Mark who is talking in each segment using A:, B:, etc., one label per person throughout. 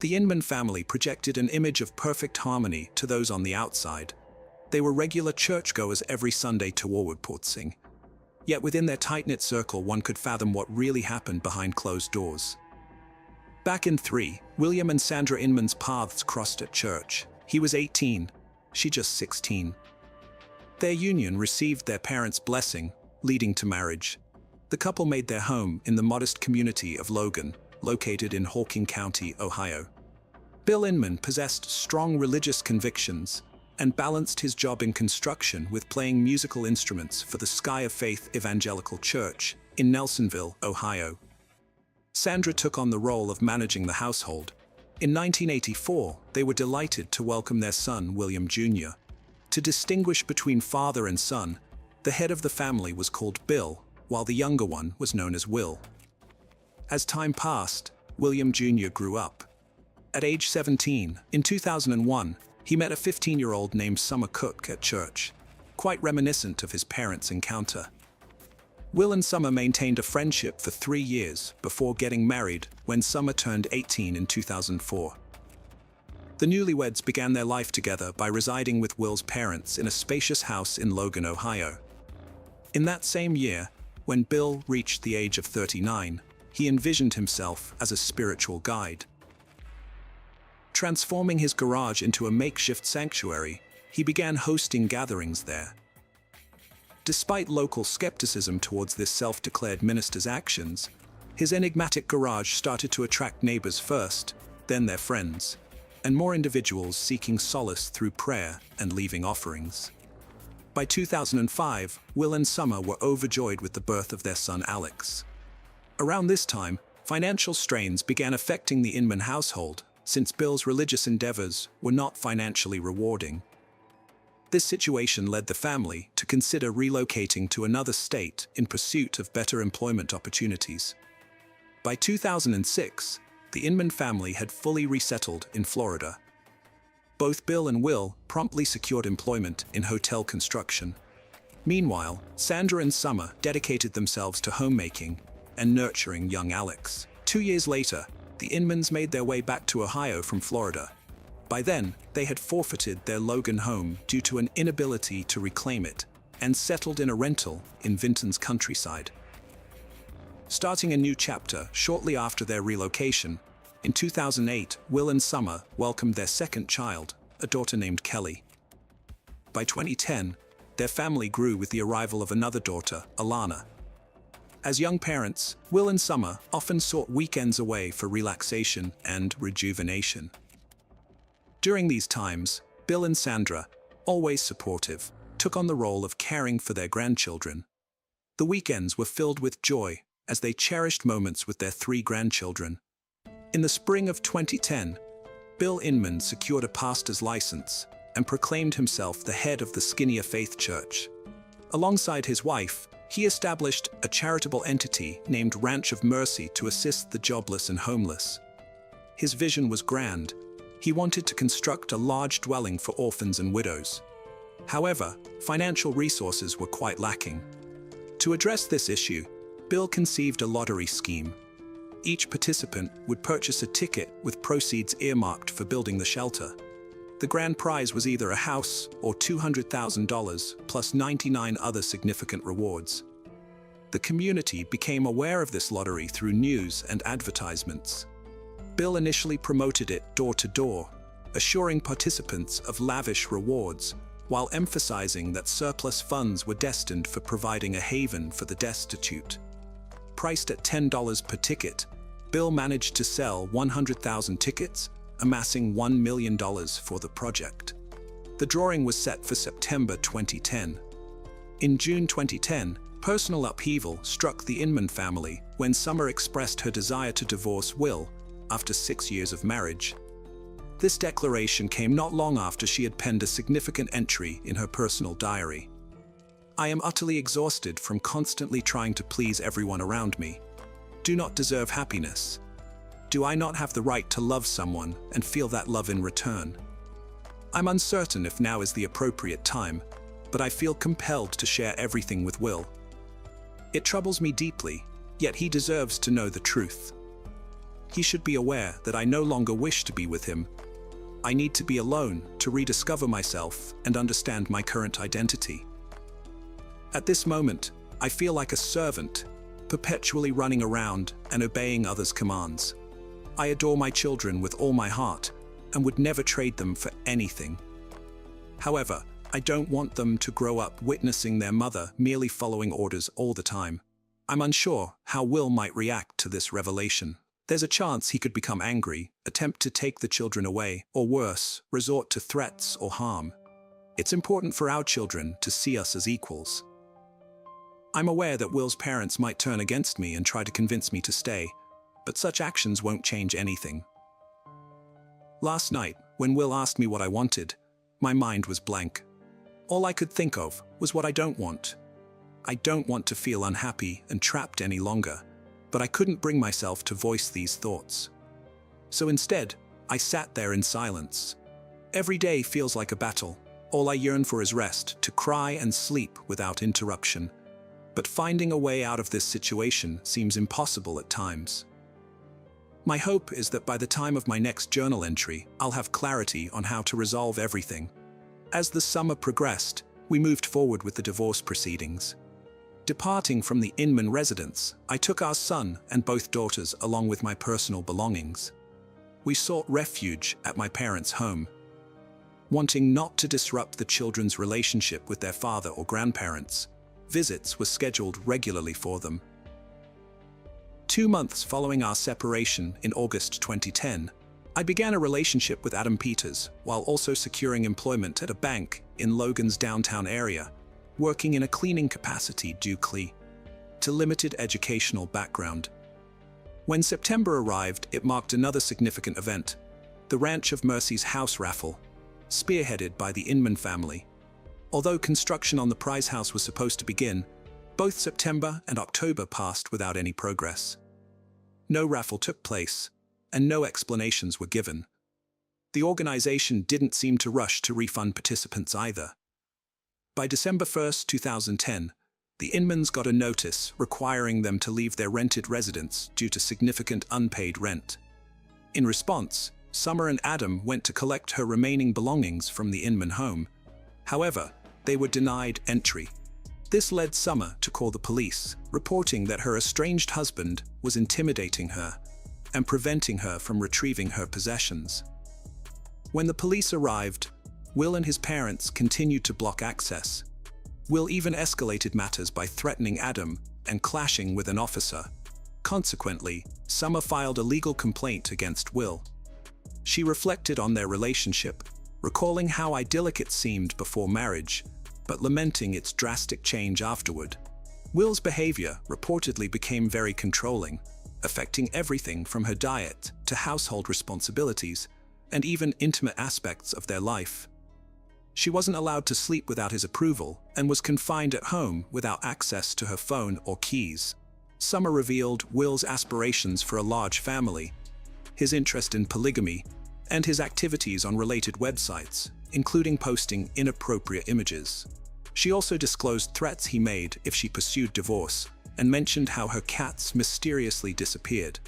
A: The Inman family projected an image of perfect harmony to those on the outside. They were regular churchgoers every Sunday to Warwoodportsing. Yet within their tight-knit circle, one could fathom what really happened behind closed doors. Back in 3, William and Sandra Inman's paths crossed at church. He was 18, she just 16. Their union received their parents' blessing, leading to marriage. The couple made their home in the modest community of Logan, located in Hawking County, Ohio. Bill Inman possessed strong religious convictions and balanced his job in construction with playing musical instruments for the Sky of Faith Evangelical Church in Nelsonville, Ohio. Sandra took on the role of managing the household. In 1984, they were delighted to welcome their son, William Jr. To distinguish between father and son, the head of the family was called Bill, while the younger one was known as Will. As time passed, William Jr. grew up. At age 17, in 2001, he met a 15-year-old named Summer Cook at church, quite reminiscent of his parents' encounter. Will and Summer maintained a friendship for 3 years before getting married when Summer turned 18 in 2004. The newlyweds began their life together by residing with Will's parents in a spacious house in Logan, Ohio. In that same year, when Bill reached the age of 39, he envisioned himself as a spiritual guide. Transforming his garage into a makeshift sanctuary, he began hosting gatherings there. Despite local skepticism towards this self-declared minister's actions, his enigmatic garage started to attract neighbors first, then their friends, and more individuals seeking solace through prayer and leaving offerings. By 2005, Will and Summer were overjoyed with the birth of their son Alex. Around this time, financial strains began affecting the Inman household, since Bill's religious endeavors were not financially rewarding. This situation led the family to consider relocating to another state in pursuit of better employment opportunities. By 2006, the Inman family had fully resettled in Florida. Both Bill and Will promptly secured employment in hotel construction. Meanwhile, Sandra and Summer dedicated themselves to homemaking and nurturing young Alex. 2 years later, the Inmans made their way back to Ohio from Florida. By then, they had forfeited their Logan home due to an inability to reclaim it and settled in a rental in Vinton's countryside. Starting a new chapter shortly after their relocation, in 2008, Will and Summer welcomed their second child, a daughter named Kelly. By 2010, their family grew with the arrival of another daughter, Alana. As young parents, Will and Summer often sought weekends away for relaxation and rejuvenation. During these times, Bill and Sandra, always supportive, took on the role of caring for their grandchildren. The weekends were filled with joy as they cherished moments with their 3 grandchildren. In the spring of 2010, Bill Inman secured a pastor's license and proclaimed himself the head of the Skinny of Faith Church. Alongside his wife, he established a charitable entity named Ranch of Mercy to assist the jobless and homeless. His vision was grand. He wanted to construct a large dwelling for orphans and widows. However, financial resources were quite lacking. To address this issue, Bill conceived a lottery scheme. Each participant would purchase a ticket with proceeds earmarked for building the shelter. The grand prize was either a house or $200,000 plus 99 other significant rewards. The community became aware of this lottery through news and advertisements. Bill initially promoted it door to door, assuring participants of lavish rewards, while emphasizing that surplus funds were destined for providing a haven for the destitute. Priced at $10 per ticket, Bill managed to sell 100,000 tickets, amassing $1 million for the project. The drawing was set for September 2010. In June 2010, personal upheaval struck the Inman family when Summer expressed her desire to divorce Will after 6 years of marriage. This declaration came not long after she had penned a significant entry in her personal diary. "I am utterly exhausted from constantly trying to please everyone around me. Do not deserve happiness. Do I not have the right to love someone and feel that love in return? I'm uncertain if now is the appropriate time, but I feel compelled to share everything with Will. It troubles me deeply, yet he deserves to know the truth." He should be aware that I no longer wish to be with him. I need to be alone to rediscover myself and understand my current identity. At this moment, I feel like a servant, perpetually running around and obeying others' commands. I adore my children with all my heart and would never trade them for anything. However, I don't want them to grow up witnessing their mother merely following orders all the time. I'm unsure how Will might react to this revelation. There's a chance he could become angry, attempt to take the children away, or worse, resort to threats or harm. It's important for our children to see us as equals. I'm aware that Will's parents might turn against me and try to convince me to stay, but such actions won't change anything. Last night, when Will asked me what I wanted, my mind was blank. All I could think of was what I don't want. I don't want to feel unhappy and trapped any longer, but I couldn't bring myself to voice these thoughts. So instead, I sat there in silence. Every day feels like a battle. All I yearn for is rest, to cry and sleep without interruption. But finding a way out of this situation seems impossible at times. My hope is that by the time of my next journal entry, I'll have clarity on how to resolve everything. As the summer progressed, we moved forward with the divorce proceedings. Departing from the Inman residence, I took our son and both daughters along with my personal belongings. We sought refuge at my parents' home. Wanting not to disrupt the children's relationship with their father or grandparents, visits were scheduled regularly for them. 2 months following our separation in August 2010, I began a relationship with Adam Peters while also securing employment at a bank in Logan's downtown area, working in a cleaning capacity due to limited educational background. When September arrived, it marked another significant event, the Ranch of Mercy's house raffle, spearheaded by the Inman family. Although construction on the prize house was supposed to begin, both September and October passed without any progress. No raffle took place, and no explanations were given. The organization didn't seem to rush to refund participants either. By December 1, 2010, the Inmans got a notice requiring them to leave their rented residence due to significant unpaid rent. In response, Summer and Adam went to collect her remaining belongings from the Inman home. However, they were denied entry. This led Summer to call the police, reporting that her estranged husband was intimidating her and preventing her from retrieving her possessions. When the police arrived, Will and his parents continued to block access. Will even escalated matters by threatening Adam and clashing with an officer. Consequently, Summer filed a legal complaint against Will. She reflected on their relationship, recalling how idyllic it seemed before marriage, but lamenting its drastic change afterward. Will's behavior reportedly became very controlling, affecting everything from her diet to household responsibilities, and even intimate aspects of their life. She wasn't allowed to sleep without his approval and was confined at home without access to her phone or keys. Summer revealed Will's aspirations for a large family, his interest in polygamy, and his activities on related websites, including posting inappropriate images. She also disclosed threats he made if she pursued divorce, and mentioned how her cats mysteriously disappeared.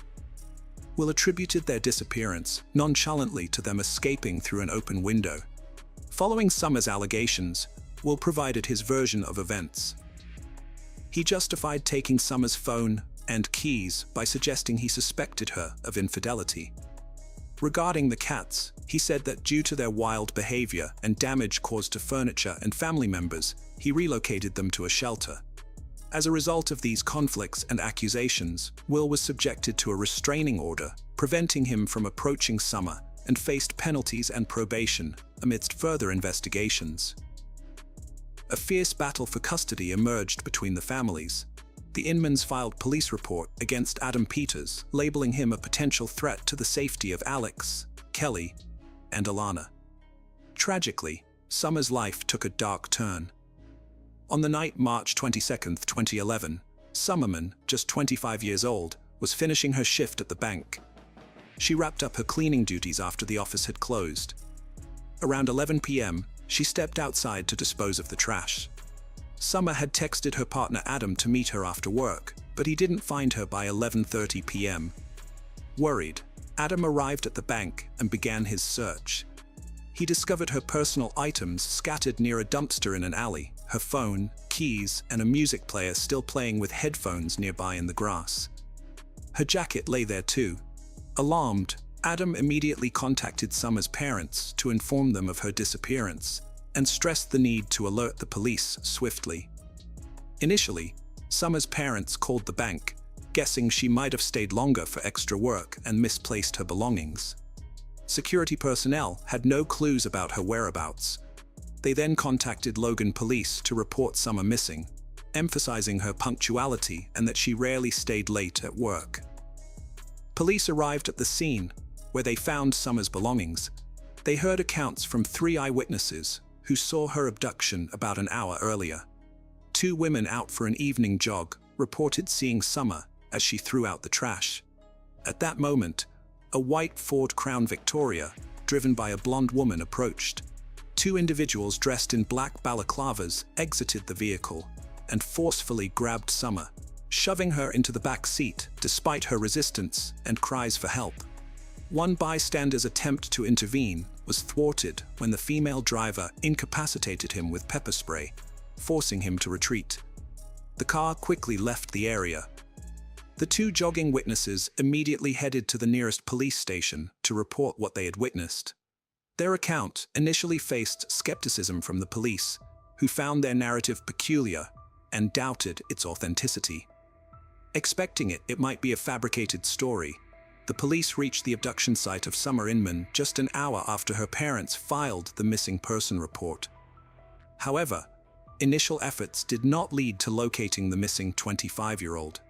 A: Will attributed their disappearance nonchalantly to them escaping through an open window. Following Summer's allegations, Will provided his version of events. He justified taking Summer's phone and keys by suggesting he suspected her of infidelity. Regarding the cats, he said that due to their wild behavior and damage caused to furniture and family members, he relocated them to a shelter. As a result of these conflicts and accusations, Will was subjected to a restraining order, preventing him from approaching Summer, and faced penalties and probation amidst further investigations. A fierce battle for custody emerged between the families. The Inmans filed police report against Adam Peters, labeling him a potential threat to the safety of Alex, Kelly, and Alana. Tragically, Summer's life took a dark turn. On the night March 22, 2011, Summerman, just 25 years old, was finishing her shift at the bank. She wrapped up her cleaning duties after the office had closed. Around 11 p.m., she stepped outside to dispose of the trash. Summer had texted her partner Adam to meet her after work, but he didn't find her by 11:30 p.m. Worried, Adam arrived at the bank and began his search. He discovered her personal items scattered near a dumpster in an alley, her phone, keys, and a music player still playing with headphones nearby in the grass. Her jacket lay there too. Alarmed, Adam immediately contacted Summer's parents to inform them of her disappearance and stressed the need to alert the police swiftly. Initially, Summer's parents called the bank, guessing she might have stayed longer for extra work and misplaced her belongings. Security personnel had no clues about her whereabouts. They then contacted Logan police to report Summer missing, emphasizing her punctuality and that she rarely stayed late at work. Police arrived at the scene, where they found Summer's belongings. They heard accounts from 3 eyewitnesses who saw her abduction about an hour earlier. 2 women out for an evening jog reported seeing Summer as she threw out the trash. At that moment, a white Ford Crown Victoria, driven by a blonde woman, approached. 2 individuals dressed in black balaclavas exited the vehicle and forcefully grabbed Summer, shoving her into the back seat despite her resistance and cries for help. One bystander's attempt to intervene was thwarted when the female driver incapacitated him with pepper spray, forcing him to retreat. The car quickly left the area. The 2 jogging witnesses immediately headed to the nearest police station to report what they had witnessed. Their account initially faced skepticism from the police, who found their narrative peculiar and doubted its authenticity. Expecting it might be a fabricated story, the police reached the abduction site of Summer Inman just an hour after her parents filed the missing person report. However, initial efforts did not lead to locating the missing 25-year-old.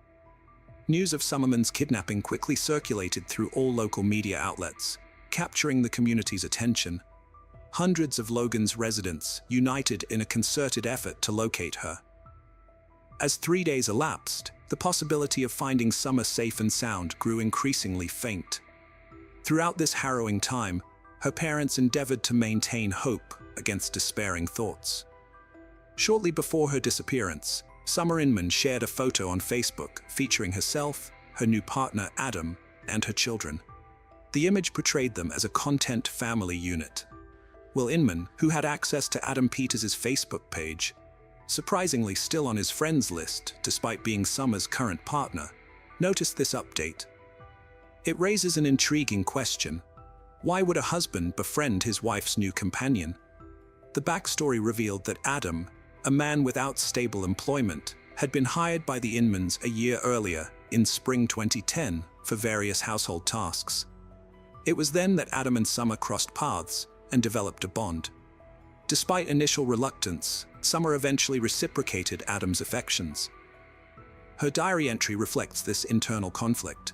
A: News of Summerman's kidnapping quickly circulated through all local media outlets, capturing the community's attention. Hundreds of Logan's residents united in a concerted effort to locate her. As 3 days elapsed, the possibility of finding Summer safe and sound grew increasingly faint. Throughout this harrowing time, her parents endeavored to maintain hope against despairing thoughts. Shortly before her disappearance, Summer Inman shared a photo on Facebook featuring herself, her new partner Adam, and her children. The image portrayed them as a content family unit. Will Inman, who had access to Adam Peters' Facebook page, surprisingly still on his friends list despite being Summer's current partner, noticed this update. It raises an intriguing question. Why would a husband befriend his wife's new companion? The backstory revealed that Adam, a man without stable employment, had been hired by the Inmans a year earlier, in spring 2010, for various household tasks. It was then that Adam and Summer crossed paths and developed a bond. Despite initial reluctance, Summer eventually reciprocated Adam's affections. Her diary entry reflects this internal conflict.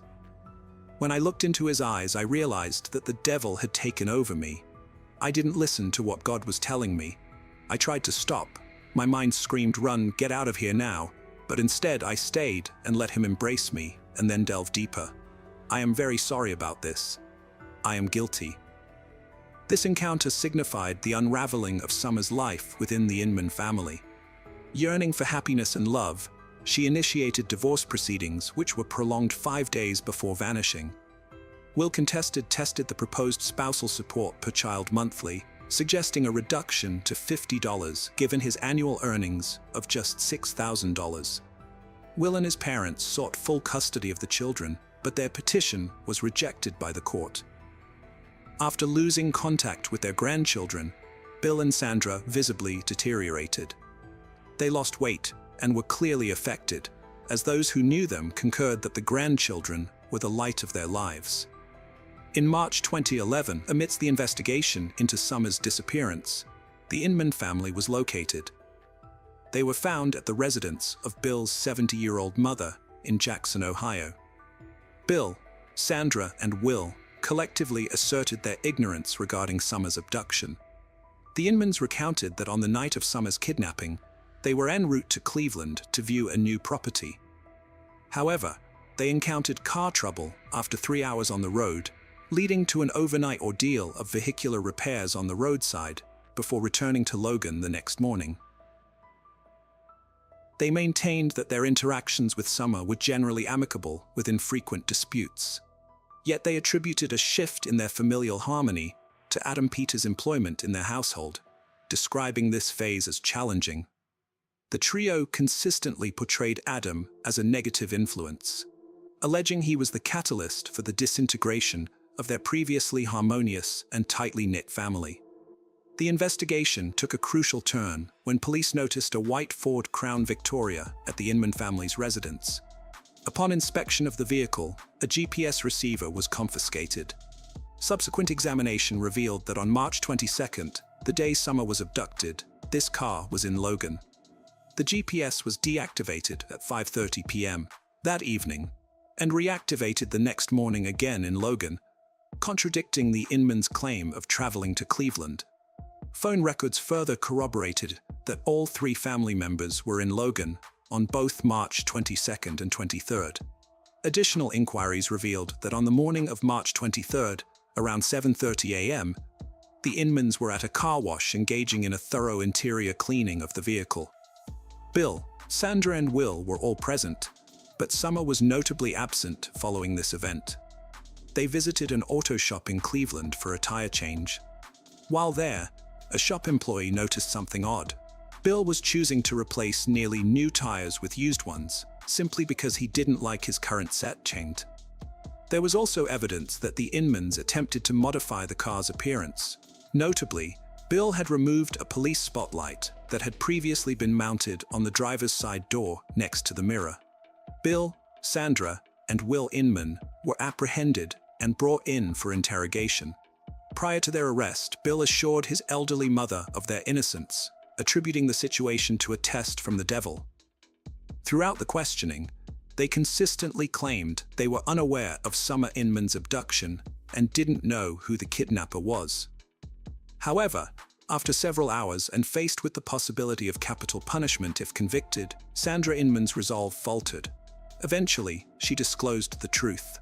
A: When I looked into his eyes, I realized that the devil had taken over me. I didn't listen to what God was telling me. I tried to stop. My mind screamed, "Run, get out of here now." But instead, I stayed and let him embrace me and then delve deeper. I am very sorry about this. I am guilty. This encounter signified the unraveling of Summer's life within the Inman family. Yearning for happiness and love, she initiated divorce proceedings which were prolonged 5 days before vanishing. Will tested the proposed spousal support per child monthly, suggesting a reduction to $50 given his annual earnings of just $6,000. Will and his parents sought full custody of the children, but their petition was rejected by the court. After losing contact with their grandchildren, Bill and Sandra visibly deteriorated. They lost weight and were clearly affected, as those who knew them concurred that the grandchildren were the light of their lives. In March 2011, amidst the investigation into Summer's disappearance, the Inman family was located. They were found at the residence of Bill's 70-year-old mother in Jackson, Ohio. Bill, Sandra, and Will collectively asserted their ignorance regarding Summer's abduction. The Inmans recounted that on the night of Summer's kidnapping, they were en route to Cleveland to view a new property. However, they encountered car trouble after 3 hours on the road, leading to an overnight ordeal of vehicular repairs on the roadside before returning to Logan the next morning. They maintained that their interactions with Summer were generally amicable with infrequent disputes. Yet they attributed a shift in their familial harmony to Adam Peters' employment in their household, describing this phase as challenging. The trio consistently portrayed Adam as a negative influence, alleging he was the catalyst for the disintegration of their previously harmonious and tightly knit family. The investigation took a crucial turn when police noticed a white Ford Crown Victoria at the Inman family's residence. Upon inspection of the vehicle, a GPS receiver was confiscated. Subsequent examination revealed that on March 22nd, the day Summer was abducted, this car was in Logan. The GPS was deactivated at 5:30 p.m. that evening and reactivated the next morning again in Logan, contradicting the Inman's claim of traveling to Cleveland. Phone records further corroborated that all three family members were in Logan on both March 22nd and 23rd. Additional inquiries revealed that on the morning of March 23rd, around 7:30 a.m., the Inmans were at a car wash engaging in a thorough interior cleaning of the vehicle. Bill, Sandra, and Will were all present, but Summer was notably absent following this event. They visited an auto shop in Cleveland for a tire change. While there, a shop employee noticed something odd. Bill was choosing to replace nearly new tires with used ones, simply because he didn't like his current set chained. There was also evidence that the Inmans attempted to modify the car's appearance. Notably, Bill had removed a police spotlight that had previously been mounted on the driver's side door next to the mirror. Bill, Sandra, and Will Inman were apprehended and brought in for interrogation. Prior to their arrest, Bill assured his elderly mother of their innocence, attributing the situation to a test from the devil. Throughout the questioning, they consistently claimed they were unaware of Summer Inman's abduction and didn't know who the kidnapper was. However, after several hours and faced with the possibility of capital punishment if convicted, Sandra Inman's resolve faltered. Eventually, she disclosed the truth.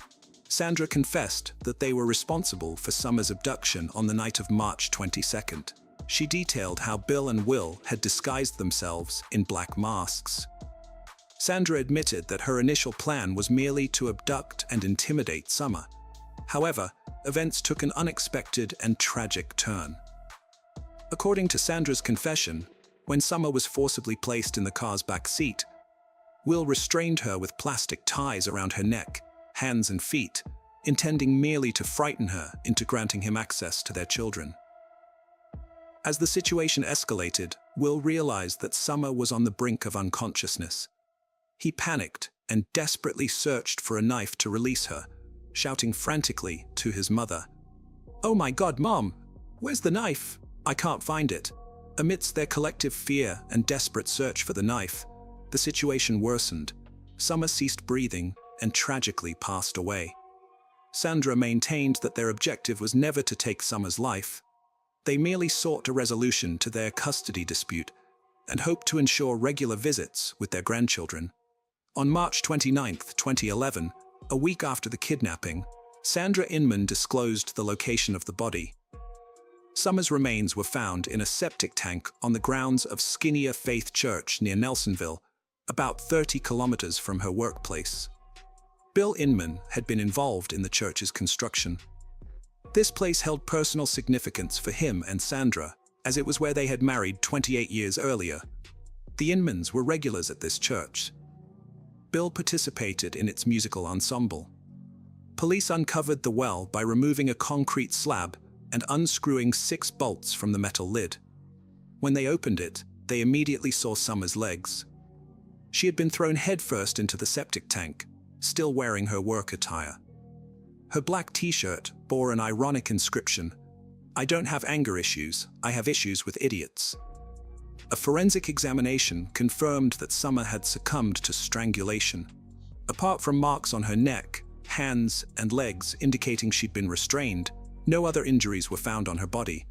A: Sandra confessed that they were responsible for Summer's abduction on the night of March 22nd. She detailed how Bill and Will had disguised themselves in black masks. Sandra admitted that her initial plan was merely to abduct and intimidate Summer. However, events took an unexpected and tragic turn. According to Sandra's confession, when Summer was forcibly placed in the car's back seat, Will restrained her with plastic ties around her neck, hands and feet, intending merely to frighten her into granting him access to their children. As the situation escalated, Will realized that Summer was on the brink of unconsciousness. He panicked and desperately searched for a knife to release her, shouting frantically to his mother, "Oh my God, Mom! Where's the knife? I can't find it." Amidst their collective fear and desperate search for the knife, the situation worsened. Summer ceased breathing and tragically passed away. Sandra maintained that their objective was never to take Summer's life. They merely sought a resolution to their custody dispute and hoped to ensure regular visits with their grandchildren. On March 29, 2011, a week after the kidnapping, Sandra Inman disclosed the location of the body. Summer's remains were found in a septic tank on the grounds of Skinnier Faith Church near Nelsonville, about 30 kilometers from her workplace. Bill Inman had been involved in the church's construction. This place held personal significance for him and Sandra, as it was where they had married 28 years earlier. The Inmans were regulars at this church. Bill participated in its musical ensemble. Police uncovered the well by removing a concrete slab and unscrewing 6 bolts from the metal lid. When they opened it, they immediately saw Summer's legs. She had been thrown headfirst into the septic tank, still wearing her work attire. Her black t-shirt bore an ironic inscription, "I don't have anger issues, I have issues with idiots." A forensic examination confirmed that Summer had succumbed to strangulation. Apart from marks on her neck, hands, and legs indicating she'd been restrained, no other injuries were found on her body.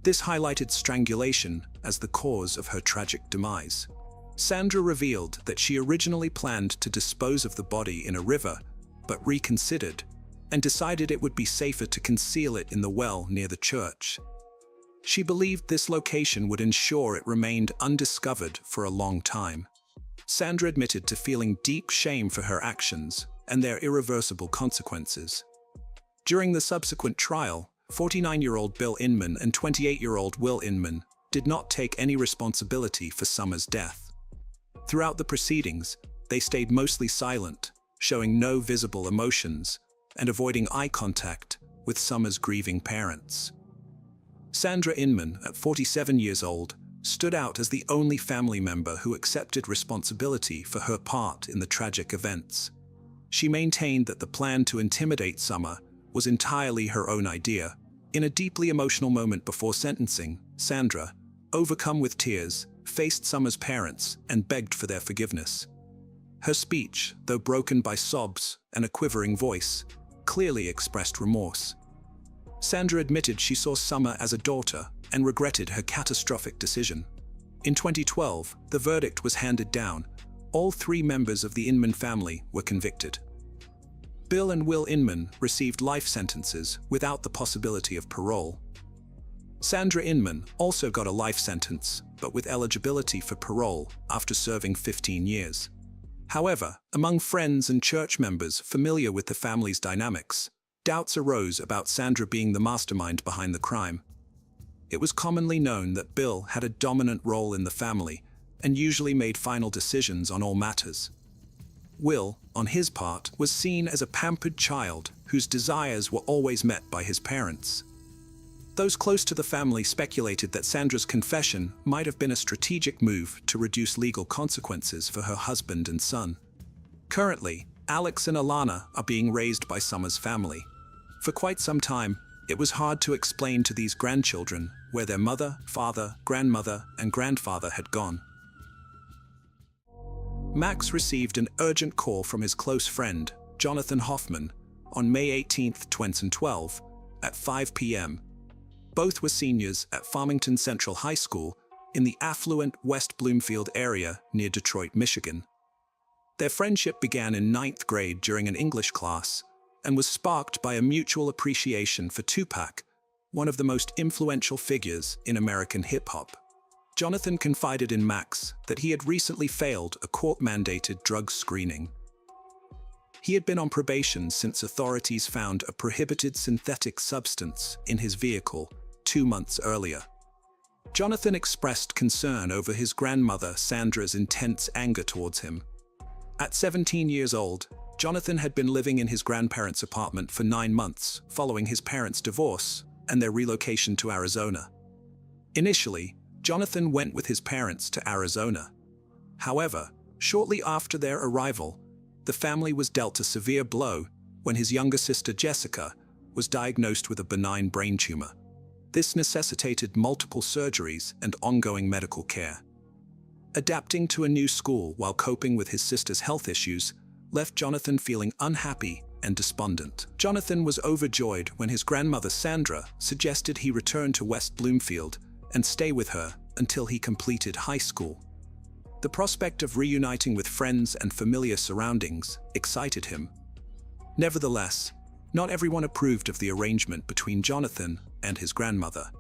A: This highlighted strangulation as the cause of her tragic demise. Sandra revealed that she originally planned to dispose of the body in a river, but reconsidered and decided it would be safer to conceal it in the well near the church. She believed this location would ensure it remained undiscovered for a long time. Sandra admitted to feeling deep shame for her actions and their irreversible consequences. During the subsequent trial, 49-year-old Bill Inman and 28-year-old Will Inman did not take any responsibility for Summer's death. Throughout the proceedings, they stayed mostly silent, showing no visible emotions and avoiding eye contact with Summer's grieving parents. Sandra Inman, at 47 years old, stood out as the only family member who accepted responsibility for her part in the tragic events. She maintained that the plan to intimidate Summer was entirely her own idea. In a deeply emotional moment before sentencing, Sandra, overcome with tears, faced Summer's parents and begged for their forgiveness. Her speech, though broken by sobs and a quivering voice, clearly expressed remorse. Sandra admitted she saw Summer as a daughter and regretted her catastrophic decision. In 2012, the verdict was handed down. All 3 members of the Inman family were convicted. Bill and Will Inman received life sentences without the possibility of parole. Sandra Inman also got a life sentence, but with eligibility for parole after serving 15 years. However, among friends and church members familiar with the family's dynamics, doubts arose about Sandra being the mastermind behind the crime. It was commonly known that Bill had a dominant role in the family and usually made final decisions on all matters. Will, on his part, was seen as a pampered child whose desires were always met by his parents. Those close to the family speculated that Sandra's confession might have been a strategic move to reduce legal consequences for her husband and son. Currently, Alex and Alana are being raised by Summer's family. For quite some time, it was hard to explain to these grandchildren where their mother, father, grandmother, and grandfather had gone. Max received an urgent call from his close friend, Jonathan Hoffman, on May 18, 2012, at 5 p.m. Both were seniors at Farmington Central High School in the affluent West Bloomfield area near Detroit, Michigan. Their friendship began in 9th grade during an English class and was sparked by a mutual appreciation for Tupac, one of the most influential figures in American hip-hop. Jonathan confided in Max that he had recently failed a court-mandated drug screening. He had been on probation since authorities found a prohibited synthetic substance in his vehicle 2 months earlier. Jonathan expressed concern over his grandmother Sandra's intense anger towards him. At 17 years old, Jonathan had been living in his grandparents' apartment for 9 months following his parents' divorce and their relocation to Arizona. Initially, Jonathan went with his parents to Arizona. However, shortly after their arrival, the family was dealt a severe blow when his younger sister Jessica was diagnosed with a benign brain tumor. This necessitated multiple surgeries and ongoing medical care. Adapting to a new school while coping with his sister's health issues left Jonathan feeling unhappy and despondent. Jonathan was overjoyed when his grandmother Sandra suggested he return to West Bloomfield and stay with her until he completed high school. The prospect of reuniting with friends and familiar surroundings excited him. Nevertheless, not everyone approved of the arrangement between Jonathan and his grandmother.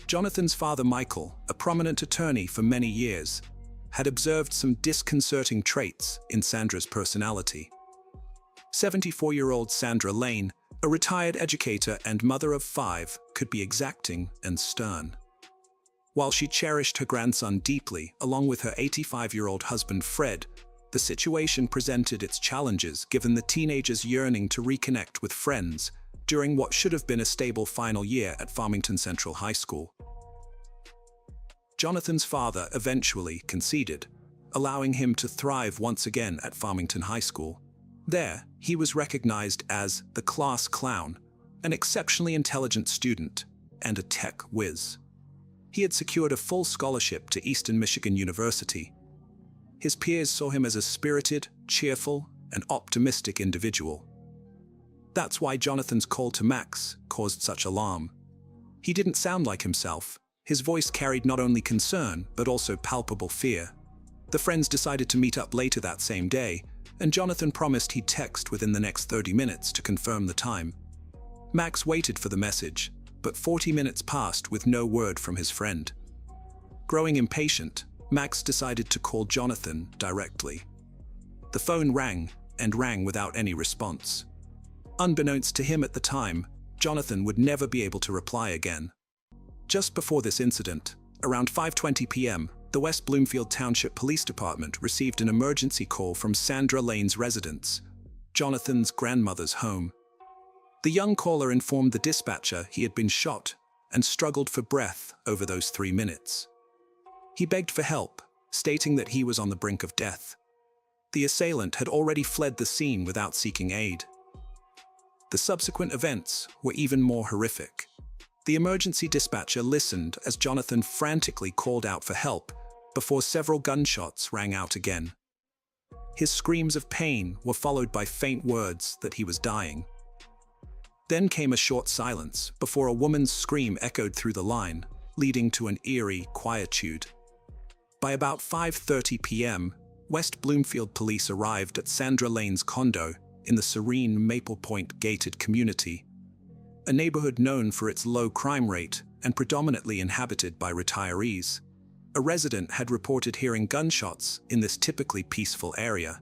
A: Jonathan's father Michael, a prominent attorney for many years, had observed some disconcerting traits in Sandra's personality. 74-year-old Sandra Lane, a retired educator and mother of 5, could be exacting and stern. While she cherished her grandson deeply, along with her 85-year-old husband Fred, the situation presented its challenges given the teenager's yearning to reconnect with friends during what should have been a stable final year at Farmington Central High School. Jonathan's father eventually conceded, allowing him to thrive once again at Farmington High School. There, he was recognized as the class clown, an exceptionally intelligent student, and a tech whiz. He had secured a full scholarship to Eastern Michigan University. His peers saw him as a spirited, cheerful, and optimistic individual. That's why Jonathan's call to Max caused such alarm. He didn't sound like himself. His voice carried not only concern, but also palpable fear. The friends decided to meet up later that same day, and Jonathan promised he'd text within the next 30 minutes to confirm the time. Max waited for the message, but 40 minutes passed with no word from his friend. Growing impatient, Max decided to call Jonathan directly. The phone rang, and rang without any response. Unbeknownst to him at the time, Jonathan would never be able to reply again. Just before this incident, around 5:20 p.m., the West Bloomfield Township Police Department received an emergency call from Sandra Lane's residence, Jonathan's grandmother's home. The young caller informed the dispatcher he had been shot and struggled for breath over those 3 minutes. He begged for help, stating that he was on the brink of death. The assailant had already fled the scene without seeking aid. The subsequent events were even more horrific. The emergency dispatcher listened as Jonathan frantically called out for help before several gunshots rang out again. His screams of pain were followed by faint words that he was dying. Then came a short silence before a woman's scream echoed through the line, leading to an eerie quietude. By about 5:30 p.m., West Bloomfield police arrived at Sandra Lane's condo in the serene Maple Point gated community, a neighborhood known for its low crime rate and predominantly inhabited by retirees. A resident had reported hearing gunshots in this typically peaceful area.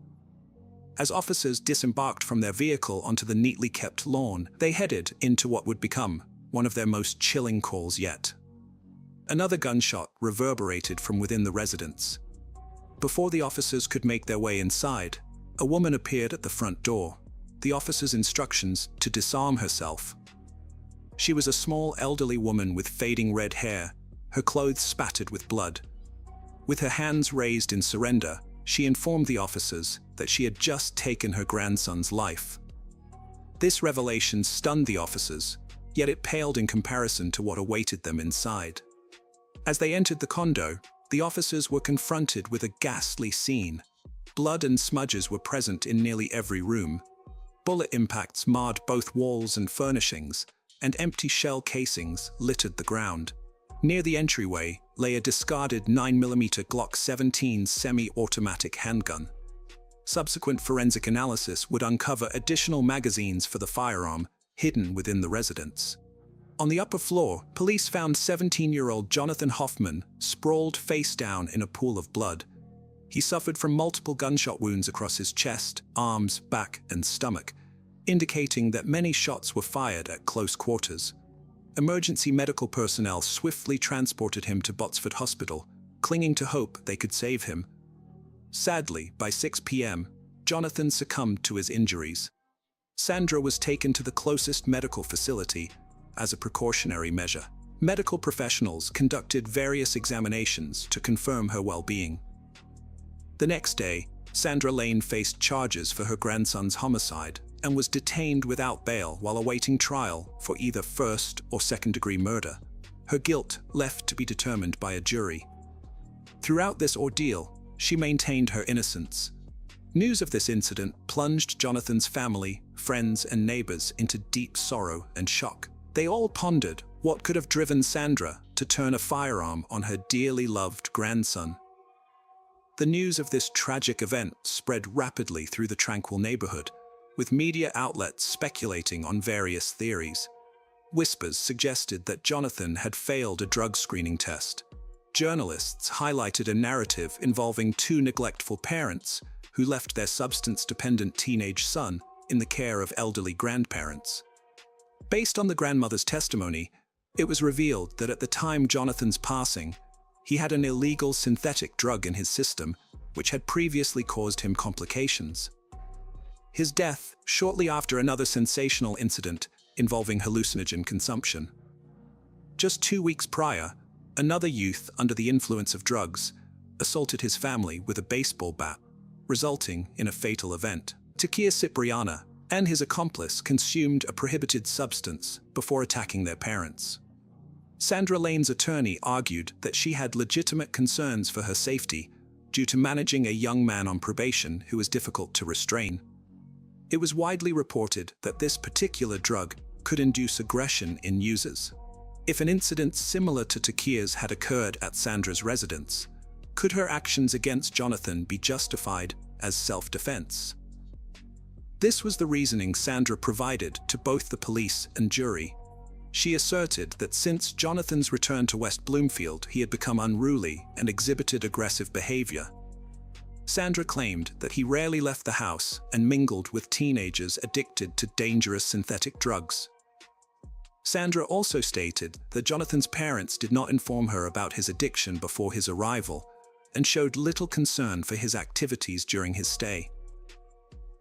A: As officers disembarked from their vehicle onto the neatly kept lawn, they headed into what would become one of their most chilling calls yet. Another gunshot reverberated from within the residence. Before the officers could make their way inside, a woman appeared at the front door, the officer's instructions to disarm herself. She was a small elderly woman with fading red hair, her clothes spattered with blood. With her hands raised in surrender, she informed the officers that she had just taken her grandson's life. This revelation stunned the officers, yet it paled in comparison to what awaited them inside. As they entered the condo, the officers were confronted with a ghastly scene. Blood and smudges were present in nearly every room. Bullet impacts marred both walls and furnishings, and empty shell casings littered the ground. Near the entryway lay a discarded 9mm Glock 17 semi-automatic handgun. Subsequent forensic analysis would uncover additional magazines for the firearm hidden within the residence. On the upper floor, police found 17-year-old Jonathan Hoffman sprawled face down in a pool of blood. He suffered from multiple gunshot wounds across his chest, arms, back, and stomach, indicating that many shots were fired at close quarters. Emergency medical personnel swiftly transported him to Botsford Hospital, clinging to hope they could save him. Sadly, by 6 p.m., Jonathan succumbed to his injuries. Sandra was taken to the closest medical facility as a precautionary measure. Medical professionals conducted various examinations to confirm her well-being. The next day, Sandra Lane faced charges for her grandson's homicide and was detained without bail while awaiting trial for either first or second-degree murder, her guilt left to be determined by a jury. Throughout this ordeal, she maintained her innocence. News of this incident plunged Jonathan's family, friends, and neighbors into deep sorrow and shock. They all pondered what could have driven Sandra to turn a firearm on her dearly loved grandson. The news of this tragic event spread rapidly through the tranquil neighborhood, with media outlets speculating on various theories. Whispers suggested that Jonathan had failed a drug screening test. Journalists highlighted a narrative involving two neglectful parents who left their substance-dependent teenage son in the care of elderly grandparents. Based on the grandmother's testimony, it was revealed that at the time Jonathan's passing, he had an illegal synthetic drug in his system, which had previously caused him complications. His death shortly after another sensational incident involving hallucinogen consumption. Just 2 weeks prior, another youth under the influence of drugs assaulted his family with a baseball bat, resulting in a fatal event. Takia Cipriana and his accomplice consumed a prohibited substance before attacking their parents. Sandra Lane's attorney argued that she had legitimate concerns for her safety due to managing a young man on probation who was difficult to restrain. It was widely reported that this particular drug could induce aggression in users. If an incident similar to Takia's had occurred at Sandra's residence, could her actions against Jonathan be justified as self-defense? This was the reasoning Sandra provided to both the police and jury. She asserted that since Jonathan's return to West Bloomfield, he had become unruly and exhibited aggressive behavior. Sandra claimed that he rarely left the house and mingled with teenagers addicted to dangerous synthetic drugs. Sandra also stated that Jonathan's parents did not inform her about his addiction before his arrival and showed little concern for his activities during his stay.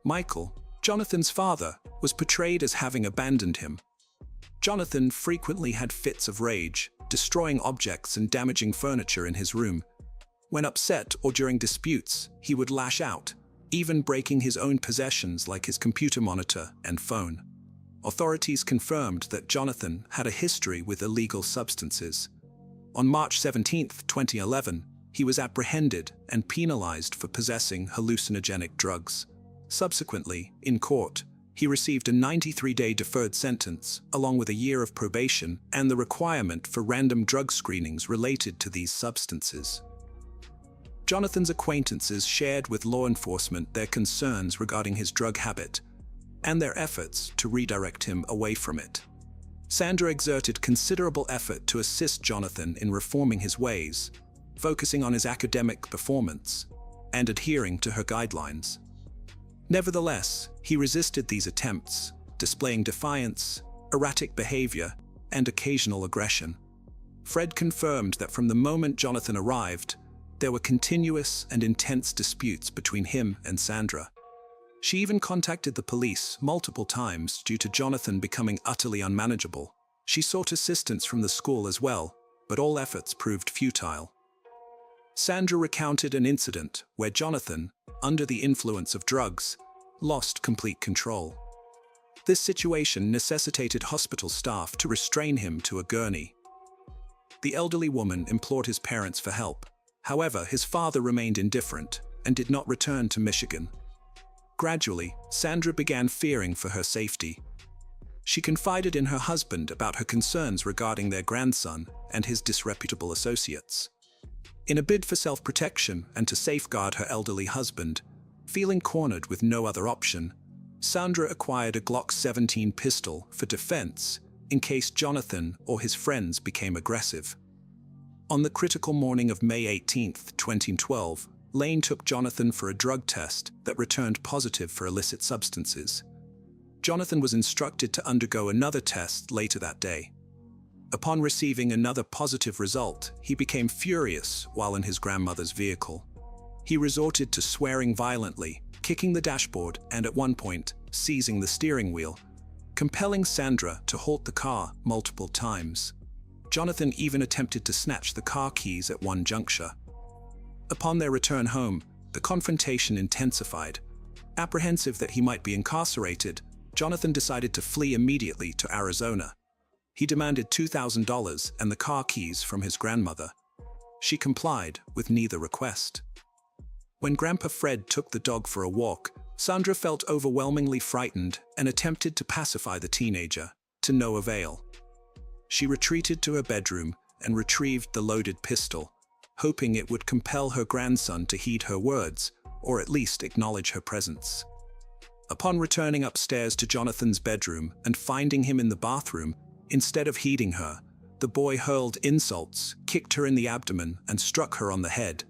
A: Michael, Jonathan's father, was portrayed as having abandoned him. Jonathan frequently had fits of rage, destroying objects and damaging furniture in his room. When upset or during disputes, he would lash out, even breaking his own possessions like his computer monitor and phone. Authorities confirmed that Jonathan had a history with illegal substances. On March 17, 2011, he was apprehended and penalized for possessing hallucinogenic drugs. Subsequently, in court, he received a 93-day deferred sentence, along with a year of probation and the requirement for random drug screenings related to these substances. Jonathan's acquaintances shared with law enforcement their concerns regarding his drug habit and their efforts to redirect him away from it. Sandra exerted considerable effort to assist Jonathan in reforming his ways, focusing on his academic performance and adhering to her guidelines. Nevertheless, he resisted these attempts, displaying defiance, erratic behavior, and occasional aggression. Fred confirmed that from the moment Jonathan arrived, there were continuous and intense disputes between him and Sandra. She even contacted the police multiple times due to Jonathan becoming utterly unmanageable. She sought assistance from the school as well, but all efforts proved futile. Sandra recounted an incident where Jonathan, under the influence of drugs, lost complete control. This situation necessitated hospital staff to restrain him to a gurney. The elderly woman implored his parents for help. However, his father remained indifferent and did not return to Michigan. Gradually, Sandra began fearing for her safety. She confided in her husband about her concerns regarding their grandson and his disreputable associates. In a bid for self-protection and to safeguard her elderly husband, feeling cornered with no other option, Sandra acquired a Glock 17 pistol for defense in case Jonathan or his friends became aggressive. On the critical morning of May 18, 2012, Lane took Jonathan for a drug test that returned positive for illicit substances. Jonathan was instructed to undergo another test later that day. Upon receiving another positive result, he became furious while in his grandmother's vehicle. He resorted to swearing violently, kicking the dashboard and at one point, seizing the steering wheel, compelling Sandra to halt the car multiple times. Jonathan even attempted to snatch the car keys at one juncture. Upon their return home, the confrontation intensified. Apprehensive that he might be incarcerated, Jonathan decided to flee immediately to Arizona. He demanded $2,000 and the car keys from his grandmother. She complied with neither request. When Grandpa Fred took the dog for a walk, Sandra felt overwhelmingly frightened and attempted to pacify the teenager, to no avail. She retreated to her bedroom and retrieved the loaded pistol, hoping it would compel her grandson to heed her words, or at least acknowledge her presence. Upon returning upstairs to Jonathan's bedroom and finding him in the bathroom, instead of heeding her, the boy hurled insults, kicked her in the abdomen, and struck her on the head.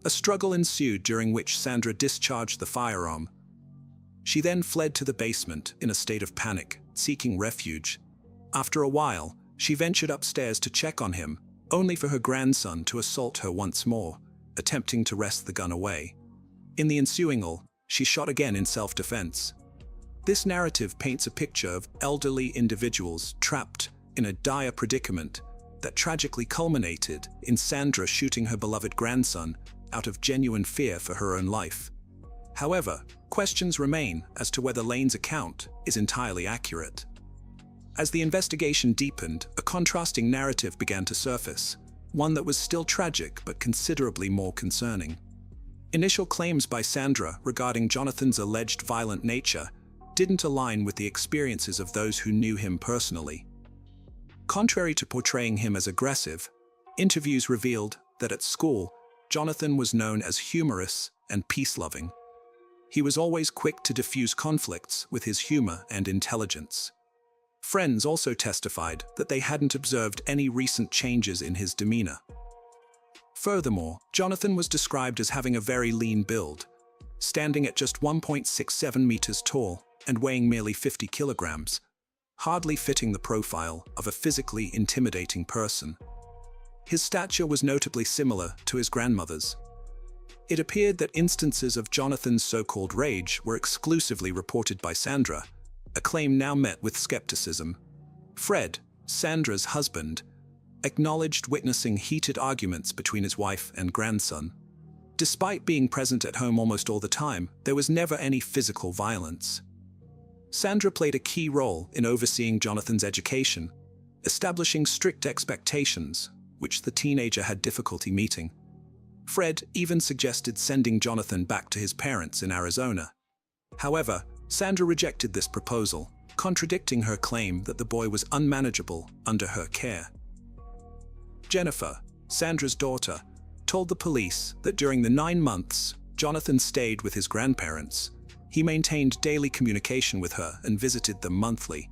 A: A struggle ensued during which Sandra discharged the firearm. She then fled to the basement in a state of panic, seeking refuge. After a while, she ventured upstairs to check on him, only for her grandson to assault her once more, attempting to wrest the gun away. In the ensuing she shot again in self-defense. This narrative paints a picture of elderly individuals trapped in a dire predicament that tragically culminated in Sandra shooting her beloved grandson out of genuine fear for her own life. However, questions remain as to whether Lane's account is entirely accurate. As the investigation deepened, a contrasting narrative began to surface, one that was still tragic but considerably more concerning. Initial claims by Sandra regarding Jonathan's alleged violent nature didn't align with the experiences of those who knew him personally. Contrary to portraying him as aggressive, interviews revealed that at school, Jonathan was known as humorous and peace-loving. He was always quick to diffuse conflicts with his humor and intelligence. Friends also testified that they hadn't observed any recent changes in his demeanor. Furthermore, Jonathan was described as having a very lean build, standing at just 1.67 meters tall and weighing merely 50 kilograms, hardly fitting the profile of a physically intimidating person. His stature was notably similar to his grandmother's. It appeared that instances of Jonathan's so-called rage were exclusively reported by Sandra, a claim now met with skepticism. Fred, Sandra's husband, acknowledged witnessing heated arguments between his wife and grandson. Despite being present at home almost all the time, there was never any physical violence. Sandra played a key role in overseeing Jonathan's education, establishing strict expectations, which the teenager had difficulty meeting. Fred even suggested sending Jonathan back to his parents in Arizona. However, Sandra rejected this proposal, contradicting her claim that the boy was unmanageable under her care. Jennifer, Sandra's daughter, told the police that during the 9 months Jonathan stayed with his grandparents, he maintained daily communication with her and visited them monthly.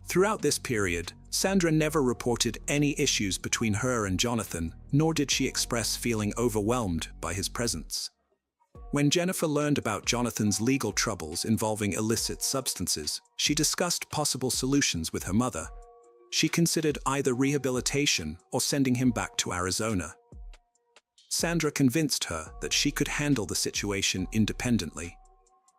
A: Throughout this period, Sandra never reported any issues between her and Jonathan, nor did she express feeling overwhelmed by his presence. When Jennifer learned about Jonathan's legal troubles involving illicit substances, she discussed possible solutions with her mother. She considered either rehabilitation or sending him back to Arizona. Sandra convinced her that she could handle the situation independently.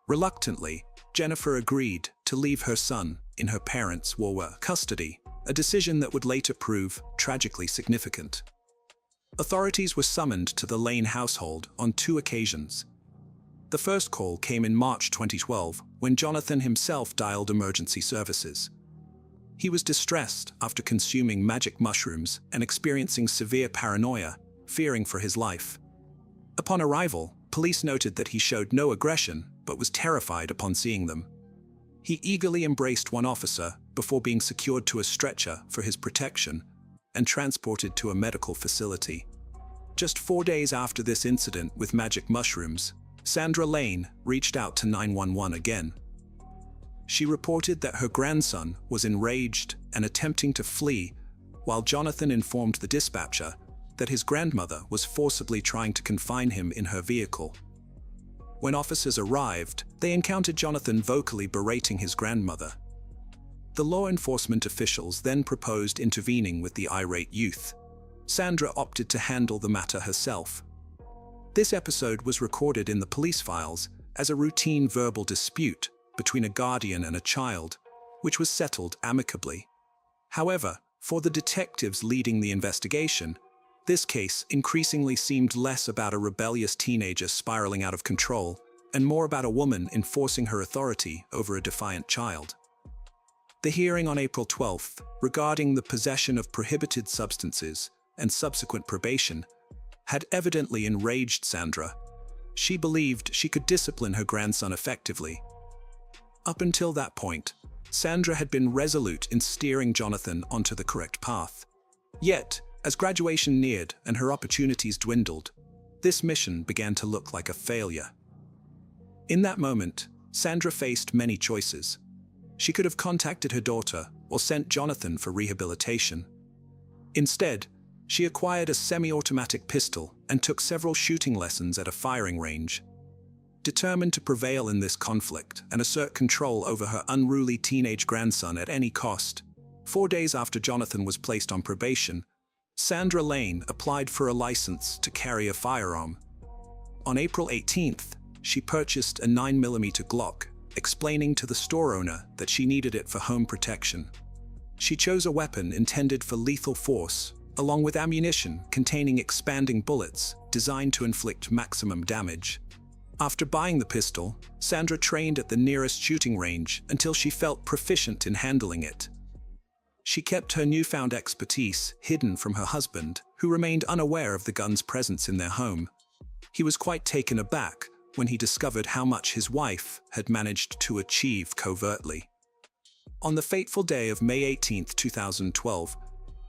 A: Reluctantly, Jennifer agreed to leave her son in her parents' custody, a decision that would later prove tragically significant. Authorities were summoned to the Lane household on 2 occasions. The first call came in March 2012 when Jonathan himself dialed emergency services. He was distressed after consuming magic mushrooms and experiencing severe paranoia, fearing for his life. Upon arrival, police noted that he showed no aggression but was terrified upon seeing them. He eagerly embraced one officer before being secured to a stretcher for his protection and transported to a medical facility. Just 4 days after this incident with magic mushrooms, Sandra Lane reached out to 911 again. She reported that her grandson was enraged and attempting to flee, while Jonathan informed the dispatcher that his grandmother was forcibly trying to confine him in her vehicle. When officers arrived, they encountered Jonathan vocally berating his grandmother. The law enforcement officials then proposed intervening with the irate youth. Sandra opted to handle the matter herself. This episode was recorded in the police files as a routine verbal dispute between a guardian and a child, which was settled amicably. However, for the detectives leading the investigation, this case increasingly seemed less about a rebellious teenager spiraling out of control and more about a woman enforcing her authority over a defiant child. The hearing on April 12th, regarding the possession of prohibited substances and subsequent probation, had evidently enraged Sandra. She believed she could discipline her grandson effectively. Up until that point, Sandra had been resolute in steering Jonathan onto the correct path. Yet, as graduation neared and her opportunities dwindled, this mission began to look like a failure. In that moment, Sandra faced many choices. She could have contacted her daughter or sent Jonathan for rehabilitation. Instead, she acquired a semi-automatic pistol and took several shooting lessons at a firing range. Determined to prevail in this conflict and assert control over her unruly teenage grandson at any cost, 4 days after Jonathan was placed on probation, Sandra Lane applied for a license to carry a firearm. On April 18th, she purchased a 9mm Glock, explaining to the store owner that she needed it for home protection. She chose a weapon intended for lethal force, along with ammunition containing expanding bullets designed to inflict maximum damage. After buying the pistol, Sandra trained at the nearest shooting range until she felt proficient in handling it. She kept her newfound expertise hidden from her husband, who remained unaware of the gun's presence in their home. He was quite taken aback when he discovered how much his wife had managed to achieve covertly. On the fateful day of May 18, 2012,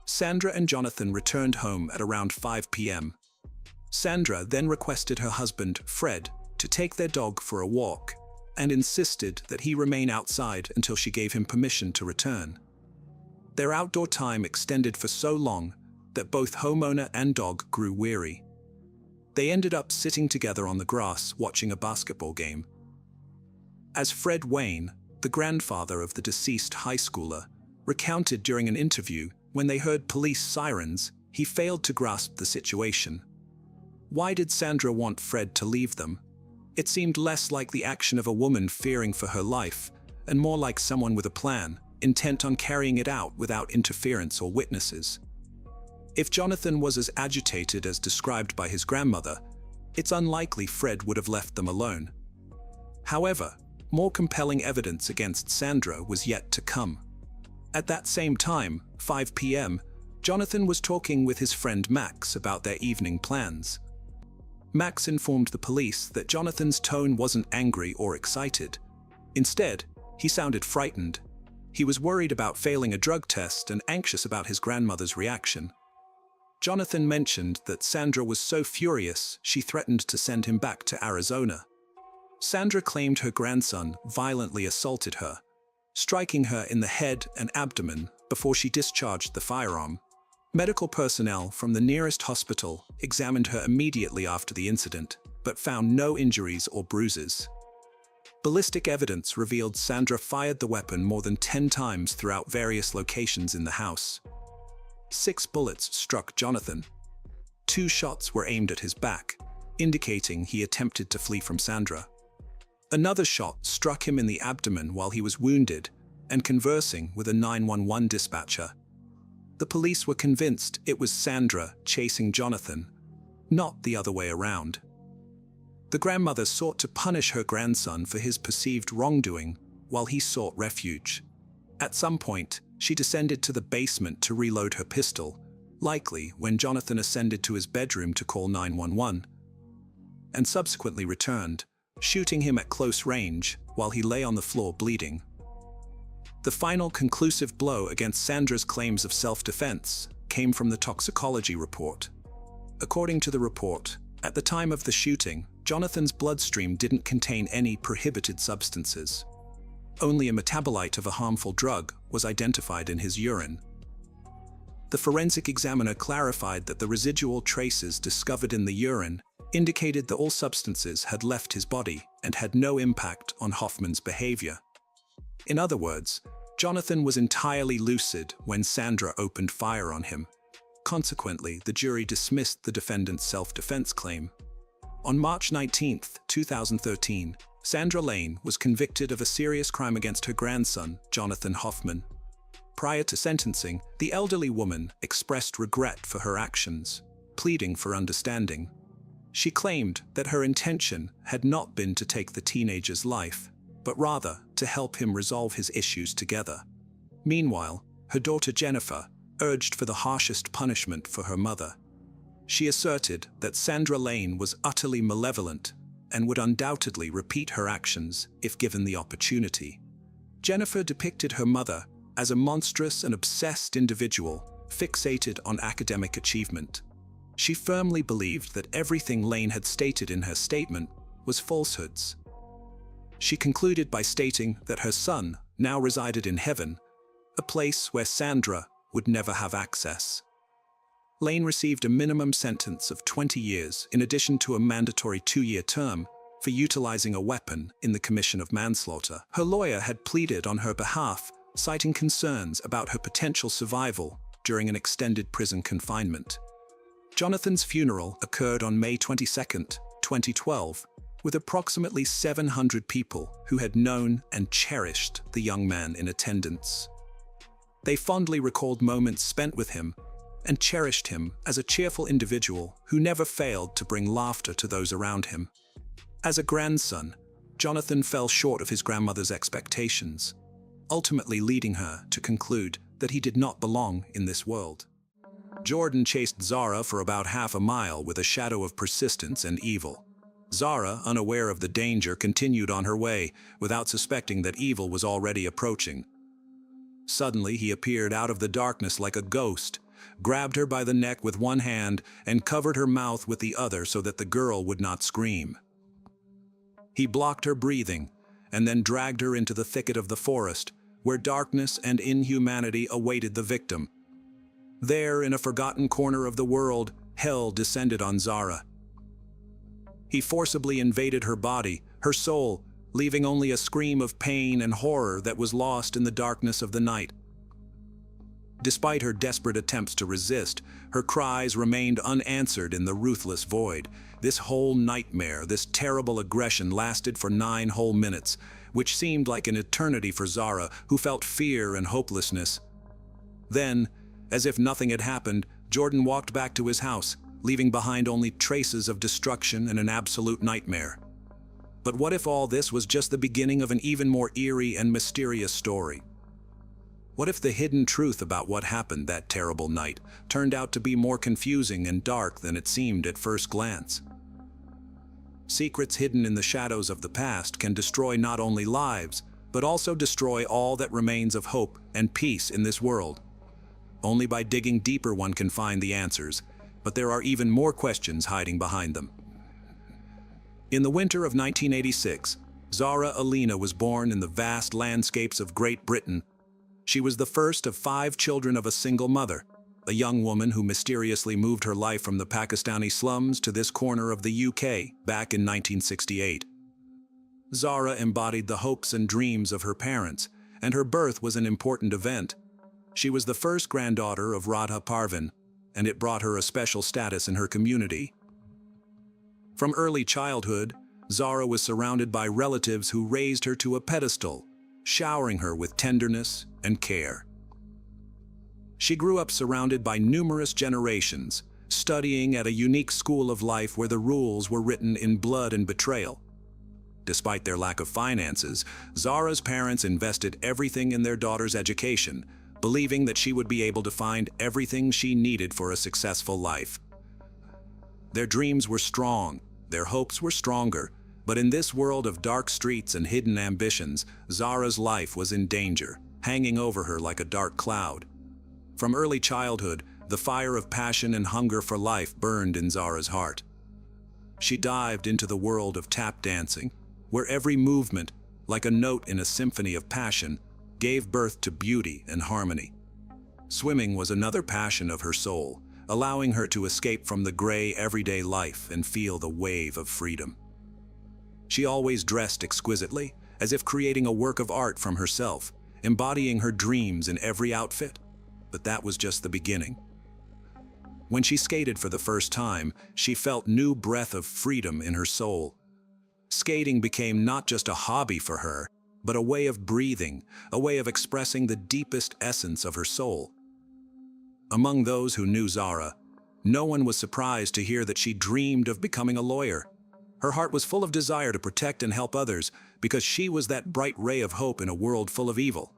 A: Sandra and Jonathan returned home at around 5 p.m. Sandra then requested her husband, Fred, to take their dog for a walk, and insisted that he remain outside until she gave him permission to return. Their outdoor time extended for so long that both homeowner and dog grew weary. They ended up sitting together on the grass watching a basketball game. As Fred Wayne, the grandfather of the deceased high schooler, recounted during an interview, when they heard police sirens, he failed to grasp the situation. Why did Sandra want Fred to leave them? It seemed less like the action of a woman fearing for her life, and more like someone with a plan, intent on carrying it out without interference or witnesses. If Jonathan was as agitated as described by his grandmother, it's unlikely Fred would have left them alone. However, more compelling evidence against Sandra was yet to come. At that same time, 5 p.m., Jonathan was talking with his friend Max about their evening plans. Max informed the police that Jonathan's tone wasn't angry or excited. Instead, he sounded frightened. He was worried about failing a drug test and anxious about his grandmother's reaction. Jonathan mentioned that Sandra was so furious she threatened to send him back to Arizona. Sandra claimed her grandson violently assaulted her, striking her in the head and abdomen before she discharged the firearm. Medical personnel from the nearest hospital examined her immediately after the incident, but found no injuries or bruises. Ballistic evidence revealed Sandra fired the weapon more than 10 times throughout various locations in the house. 6 bullets struck Jonathan. 2 shots were aimed at his back, indicating he attempted to flee from Sandra. Another shot struck him in the abdomen while he was wounded and conversing with a 911 dispatcher. The police were convinced it was Sandra chasing Jonathan, not the other way around. The grandmother sought to punish her grandson for his perceived wrongdoing while he sought refuge. At some point, she descended to the basement to reload her pistol, likely when Jonathan ascended to his bedroom to call 911, and subsequently returned, shooting him at close range while he lay on the floor bleeding. The final conclusive blow against Sandra's claims of self-defense came from the toxicology report. According to the report, at the time of the shooting, Jonathan's bloodstream didn't contain any prohibited substances. Only a metabolite of a harmful drug was identified in his urine. The forensic examiner clarified that the residual traces discovered in the urine indicated that all substances had left his body and had no impact on Hoffman's behavior. In other words, Jonathan was entirely lucid when Sandra opened fire on him. Consequently, the jury dismissed the defendant's self-defense claim. On March 19, 2013, Sandra Lane was convicted of a serious crime against her grandson, Jonathan Hoffman. Prior to sentencing, the elderly woman expressed regret for her actions, pleading for understanding. She claimed that her intention had not been to take the teenager's life, but rather to help him resolve his issues together. Meanwhile, her daughter Jennifer urged for the harshest punishment for her mother. She asserted that Sandra Lane was utterly malevolent and would undoubtedly repeat her actions if given the opportunity. Jennifer depicted her mother as a monstrous and obsessed individual fixated on academic achievement. She firmly believed that everything Lane had stated in her statement was falsehoods. She concluded by stating that her son now resided in heaven, a place where Sandra would never have access. Lane received a minimum sentence of 20 years in addition to a mandatory 2-year term for utilizing a weapon in the commission of manslaughter. Her lawyer had pleaded on her behalf, citing concerns about her potential survival during an extended prison confinement. Jonathan's funeral occurred on May 22, 2012, with approximately 700 people who had known and cherished the young man in attendance. They fondly recalled moments spent with him and cherished him as a cheerful individual who never failed to bring laughter to those around him. As a grandson, Jonathan fell short of his grandmother's expectations, ultimately leading her to conclude that he did not belong in this world. Jordan chased Zara for about half a mile with a shadow of persistence and evil. Zara, unaware of the danger, continued on her way, without suspecting that evil was already approaching. Suddenly, he appeared out of the darkness like a ghost, grabbed her by the neck with one hand, and covered her mouth with the other so that the girl would not scream. He blocked her breathing, and then dragged her into the thicket of the forest, where darkness and inhumanity awaited the victim. There, in a forgotten corner of the world, hell descended on Zara. He forcibly invaded her body, her soul, leaving only a scream of pain and horror that was lost in the darkness of the night. Despite her desperate attempts to resist, her cries remained unanswered in the ruthless void. This whole nightmare, this terrible aggression lasted for 9 whole minutes, which seemed like an eternity for Zara, who felt fear and hopelessness. Then, as if nothing had happened, Jordan walked back to his house, leaving behind only traces of destruction and an absolute nightmare. But what if all this was just the beginning of an even more eerie and mysterious story? What if the hidden truth about what happened that terrible night turned out to be more confusing and dark than it seemed at first glance? Secrets hidden in the shadows of the past can destroy not only lives, but also destroy all that remains of hope and peace in this world. Only by digging deeper one can find the answers, but there are even more questions hiding behind them. In the winter of 1986, Zara Alina was born in the vast landscapes of Great Britain. She was the first of 5 children of a single mother, a young woman who mysteriously moved her life from the Pakistani slums to this corner of the UK back in 1968. Zara embodied the hopes and dreams of her parents, and her birth was an important event. She was the first granddaughter of Radha Parvin, and it brought her a special status in her community. From early childhood, Zara was surrounded by relatives who raised her to a pedestal, showering her with tenderness and care. She grew up surrounded by numerous generations, studying at a unique school of life where the rules were written in blood and betrayal. Despite their lack of finances, Zara's parents invested everything in their daughter's education, believing that she would be able to find everything she needed for a successful life. Their dreams were strong, their hopes were stronger, but in this world of dark streets and hidden ambitions, Zara's life was in danger, hanging over her like a dark cloud. From early childhood, the fire of passion and hunger for life burned in Zara's heart. She dived into the world of tap dancing, where every movement, like a note in a symphony of passion, gave birth to beauty and harmony. Swimming was another passion of her soul, allowing her to escape from the gray everyday life and feel the wave of freedom. She always dressed exquisitely, as if creating a work of art from herself, embodying her dreams in every outfit. But that was just the beginning. When she skated for the first time, she felt new breath of freedom in her soul. Skating became not just a hobby for her, but a way of breathing, a way of expressing the deepest essence of her soul. Among those who knew Zara, no one was surprised to hear that she dreamed of becoming a lawyer. Her heart was full of desire to protect and help others because she was that bright ray of hope in a world full of evil.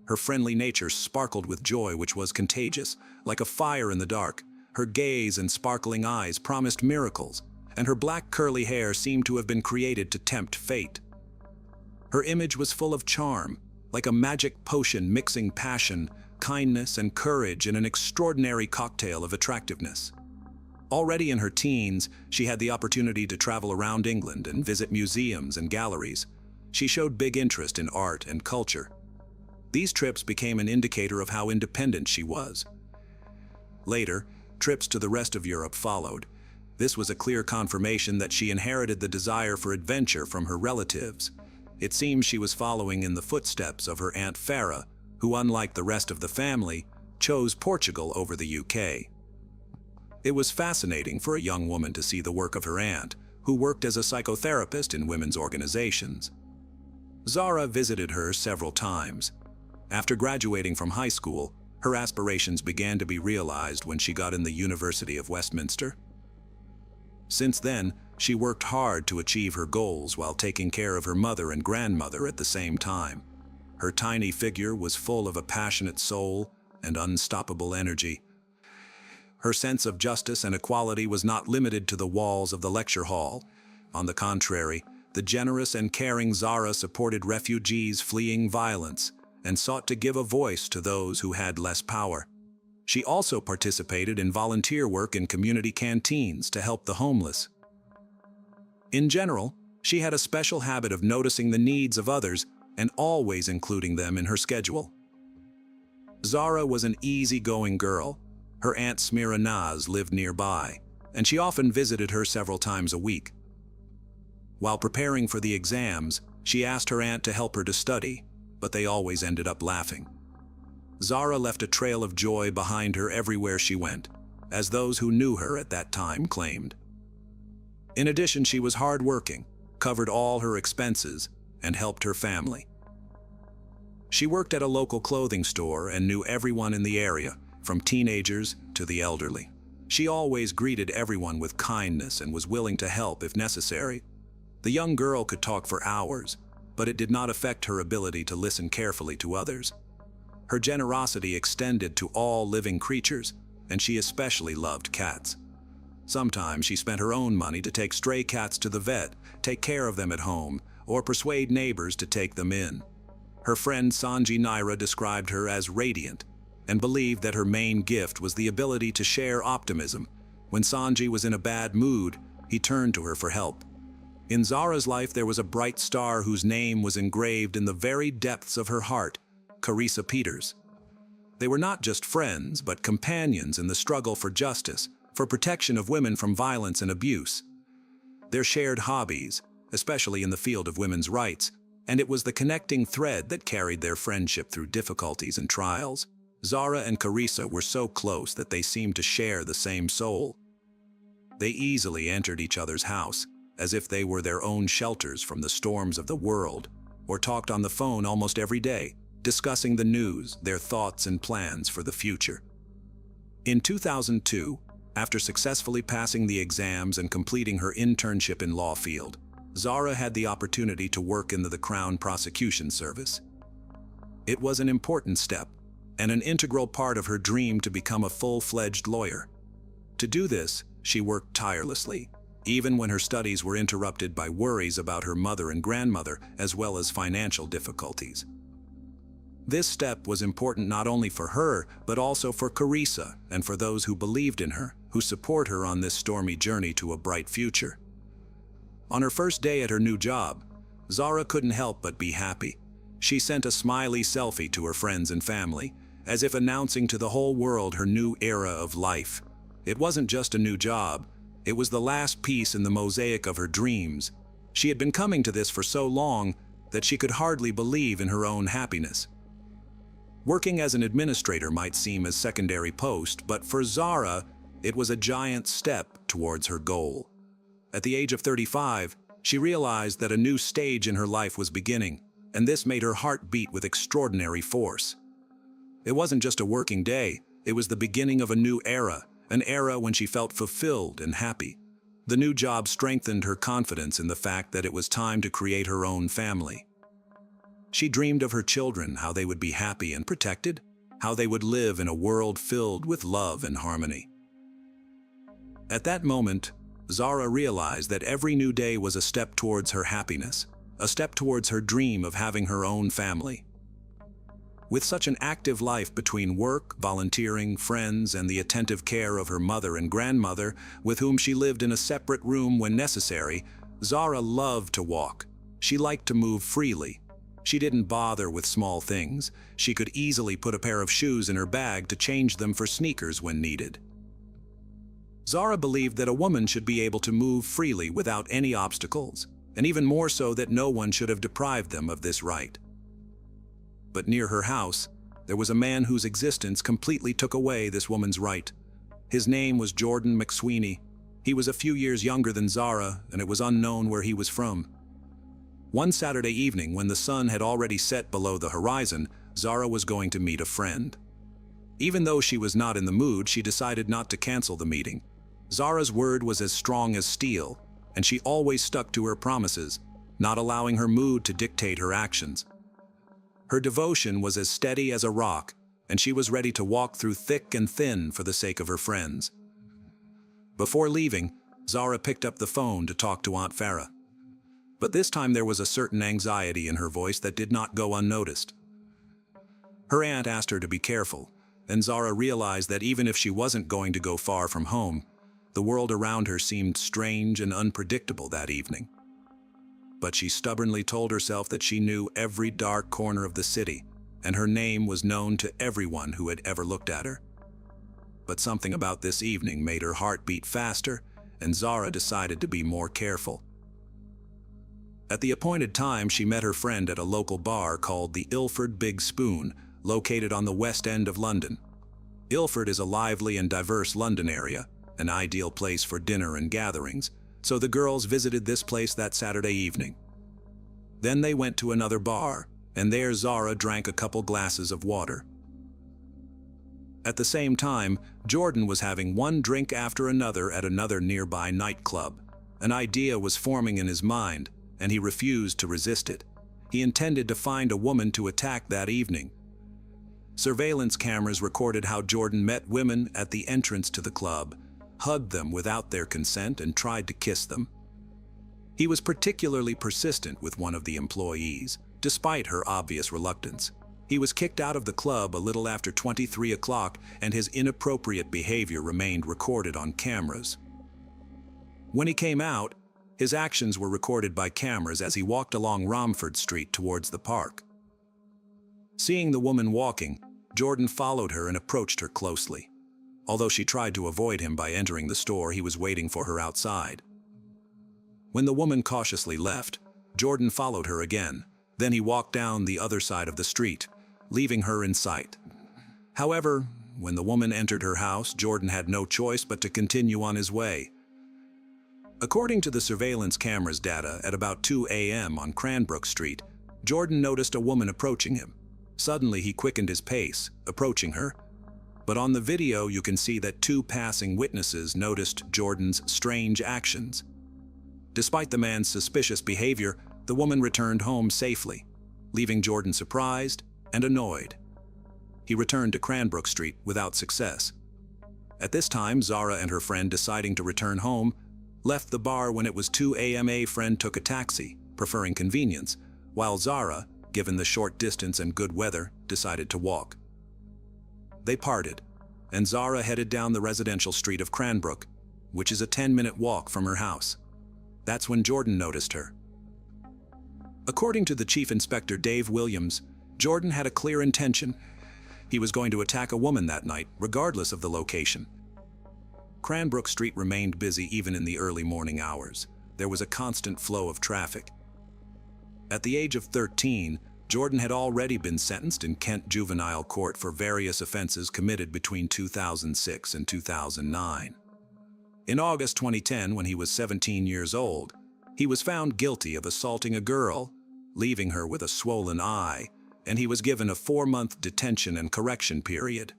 A: Her friendly nature sparkled with joy which was contagious, like a fire in the dark. Her gaze and sparkling eyes promised miracles, and her black curly hair seemed to have been created to tempt fate. Her image was full of charm, like a magic potion mixing passion, kindness, and courage in an extraordinary cocktail of attractiveness. Already in her teens, she had the opportunity to travel around England and visit museums and galleries. She showed big interest in art and culture. These trips became an indicator of how independent she was. Later, trips to the rest of Europe followed. This was a clear confirmation that she inherited the desire for adventure from her relatives. It seems she was following in the footsteps of her Aunt Farah, who, unlike the rest of the family, chose Portugal over the UK. It was fascinating for a young woman to see the work of her aunt, who worked as a psychotherapist in women's organizations. Zara visited her several times. After graduating from high school, her aspirations began to be realized when she got in the University of Westminster. Since then, she worked hard to achieve her goals while taking care of her mother and grandmother at the same time. Her tiny figure was full of a passionate soul and unstoppable energy. Her sense of justice and equality was not limited to the walls of the lecture hall. On the contrary, the generous and caring Zara supported refugees fleeing violence and sought to give a voice to those who had less power. She also participated in volunteer work in community canteens to help the homeless. In general, she had a special habit of noticing the needs of others and always including them in her schedule. Zara was an easygoing girl. Her aunt Smira Naz lived nearby, and she often visited her several times a week. While preparing for the exams, she asked her aunt to help her to study, but they always ended up laughing. Zara left a trail of joy behind her everywhere she went, as those who knew her at that time claimed. In addition, she was hardworking, covered all her expenses, and helped her family. She worked at a local clothing store and knew everyone in the area, from teenagers to the elderly. She always greeted everyone with kindness and was willing to help if necessary. The young girl could talk for hours, but it did not affect her ability to listen carefully to others. Her generosity extended to all living creatures, and she especially loved cats. Sometimes she spent her own money to take stray cats to the vet, take care of them at home, or persuade neighbors to take them in. Her friend Sanji Naira described her as radiant, and believed that her main gift was the ability to share optimism. When Sanji was in a bad mood, he turned to her for help. In Zara's life, there was a bright star whose name was engraved in the very depths of her heart: Carissa Peters. They were not just friends, but companions in the struggle for justice, for protection of women from violence and abuse. Their shared hobbies, especially in the field of women's rights, and it was the connecting thread that carried their friendship through difficulties and trials. Zara and Carissa were so close that they seemed to share the same soul. They easily entered each other's house, as if they were their own shelters from the storms of the world, or talked on the phone almost every day, discussing the news, their thoughts and plans for the future. In 2002, after successfully passing the exams and completing her internship in law field, Zara had the opportunity to work in the Crown Prosecution Service. It was an important step, and an integral part of her dream to become a full-fledged lawyer. To do this, she worked tirelessly, even when her studies were interrupted by worries about her mother and grandmother, as well as financial difficulties. This step was important not only for her, but also for Carissa and for those who believed in her, who support her on this stormy journey to a bright future. On her first day at her new job, Zara couldn't help but be happy. She sent a smiley selfie to her friends and family, as if announcing to the whole world her new era of life. It wasn't just a new job, it was the last piece in the mosaic of her dreams. She had been coming to this for so long that she could hardly believe in her own happiness. Working as an administrator might seem a secondary post, but for Zara, it was a giant step towards her goal. At the age of 35, she realized that a new stage in her life was beginning, and this made her heart beat with extraordinary force. It wasn't just a working day, it was the beginning of a new era, an era when she felt fulfilled and happy. The new job strengthened her confidence in the fact that it was time to create her own family. She dreamed of her children, how they would be happy and protected, how they would live in a world filled with love and harmony. At that moment, Zara realized that every new day was a step towards her happiness, a step towards her dream of having her own family. With such an active life between work, volunteering, friends, and the attentive care of her mother and grandmother, with whom she lived in a separate room when necessary, Zara loved to walk. She liked to move freely. She didn't bother with small things. She could easily put a pair of shoes in her bag to change them for sneakers when needed. Zara believed that a woman should be able to move freely without any obstacles, and even more so that no one should have deprived them of this right. But near her house, there was a man whose existence completely took away this woman's right. His name was Jordan McSweeney. He was a few years younger than Zara, and it was unknown where he was from. One Saturday evening, when the sun had already set below the horizon, Zara was going to meet a friend. Even though she was not in the mood, she decided not to cancel the meeting. Zara's word was as strong as steel, and she always stuck to her promises, not allowing her mood to dictate her actions. Her devotion was as steady as a rock, and she was ready to walk through thick and thin for the sake of her friends. Before leaving, Zara picked up the phone to talk to Aunt Farah. But this time there was a certain anxiety in her voice that did not go unnoticed. Her aunt asked her to be careful, and Zara realized that even if she wasn't going to go far from home, the world around her seemed strange and unpredictable that evening. But she stubbornly told herself that she knew every dark corner of the city, and her name was known to everyone who had ever looked at her. But something about this evening made her heart beat faster, and Zara decided to be more careful. At the appointed time, she met her friend at a local bar called the Ilford Big Spoon, located on the West End of London. Ilford is a lively and diverse London area, an ideal place for dinner and gatherings, so the girls visited this place that Saturday evening. Then they went to another bar, and there Zara drank a couple glasses of water. At the same time, Jordan was having one drink after another at another nearby nightclub. An idea was forming in his mind, and he refused to resist it. He intended to find a woman to attack that evening. Surveillance cameras recorded how Jordan met women at the entrance to the club, hugged them without their consent, and tried to kiss them. He was particularly persistent with one of the employees, despite her obvious reluctance. He was kicked out of the club a little after 23 o'clock, and his inappropriate behavior remained recorded on cameras. When he came out, his actions were recorded by cameras as he walked along Romford Street towards the park. Seeing the woman walking, Jordan followed her and approached her closely. Although she tried to avoid him by entering the store, he was waiting for her outside. When the woman cautiously left, Jordan followed her again. Then he walked down the other side of the street, leaving her in sight. However, when the woman entered her house, Jordan had no choice but to continue on his way. According to the surveillance cameras data, at about 2 a.m. on Cranbrook Street, Jordan noticed a woman approaching him. Suddenly, he quickened his pace, approaching her. But on the video, you can see that two passing witnesses noticed Jordan's strange actions. Despite the man's suspicious behavior, the woman returned home safely, leaving Jordan surprised and annoyed. He returned to Cranbrook Street without success. At this time, Zara and her friend, deciding to return home, left the bar when it was 2 a.m. A friend took a taxi, preferring convenience, while Zara, given the short distance and good weather, decided to walk. They parted, and Zara headed down the residential street of Cranbrook, which is a 10-minute walk from her house. That's when Jordan noticed her. According to the Chief Inspector Dave Williams, Jordan had a clear intention. He was going to attack a woman that night, regardless of the location. Cranbrook Street remained busy even in the early morning hours. There was a constant flow of traffic. At the age of 13, Jordan had already been sentenced in Kent Juvenile Court for various offenses committed between 2006 and 2009. In August 2010, when he was 17 years old, he was found guilty of assaulting a girl, leaving her with a swollen eye, and he was given a 4-month detention and correction period.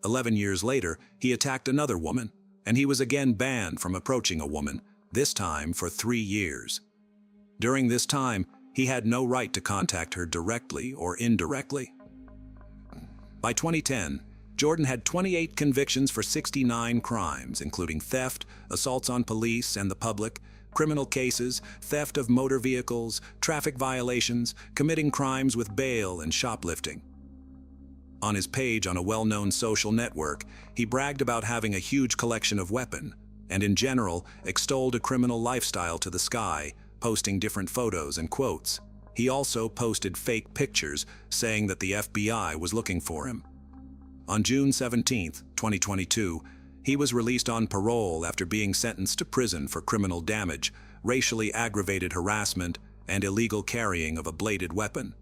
A: 11 years later, he attacked another woman, and he was again banned from approaching a woman, this time for 3 years. During this time, he had no right to contact her directly or indirectly. By 2010, Jordan had 28 convictions for 69 crimes, including theft, assaults on police and the public, criminal cases, theft of motor vehicles, traffic violations, committing crimes with bail, and shoplifting. On his page on a well-known social network, he bragged about having a huge collection of weapons, and in general, extolled a criminal lifestyle to the sky, posting different photos and quotes. He also posted fake pictures saying that the FBI was looking for him. On June 17, 2022, he was released on parole after being sentenced to prison for criminal damage, racially aggravated harassment, and illegal carrying of a bladed weapon.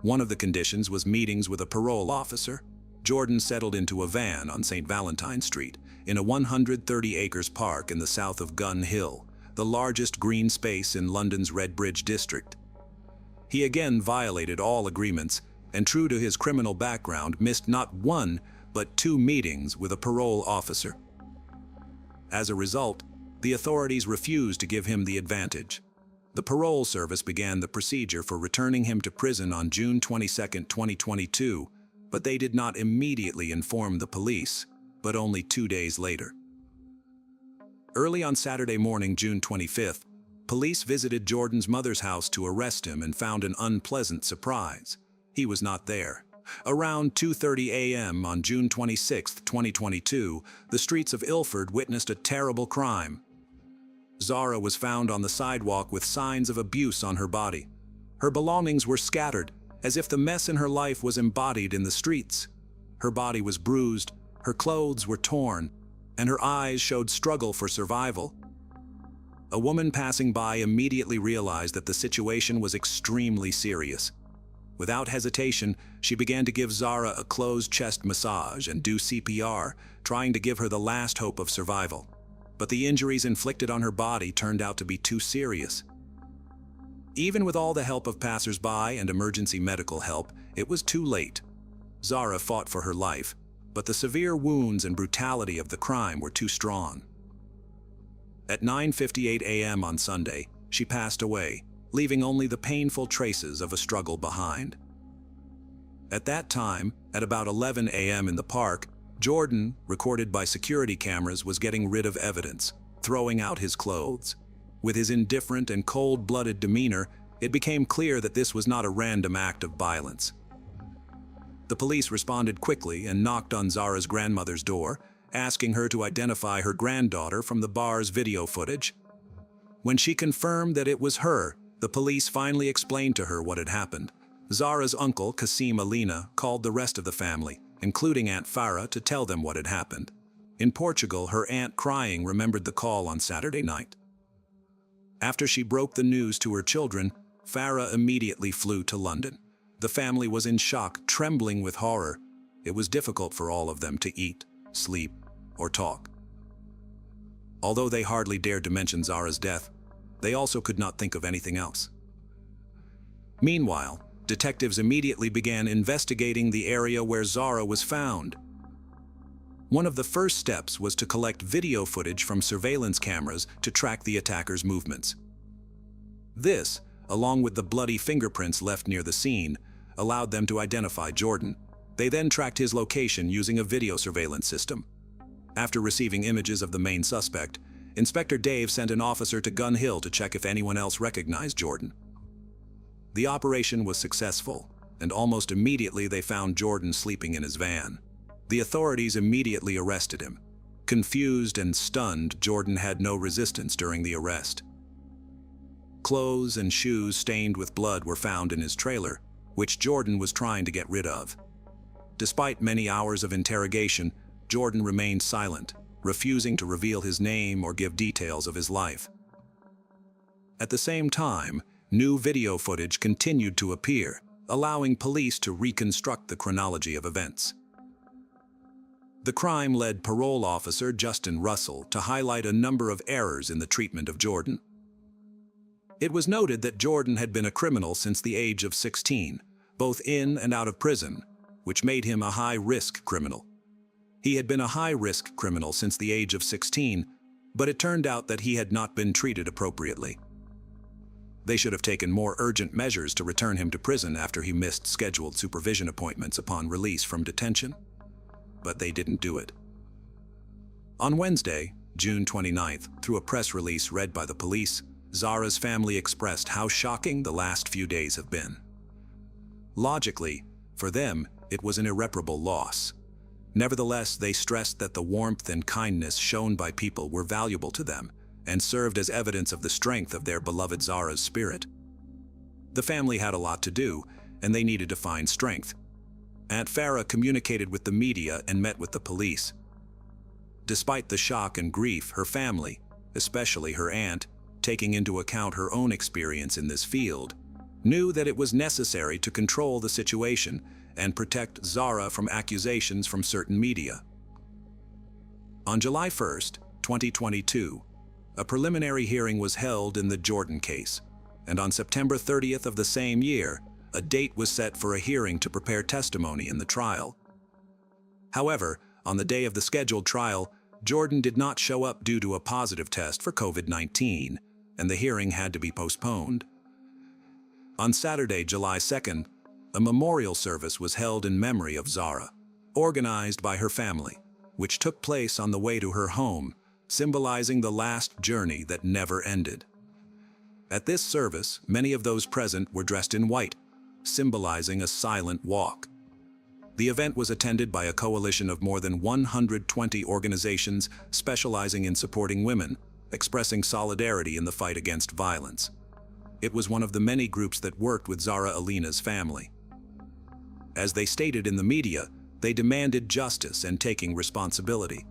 A: One of the conditions was meetings with a parole officer. Jordan settled into a van on St. Valentine Street, in a 130-acre park in the south of Gun Hill, the largest green space in London's Redbridge district. He again violated all agreements, and true to his criminal background, missed not one, but 2 meetings with a parole officer. As a result, the authorities refused to give him the advantage. The parole service began the procedure for returning him to prison on June 22, 2022, but they did not immediately inform the police, but only 2 days later. Early on Saturday morning, June 25th, police visited Jordan's mother's house to arrest him and found an unpleasant surprise. He was not there. Around 2:30 a.m. on June 26, 2022, the streets of Ilford witnessed a terrible crime. Zara was found on the sidewalk with signs of abuse on her body. Her belongings were scattered, as if the mess in her life was embodied in the streets. Her body was bruised, her clothes were torn, and her eyes showed struggle for survival. A woman passing by immediately realized that the situation was extremely serious. Without hesitation, she began to give Zara a closed chest massage and do CPR, trying to give her the last hope of survival. But the injuries inflicted on her body turned out to be too serious. Even with all the help of passers-by and emergency medical help, it was too late. Zara fought for her life, but the severe wounds and brutality of the crime were too strong. At 9:58 a.m. on Sunday, she passed away, leaving only the painful traces of a struggle behind. At that time, at about 11 a.m. in the park, Jordan, recorded by security cameras, was getting rid of evidence, throwing out his clothes. With his indifferent and cold-blooded demeanor, it became clear that this was not a random act of violence. The police responded quickly and knocked on Zara's grandmother's door, asking her to identify her granddaughter from the bar's video footage. When she confirmed that it was her, the police finally explained to her what had happened. Zara's uncle, Qasim Alina, called the rest of the family, including Aunt Farah, to tell them what had happened. In Portugal, her aunt, crying, remembered the call on Saturday night. After she broke the news to her children, Farah immediately flew to London. The family was in shock, trembling with horror. It was difficult for all of them to eat, sleep, or talk. Although they hardly dared to mention Zara's death, they also could not think of anything else. Meanwhile, detectives immediately began investigating the area where Zara was found. One of the first steps was to collect video footage from surveillance cameras to track the attacker's movements. This, along with the bloody fingerprints left near the scene, allowed them to identify Jordan. They then tracked his location using a video surveillance system. After receiving images of the main suspect, Inspector Dave sent an officer to Gun Hill to check if anyone else recognized Jordan. The operation was successful, and almost immediately they found Jordan sleeping in his van. The authorities immediately arrested him. Confused and stunned, Jordan had no resistance during the arrest. Clothes and shoes stained with blood were found in his trailer, which Jordan was trying to get rid of. Despite many hours of interrogation, Jordan remained silent, refusing to reveal his name or give details of his life. At the same time, new video footage continued to appear, allowing police to reconstruct the chronology of events. The crime led parole officer Justin Russell to highlight a number of errors in the treatment of Jordan. It was noted that Jordan had been a criminal since the age of 16, both in and out of prison, which made him a high-risk criminal. He had been a high-risk criminal since the age of 16, but it turned out that he had not been treated appropriately. They should have taken more urgent measures to return him to prison after he missed scheduled supervision appointments upon release from detention. But they didn't do it. On Wednesday, June 29th, through a press release read by the police, Zara's family expressed how shocking the last few days have been. Logically, for them, it was an irreparable loss. Nevertheless, they stressed that the warmth and kindness shown by people were valuable to them and served as evidence of the strength of their beloved Zara's spirit. The family had a lot to do, and they needed to find strength. Aunt Farah communicated with the media and met with the police. Despite the shock and grief, her family, especially her aunt, taking into account her own experience in this field, knew that it was necessary to control the situation and protect Zara from accusations from certain media. On July 1st, 2022, a preliminary hearing was held in the Jordan case, and on September 30th of the same year, a date was set for a hearing to prepare testimony in the trial. However, on the day of the scheduled trial, Jordan did not show up due to a positive test for COVID-19, and the hearing had to be postponed. On Saturday, July 2nd, a memorial service was held in memory of Zara, organized by her family, which took place on the way to her home, symbolizing the last journey that never ended. At this service, many of those present were dressed in white, symbolizing a silent walk. The event was attended by a coalition of more than 120 organizations specializing in supporting women, expressing solidarity in the fight against violence. It was one of the many groups that worked with Zara Alina's family. As they stated in the media, they demanded justice and taking responsibility.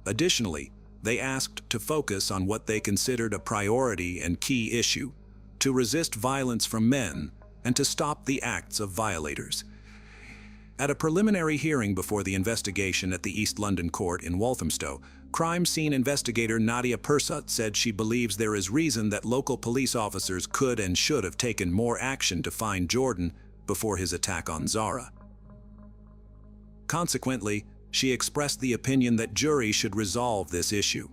A: Additionally, They asked to focus on what they considered a priority and key issue, to resist violence from men and to stop the acts of violators. At a preliminary hearing before the investigation at the East London court in Walthamstow, crime scene investigator Nadia Persut said she believes there is reason that local police officers could and should have taken more action to find Jordan before his attack on Zara. Consequently, she expressed the opinion that juries should resolve this issue.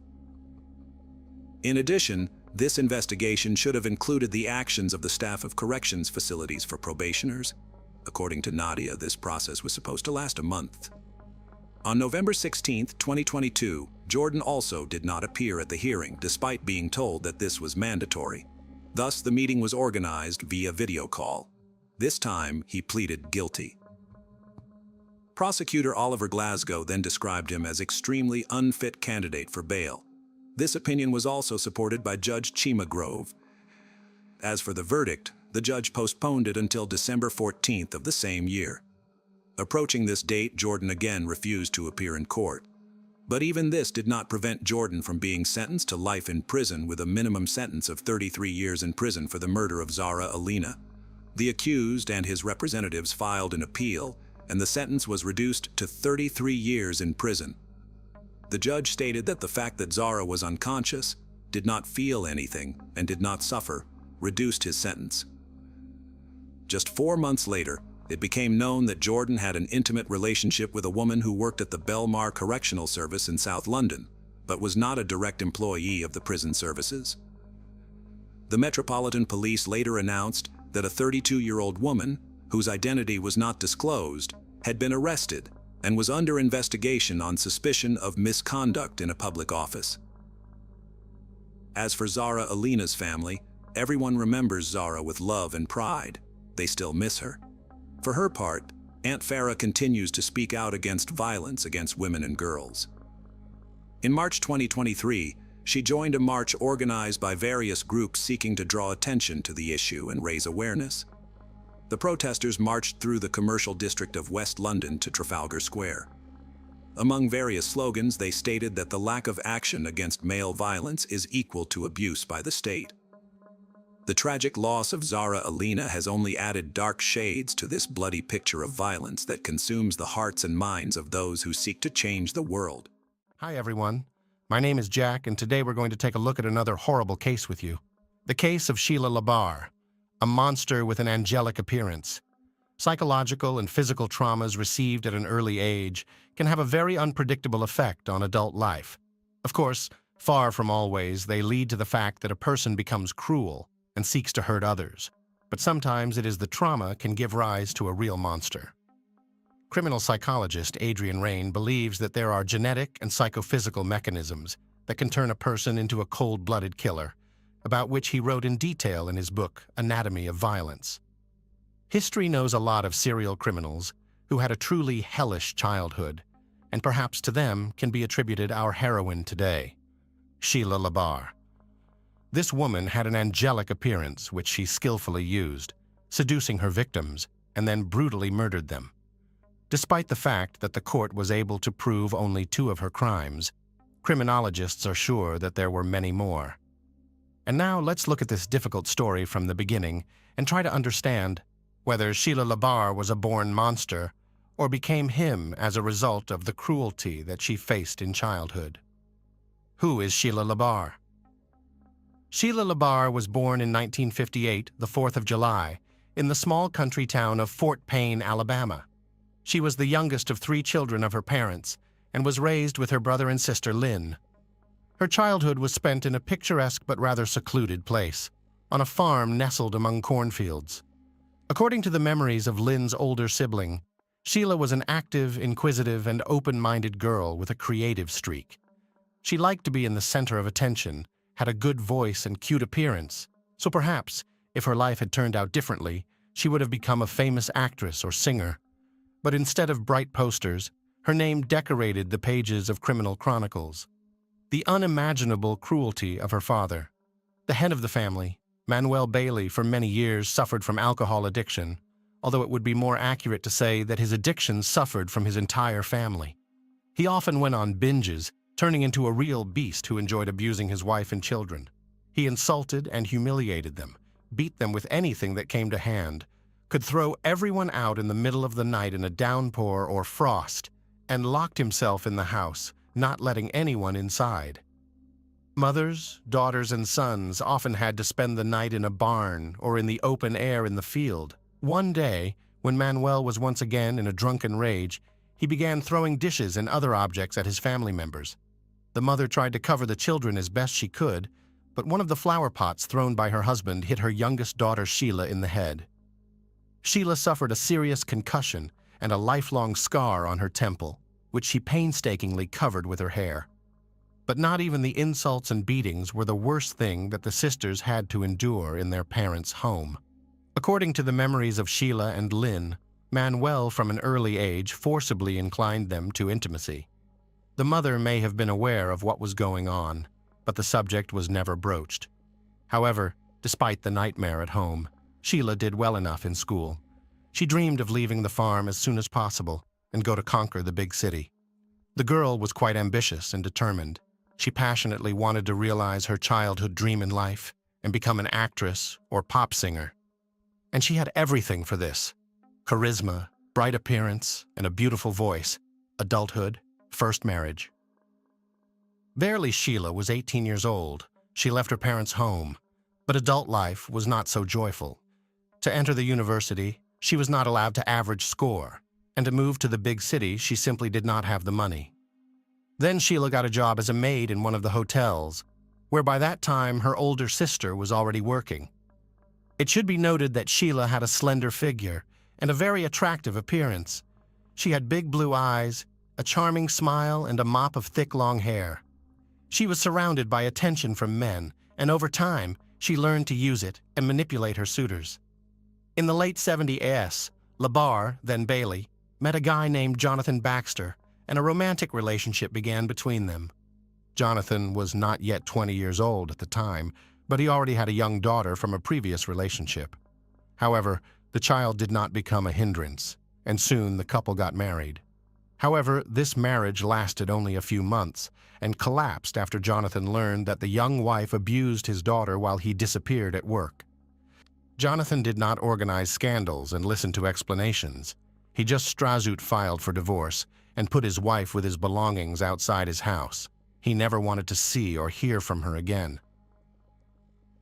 A: In addition, this investigation should have included the actions of the staff of corrections facilities for probationers. According to Nadia, this process was supposed to last a month. On November 16, 2022, Jordan also did not appear at the hearing, despite being told that this was mandatory. Thus, the meeting was organized via video call. This time, he pleaded guilty. Prosecutor Oliver Glasgow then described him as extremely unfit candidate for bail. This opinion was also supported by Judge Chima Grove. As for the verdict, the judge postponed it until December 14th of the same year. Approaching this date, Jordan again refused to appear in court. But even this did not prevent Jordan from being sentenced to life in prison with a minimum sentence of 33 years in prison for the murder of Zara Alina. The accused and his representatives filed an appeal, and the sentence was reduced to 33 years in prison. The judge stated that the fact that Zara was unconscious, did not feel anything, and did not suffer, reduced his sentence. Just 4 months later, it became known that Jordan had an intimate relationship with a woman who worked at the Belmar Correctional Service in South London, but was not a direct employee of the prison services. The Metropolitan Police later announced that a 32-year-old woman, whose identity was not disclosed, had been arrested and was under investigation on suspicion of misconduct in a public office. As for Zara Alina's family, everyone remembers Zara with love and pride. They still miss her. For her part, Aunt Farah continues to speak out against violence against women and girls. In March 2023, she joined a march organized by various groups seeking to draw attention to the issue and raise awareness. The protesters marched through the commercial district of West London to Trafalgar Square. Among various slogans, they stated that the lack of action against male violence is equal to abuse by the state. The tragic loss of Zara Alina has only added dark shades to this bloody picture of violence that consumes the hearts and minds of those who seek to change the world.
B: Hi everyone, my name is Jack, and today we're going to take a look at another horrible case with you. The case of Sheila Labar, a monster with an angelic appearance. Psychological and physical traumas received at an early age can have a very unpredictable effect on adult life. Of course, far from always, they lead to the fact that a person becomes cruel and seeks to hurt others. But sometimes it is the trauma can give rise to a real monster. Criminal psychologist Adrian Raine believes that there are genetic and psychophysical mechanisms that can turn a person into a cold-blooded killer, about which he wrote in detail in his book, Anatomy of Violence. History knows a lot of serial criminals who had a truly hellish childhood, and perhaps to them can be attributed our heroine today, Sheila Labar. This woman had an angelic appearance which she skillfully used, seducing her victims and then brutally murdered them. Despite the fact that the court was able to prove only 2 of her crimes, criminologists are sure that there were many more. And now let's look at this difficult story from the beginning and try to understand whether Sheila Labar was a born monster or became him as a result of the cruelty that she faced in childhood. Who is Sheila Labar? Sheila Labar was born in 1958, the 4th of July, in the small country town of Fort Payne, Alabama. She was the youngest of 3 children of her parents and was raised with her brother and sister Lynn. Her childhood was spent in a picturesque but rather secluded place, on a farm nestled among cornfields. According to the memories of Lynn's older sibling, Sheila was an active, inquisitive, and open-minded girl with a creative streak. She liked to be in the center of attention, had a good voice and cute appearance, so perhaps, if her life had turned out differently, she would have become a famous actress or singer. But instead of bright posters, her name decorated the pages of criminal chronicles. The unimaginable cruelty of her father. The head of the family, Manuel Bailey, for many years suffered from alcohol addiction, although it would be more accurate to say that his addiction suffered from his entire family. He often went on binges, turning into a real beast who enjoyed abusing his wife and children. He insulted and humiliated them, beat them with anything that came to hand, could throw everyone out in the middle of the night in a downpour or frost, and locked himself in the house, not letting anyone inside. Mothers, daughters, and sons often had to spend the night in a barn or in the open air in the field. One day, when Manuel was once again in a drunken rage, he began throwing dishes and other objects at his family members. The mother tried to cover the children as best she could, but one of the flower pots thrown by her husband hit her youngest daughter Sheila in the head. Sheila suffered a serious concussion and a lifelong scar on her temple, which she painstakingly covered with her hair. But not even the insults and beatings were the worst thing that the sisters had to endure in their parents' home. According to the memories of Sheila and Lynn, Manuel from an early age forcibly inclined them to intimacy. The mother may have been aware of what was going on, but the subject was never broached. However, despite the nightmare at home, Sheila did well enough in school. She dreamed of leaving the farm as soon as possible and go to conquer the big city. The girl was quite ambitious and determined. She passionately wanted to realize her childhood dream in life and become an actress or pop singer. And she had everything for this: charisma, bright appearance, and a beautiful voice, adulthood, first marriage. Barely Sheila was 18 years old. She left her parents' home, but adult life was not so joyful. To enter the university, she was not allowed to average score, and to move to the big city, she simply did not have the money. Then Sheila got a job as a maid in one of the hotels, where by that time her older sister was already working. It should be noted that Sheila had a slender figure and a very attractive appearance. She had big blue eyes, a charming smile, and a mop of thick long hair. She was surrounded by attention from men, and over time, she learned to use it and manipulate her suitors. In the late 70s, Labar, then Bailey, met a guy named Jonathan Baxter, and a romantic relationship began between them. Jonathan was not yet 20 years old at the time, but he already had a young daughter from a previous relationship. However, the child did not become a hindrance, and soon the couple got married. However, this marriage lasted only a few months and collapsed after Jonathan learned that the young wife abused his daughter while he disappeared at work. Jonathan did not organize scandals and listen to explanations. He just Strasut filed for divorce and put his wife with his belongings outside his house. He never wanted to see or hear from her again.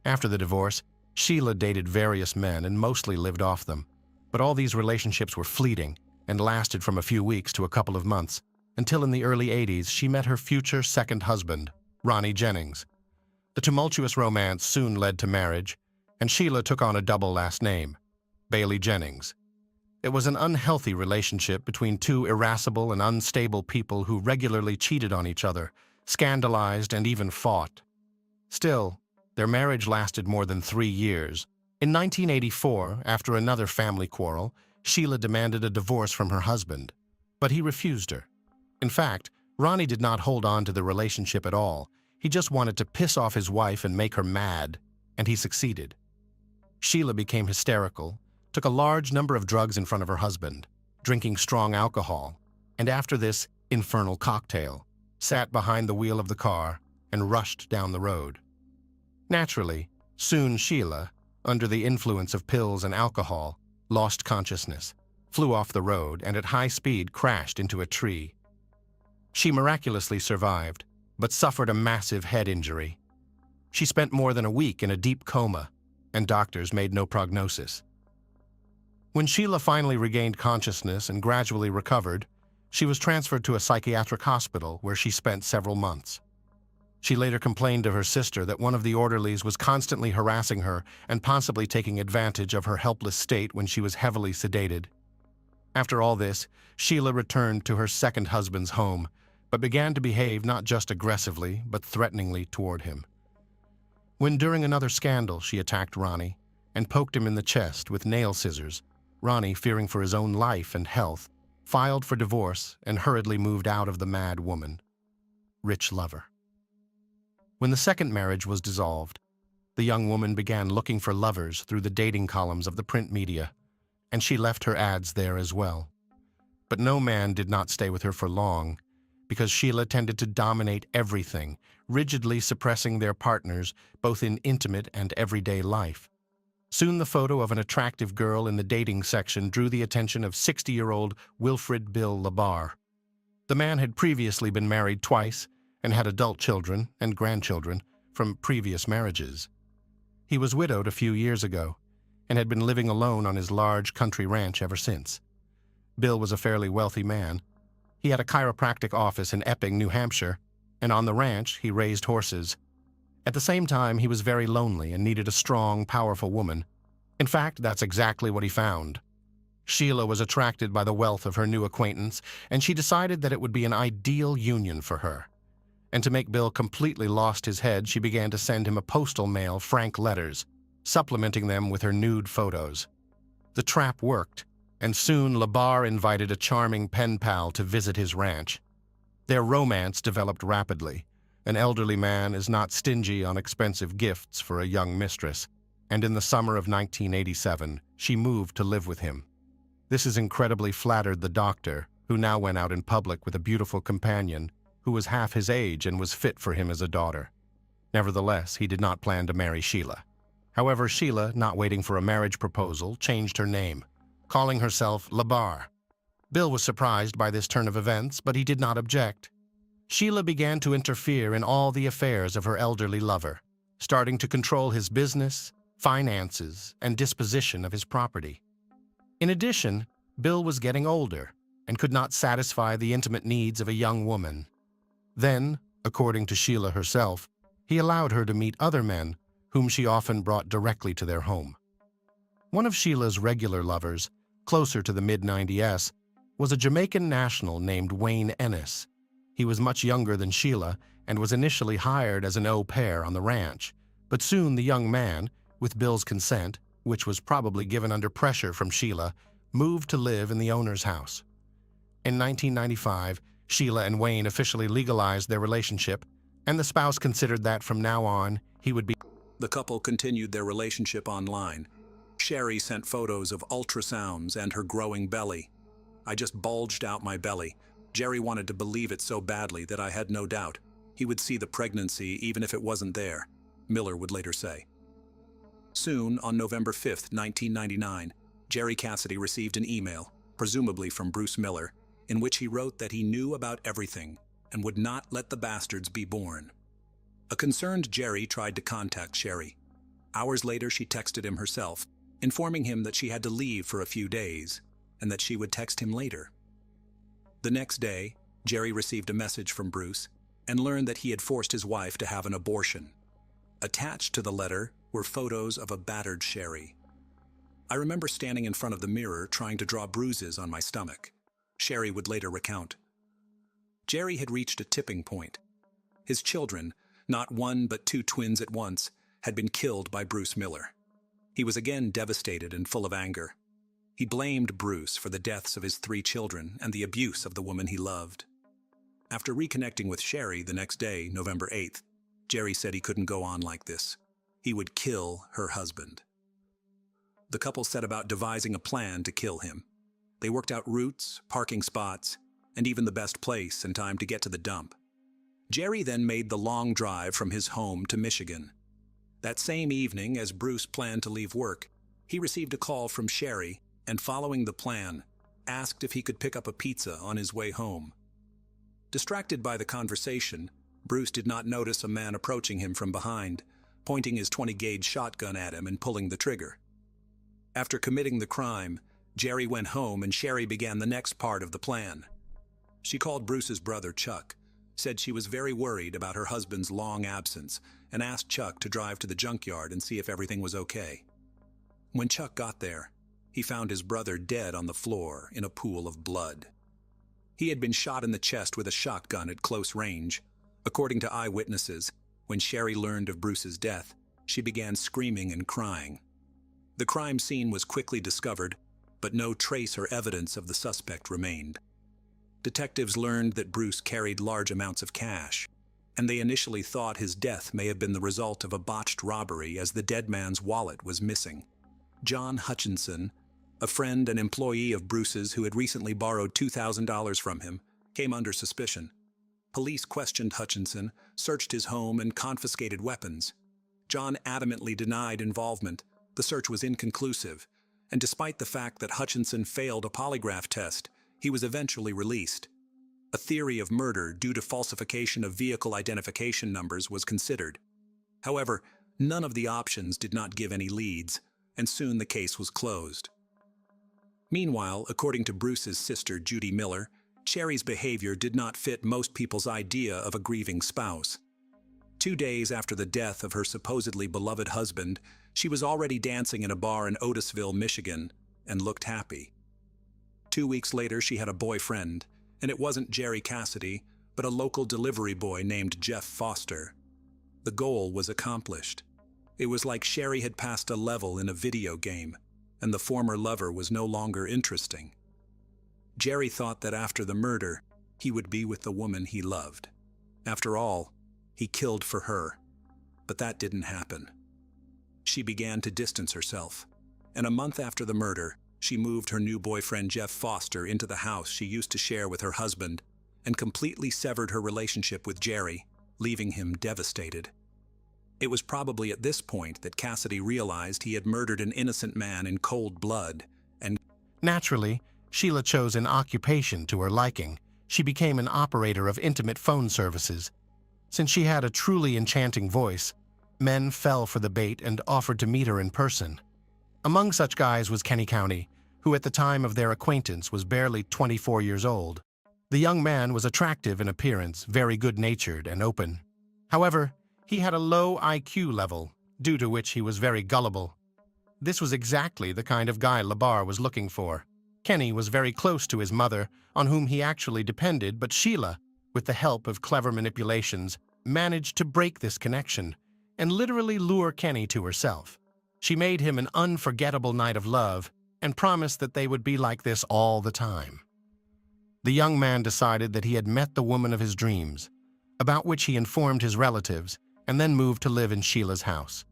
B: After the divorce, Sheila dated various men and mostly lived off them. But all these relationships were fleeting and lasted from a few weeks to a couple of months, until in the early 80s she met her future second husband, Ronnie Jennings. The tumultuous romance soon led to marriage, and Sheila took on a double last name, Bailey Jennings. It was an unhealthy relationship between two irascible and unstable people who regularly cheated on each other, scandalized, and even fought. Still, their marriage lasted more than 3 years. In 1984, after another family quarrel, Sheila demanded a divorce from her husband, but he refused her. In fact, Ronnie did not hold on to the relationship at all. He just wanted to piss off his wife and make her mad, and he succeeded. Sheila became hysterical, took a large number of drugs in front of her husband, drinking strong alcohol, and after this infernal cocktail, sat behind the wheel of the car and rushed down the road. Naturally, soon Sheila, under the influence of pills and alcohol, lost consciousness, flew off the road, and at high speed crashed into a tree. She miraculously survived, but suffered a massive head injury. She spent more than a week in a deep coma, and doctors made no prognosis. When Sheila finally regained consciousness and gradually recovered, she was transferred to a psychiatric hospital where she spent several months. She later complained to her sister that one of the orderlies was constantly harassing her and possibly taking advantage of her helpless state when she was heavily sedated. After all this, Sheila returned to her second husband's home, but began to behave not just aggressively, but threateningly toward him. When during another scandal she attacked Ronnie and poked him in the chest with nail scissors, Ronnie, fearing for his own life and health, filed for divorce and hurriedly moved out of the mad woman. Rich lover. When the second marriage was dissolved, the young woman began looking for lovers through the dating columns of the print media, and she left her ads there as well. But no man did not stay with her for long, because Sheila tended to dominate everything, rigidly suppressing their partners both in intimate and everyday life. Soon the photo of an attractive girl in the dating section drew the attention of 60-year-old Wilfred Bill Labar. The man had previously been married twice and had adult children and grandchildren from previous marriages. He was widowed a few years ago and had been living alone on his large country ranch ever since. Bill was a fairly wealthy man. He had a chiropractic office in Epping, New Hampshire, and on the ranch he raised horses. At the same time, he was very lonely and needed a strong, powerful woman. In fact, that's exactly what he found. Sheila was attracted by the wealth of her new acquaintance, and she decided that it would be an ideal union for her. And to make Bill completely lost his head, she began to send him a postal mail frank letters, supplementing them with her nude photos. The trap worked, and soon Labar invited a charming pen pal to visit his ranch. Their romance developed rapidly. An elderly man is not stingy on expensive gifts for a young mistress, and in the summer of 1987, she moved to live with him. This has incredibly flattered the doctor, who now went out in public with a beautiful companion who was half his age and was fit for him as a daughter. Nevertheless, he did not plan to marry Sheila. However, Sheila, not waiting for a marriage proposal, changed her name, calling herself Labar. Bill was surprised by this turn of events, but he did not object. Sheila began to interfere in all the affairs of her elderly lover, starting to control his business, finances, and disposition of his property. In addition, Bill was getting older and could not satisfy the intimate needs of a young woman. Then, according to Sheila herself, he allowed her to meet other men, whom she often brought directly to their home. One of Sheila's regular lovers, closer to the mid-90s, was a Jamaican national named Wayne Ennis. He was much younger than Sheila and was initially hired as an au pair on the ranch, but soon the young man, with Bill's consent, which was probably given under pressure from Sheila, moved to live in the owner's house. In 1995, Sheila and Wayne officially legalized their relationship, and the spouse considered that from now on, he would be.
A: The couple continued their relationship online. Sherry sent photos of ultrasounds and her growing belly. I just bulged out my belly. Jerry wanted to believe it so badly that I had no doubt. He would see the pregnancy even if it wasn't there, Miller would later say. Soon, on November 5, 1999, Jerry Cassidy received an email, presumably from Bruce Miller, in which he wrote that he knew about everything and would not let the bastards be born. A concerned Jerry tried to contact Sherry. Hours later, she texted him herself, informing him that she had to leave for a few days and that she would text him later. The next day, Jerry received a message from Bruce and learned that he had forced his wife to have an abortion. Attached to the letter were photos of a battered Sherry. I remember standing in front of the mirror trying to draw bruises on my stomach. Sherry would later recount. Jerry had reached a tipping point. His children, not one but two twins at once, had been killed by Bruce Miller. He was again devastated and full of anger. He blamed Bruce for the deaths of his 3 children and the abuse of the woman he loved. After reconnecting with Sherry the next day, November 8th, Jerry said he couldn't go on like this. He would kill her husband. The couple set about devising a plan to kill him. They worked out routes, parking spots, and even the best place and time to get to the dump. Jerry then made the long drive from his home to Michigan. That same evening, as Bruce planned to leave work, he received a call from Sherry and, following the plan, asked if he could pick up a pizza on his way home. Distracted by the conversation, Bruce did not notice a man approaching him from behind, pointing his 20-gauge shotgun at him and pulling the trigger. After committing the crime, Jerry went home and Sherry began the next part of the plan. She called Bruce's brother, Chuck, said she was very worried about her husband's long absence, and asked Chuck to drive to the junkyard and see if everything was okay. When Chuck got there, he found his brother dead on the floor in a pool of blood. He had been shot in the chest with a shotgun at close range. According to eyewitnesses, when Sherry learned of Bruce's death, she began screaming and crying. The crime scene was quickly discovered, but no trace or evidence of the suspect remained. Detectives learned that Bruce carried large amounts of cash, and they initially thought his death may have been the result of a botched robbery as the dead man's wallet was missing. John Hutchinson, a friend and employee of Bruce's who had recently borrowed $2,000 from him, came under suspicion. Police questioned Hutchinson, searched his home, and confiscated weapons. John adamantly denied involvement. The search was inconclusive, and despite the fact that Hutchinson failed a polygraph test, he was eventually released. A theory of murder due to falsification of vehicle identification numbers was considered. However, none of the options did not give any leads, and soon the case was closed. Meanwhile, according to Bruce's sister Judy Miller, Cherry's behavior did not fit most people's idea of a grieving spouse. 2 days after the death of her supposedly beloved husband, she was already dancing in a bar in Otisville, Michigan, and looked happy. 2 weeks later, she had a boyfriend, and it wasn't Jerry Cassidy, but a local delivery boy named Jeff Foster. The goal was accomplished. It was like Sherry had passed a level in a video game, and the former lover was no longer interesting. Jerry thought that after the murder, he would be with the woman he loved. After all, he killed for her, but that didn't happen. She began to distance herself, and a month after the murder, she moved her new boyfriend Jeff Foster into the house she used to share with her husband and completely severed her relationship with Jerry, leaving him devastated. It was probably at this point that Cassidy realized he had murdered an innocent man in cold blood, and
B: Naturally, Sheila chose an occupation to her liking. She became an operator of intimate phone services. Since she had a truly enchanting voice, men fell for the bait and offered to meet her in person. Among such guys was Kenny County, who at the time of their acquaintance was barely 24 years old. The young man was attractive in appearance, very good-natured and open. However, he had a low IQ level, due to which he was very gullible. This was exactly the kind of guy Labar was looking for. Kenny was very close to his mother, on whom he actually depended, but Sheila, with the help of clever manipulations, managed to break this connection and literally lure Kenny to herself. She made him an unforgettable night of love and promised that they would be like this all the time. The young man decided that he had met the woman of his dreams, about which he informed his relatives, and then moved to live in Sheila's house.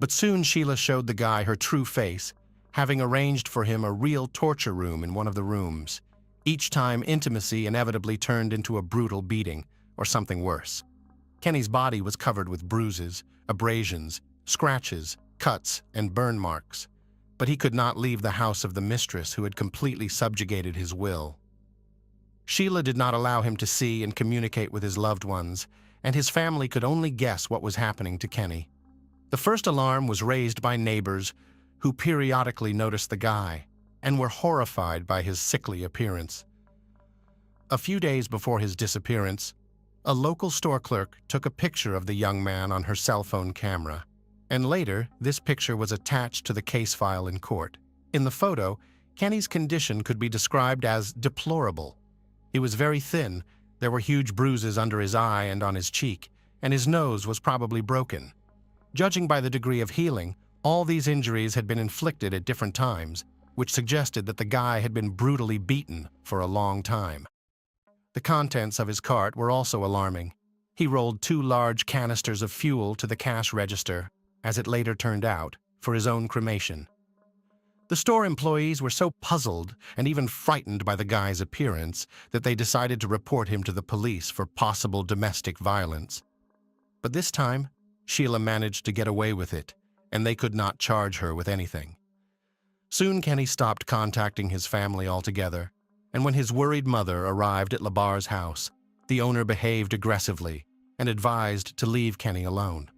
B: But soon Sheila showed the guy her true face, having arranged for him a real torture room in one of the rooms. Each time, intimacy inevitably turned into a brutal beating, or something worse. Kenny's body was covered with bruises, abrasions, scratches, cuts, and burn marks, but he could not leave the house of the mistress who had completely subjugated his will. Sheila did not allow him to see and communicate with his loved ones, and his family could only guess what was happening to Kenny. The first alarm was raised by neighbors who periodically noticed the guy and were horrified by his sickly appearance. A few days before his disappearance, a local store clerk took a picture of the young man on her cell phone camera, and later this picture was attached to the case file in court. In the photo, Kenny's condition could be described as deplorable. He was very thin, there were huge bruises under his eye and on his cheek, and his nose was probably broken. Judging by the degree of healing, all these injuries had been inflicted at different times, which suggested that the guy had been brutally beaten for a long time. The contents of his cart were also alarming. He rolled 2 large canisters of fuel to the cash register, as it later turned out, for his own cremation. The store employees were so puzzled and even frightened by the guy's appearance that they decided to report him to the police for possible domestic violence. But this time, Sheila managed to get away with it, and they could not charge her with anything. Soon Kenny stopped contacting his family altogether, and when his worried mother arrived at Labar's house, the owner behaved aggressively and advised to leave Kenny alone.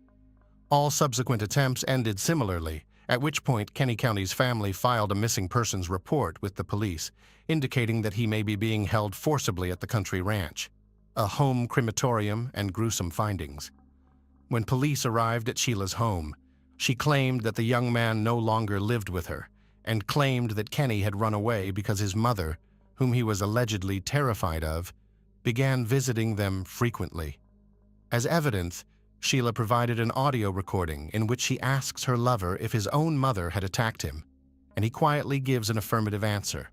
B: All subsequent attempts ended similarly, at which point Kenny County's family filed a missing persons report with the police, indicating that he may be being held forcibly at the country ranch, a home crematorium, and gruesome findings. When police arrived at Sheila's home, she claimed that the young man no longer lived with her, and claimed that Kenny had run away because his mother, whom he was allegedly terrified of, began visiting them frequently. As evidence, Sheila provided an audio recording in which she asks her lover if his own mother had attacked him, and he quietly gives an affirmative answer.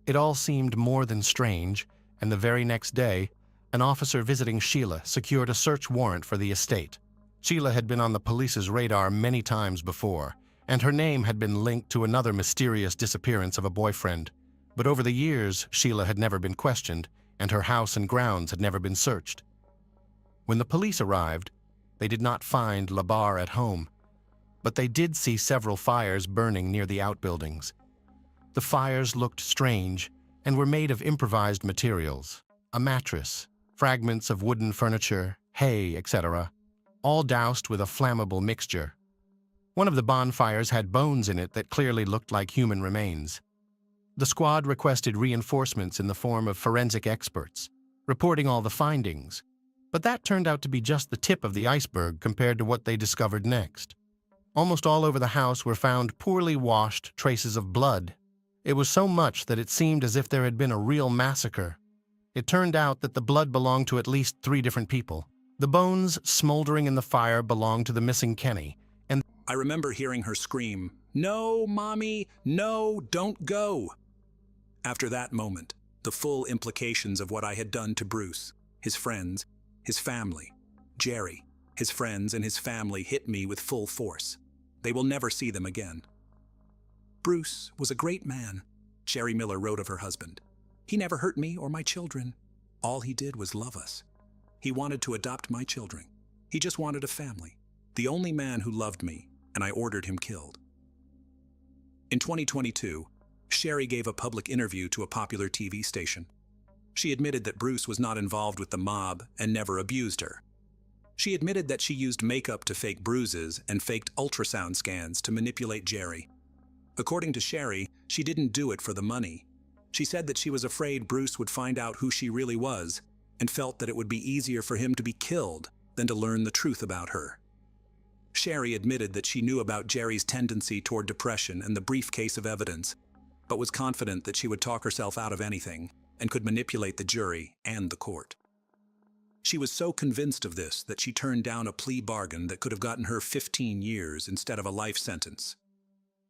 B: It all seemed more than strange, and the very next day, an officer visiting Sheila secured a search warrant for the estate. Sheila had been on the police's radar many times before, and her name had been linked to another mysterious disappearance of a boyfriend. But over the years, Sheila had never been questioned, and her house and grounds had never been searched. When the police arrived, they did not find Labar at home, but they did see several fires burning near the outbuildings. The fires looked strange and were made of improvised materials, a mattress, fragments of wooden furniture, hay, etc., all doused with a flammable mixture. One of the bonfires had bones in it that clearly looked like human remains. The squad requested reinforcements in the form of forensic experts, reporting all the findings, but that turned out to be just the tip of the iceberg compared to what they discovered next. Almost all over the house were found poorly washed traces of blood. It was so much that it seemed as if there had been a real massacre. It turned out that the blood belonged to at least 3 different people. The bones smoldering in the fire belonged to the missing Kenny, and
A: I remember hearing her scream, "No, Mommy, no, don't go." After that moment, the full implications of what I had done to Bruce, his friends, his family, Jerry, his friends, and his family hit me with full force. They will never see them again. Bruce was a great man, Sherry Miller wrote of her husband. He never hurt me or my children. All he did was love us. He wanted to adopt my children. He just wanted a family. The only man who loved me, and I ordered him killed. In 2022, Sherry gave a public interview to a popular TV station. She admitted that Bruce was not involved with the mob and never abused her. She admitted that she used makeup to fake bruises and faked ultrasound scans to manipulate Jerry. According to Sherry, she didn't do it for the money. She said that she was afraid Bruce would find out who she really was and felt that it would be easier for him to be killed than to learn the truth about her. Sherry admitted that she knew about Jerry's tendency toward depression and the briefcase of evidence, but was confident that she would talk herself out of anything and could manipulate the jury and the court. She was so convinced of this that she turned down a plea bargain that could have gotten her 15 years instead of a life sentence.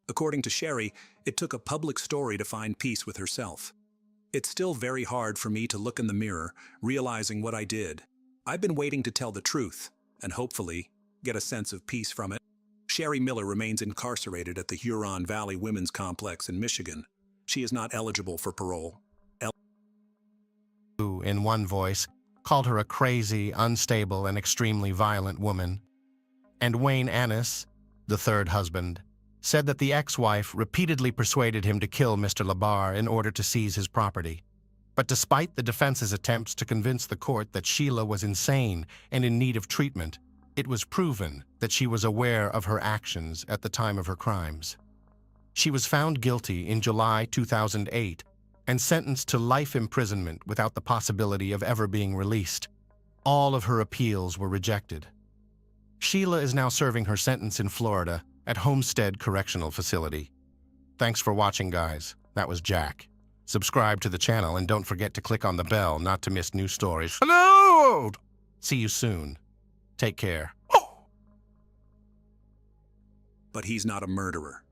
A: According to Sherry, it took a public story to find peace with herself. It's still very hard for me to look in the mirror, realizing what I did. I've been waiting to tell the truth, and hopefully get a sense of peace from it. Sherry Miller remains incarcerated at the Huron Valley Women's Complex in Michigan. She is not eligible for parole.
B: who, in one voice, called her a crazy, unstable, and extremely violent woman. And Wayne Annis, the third husband, said that the ex-wife repeatedly persuaded him to kill Mr. Labar in order to seize his property. But despite the defense's attempts to convince the court that Sheila was insane and in need of treatment, it was proven that she was aware of her actions at the time of her crimes. She was found guilty in July 2008 and sentenced to life imprisonment without the possibility of ever being released. All of her appeals were rejected. Sheila is now serving her sentence in Florida at Homestead Correctional Facility. Thanks for watching, guys. That was Jack. Subscribe to the channel and don't forget to click on the bell not to miss new stories. Hello! See you soon. Take care.
A: But he's not a murderer.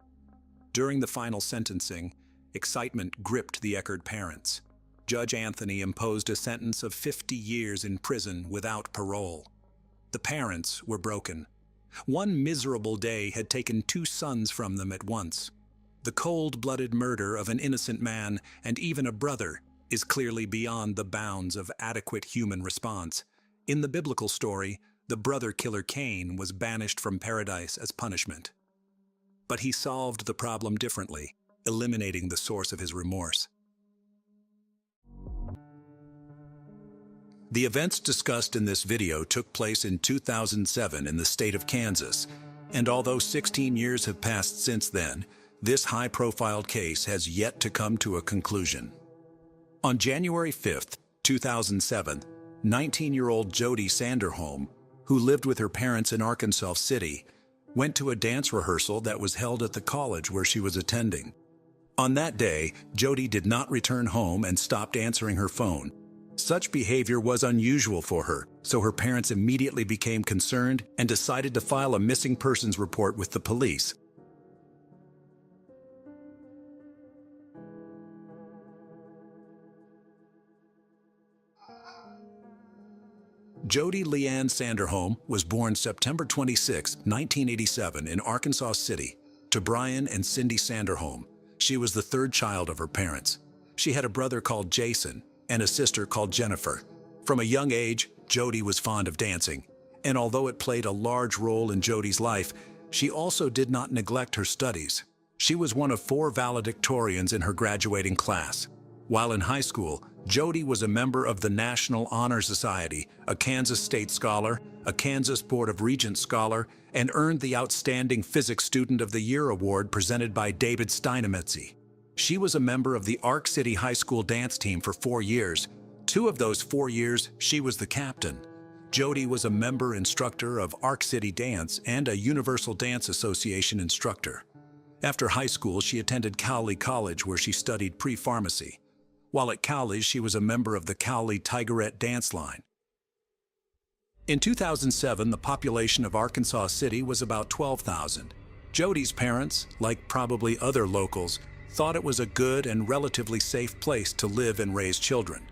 A: During the final sentencing, excitement gripped the Eckerd parents. Judge Anthony imposed a sentence of 50 years in prison without parole. The parents were broken. One miserable day had taken 2 sons from them at once. The cold-blooded murder of an innocent man and even a brother is clearly beyond the bounds of adequate human response. In the biblical story, the brother-killer Cain was banished from paradise as punishment. But he solved the problem differently, eliminating the source of his remorse. The events discussed in this video took place in 2007 in the state of Kansas, and although 16 years have passed since then, this high-profile case has yet to come to a conclusion. On January 5th, 2007, 19-year-old Jody Sanderholm, who lived with her parents in Arkansas City, went to a dance rehearsal that was held at the college where she was attending. On that day, Jody did not return home and stopped answering her phone. Such behavior was unusual for her, so her parents immediately became concerned and decided to file a missing persons report with the police. Jody Leanne Sanderholm was born September 26, 1987 in Arkansas City to Brian and Cindy Sanderholm. She was the third child of her parents. She had a brother called Jason, and a sister called Jennifer. From a young age, Jody was fond of dancing, and although it played a large role in Jody's life, she also did not neglect her studies. She was one of 4 valedictorians in her graduating class. While in high school, Jody was a member of the National Honor Society, a Kansas State Scholar, a Kansas Board of Regents Scholar, and earned the Outstanding Physics Student of the Year award presented by David Steinemetzy. She was a member of the Arc City High School dance team for 4 years. 2 of those 4 years, she was the captain. Jody was a member instructor of Arc City Dance and a Universal Dance Association instructor. After high school, she attended Cowley College, where she studied pre-pharmacy. While at Cowley, she was a member of the Cowley Tigerette dance line. In 2007, the population of Arkansas City was about 12,000. Jody's parents, like probably other locals, thought it was a good and relatively safe place to live and raise children.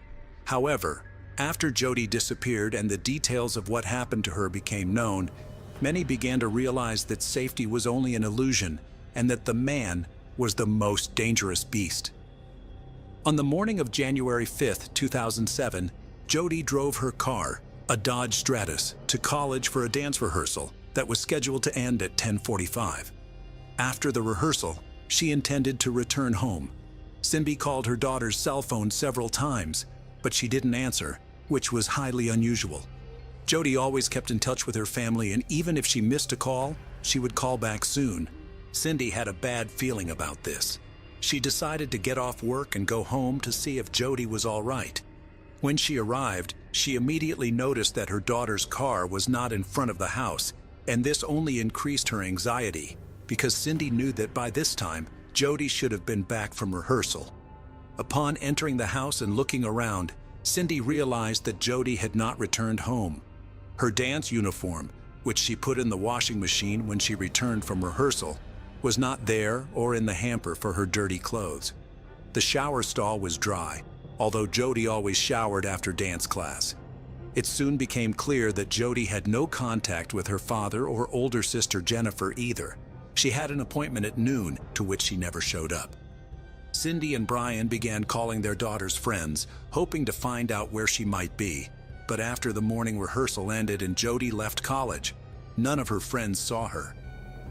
A: However, after Jody disappeared and the details of what happened to her became known, many began to realize that safety was only an illusion and that the man was the most dangerous beast. On the morning of January 5, 2007, Jody drove her car, a Dodge Stratus, to college for a dance rehearsal that was scheduled to end at 10:45. After the rehearsal, she intended to return home. Cindy called her daughter's cell phone several times, but she didn't answer, which was highly unusual. Jody always kept in touch with her family, and even if she missed a call, she would call back soon. Cindy had a bad feeling about this. She decided to get off work and go home to see if Jody was all right. When she arrived, she immediately noticed that her daughter's car was not in front of the house, and this only increased her anxiety, because Cindy knew that by this time, Jody should have been back from rehearsal. Upon entering the house and looking around, Cindy realized that Jody had not returned home. Her dance uniform, which she put in the washing machine when she returned from rehearsal, was not there or in the hamper for her dirty clothes. The shower stall was dry, although Jody always showered after dance class. It soon became clear that Jody had no contact with her father or older sister Jennifer either. She had an appointment at noon, to which she never showed up. Cindy and Brian began calling their daughter's friends, hoping to find out where she might be. But after the morning rehearsal ended and Jody left college, none of her friends saw her.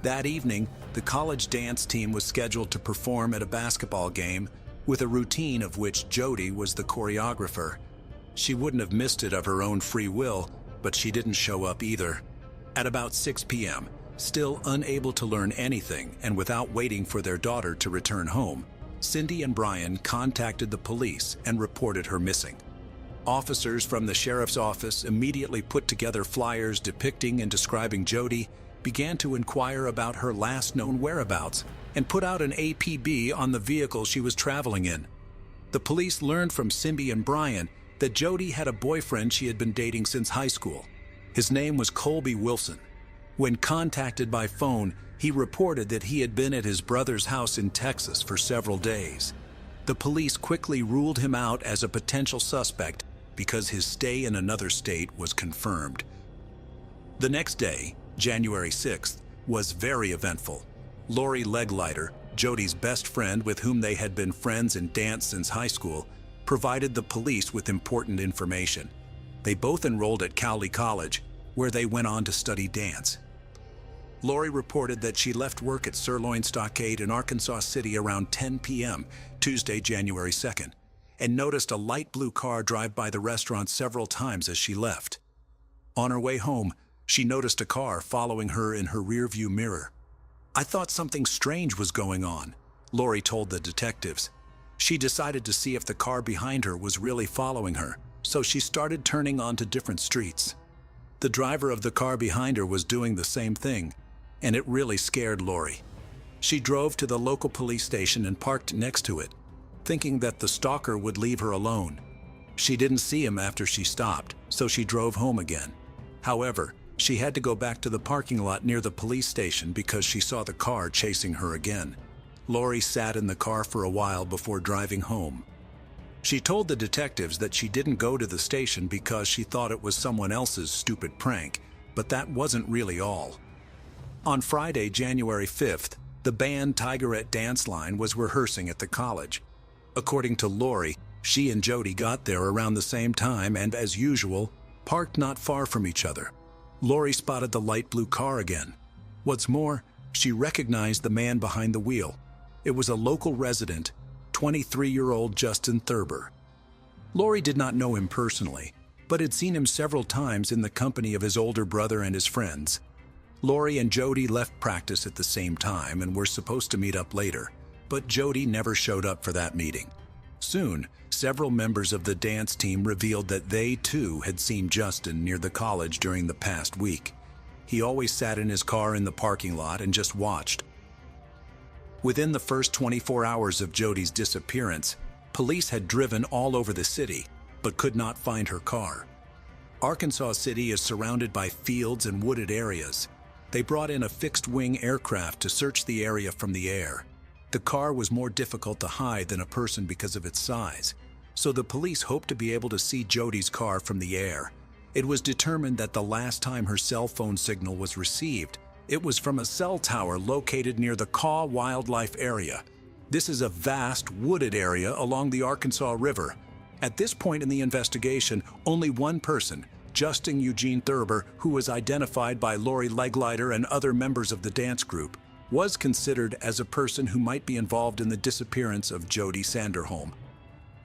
A: That evening, the college dance team was scheduled to perform at a basketball game, with a routine of which Jody was the choreographer. She wouldn't have missed it of her own free will, but she didn't show up either. At about 6 p.m., still unable to learn anything and without waiting for their daughter to return home, Cindy and Brian contacted the police and reported her missing. Officers from the sheriff's office immediately put together flyers depicting and describing Jody, began to inquire about her last known whereabouts, and put out an APB on the vehicle she was traveling in. The police learned from Cindy and Brian that Jody had a boyfriend she had been dating since high school. His name was Colby Wilson. When contacted by phone, he reported that he had been at his brother's house in Texas for several days. The police quickly ruled him out as a potential suspect because his stay in another state was confirmed. The next day, January 6th, was very eventful. Lori Leglighter, Jody's best friend with whom they had been friends in dance since high school, provided the police with important information. They both enrolled at Cowley College, where they went on to study dance. Lori reported that she left work at Sirloin Stockade in Arkansas City around 10 p.m., Tuesday, January 2nd, and noticed a light blue car drive by the restaurant several times as she left. On her way home, she noticed a car following her in her rearview mirror. "I thought something strange was going on," Lori told the detectives. She decided to see if the car behind her was really following her, so she started turning onto different streets. The driver of the car behind her was doing the same thing, and it really scared Lori. She drove to the local police station and parked next to it, thinking that the stalker would leave her alone. She didn't see him after she stopped, so she drove home again. However, she had to go back to the parking lot near the police station because she saw the car chasing her again. Lori sat in the car for a while before driving home. She told the detectives that she didn't go to the station because she thought it was someone else's stupid prank, but that wasn't really all. On Friday, January 5th, the band Tigerette Dance Line was rehearsing at the college. According to Lori, She and Jody got there around the same time and, as usual, parked not far from each other. Lori spotted the light blue car again. What's more, she recognized the man behind the wheel. It was a local resident, 23-year-old Justin Thurber. Lori did not know him personally, but had seen him several times in the company of his older brother and his friends. Lori and Jody left practice at the same time and were supposed to meet up later, but Jody never showed up for that meeting. Soon, several members of the dance team revealed that they, too, had seen Justin near the college during the past week. He always sat in his car in the parking lot and just watched. Within the first 24 hours of Jody's disappearance, police had driven all over the city, but could not find her car. Arkansas City is surrounded by fields and wooded areas. They brought in a fixed-wing aircraft to search the area from the air. The car was more difficult to hide than a person because of its size, so the police hoped to be able to see Jody's car from the air. It was determined that the last time her cell phone signal was received, it was from a cell tower located near the Caw Wildlife Area. This is a vast, wooded area along the Arkansas River. At this point in the investigation, only one person, Justin Eugene Thurber, who was identified by Lori Leglider and other members of the dance group, was considered as a person who might be involved in the disappearance of Jody Sanderholm.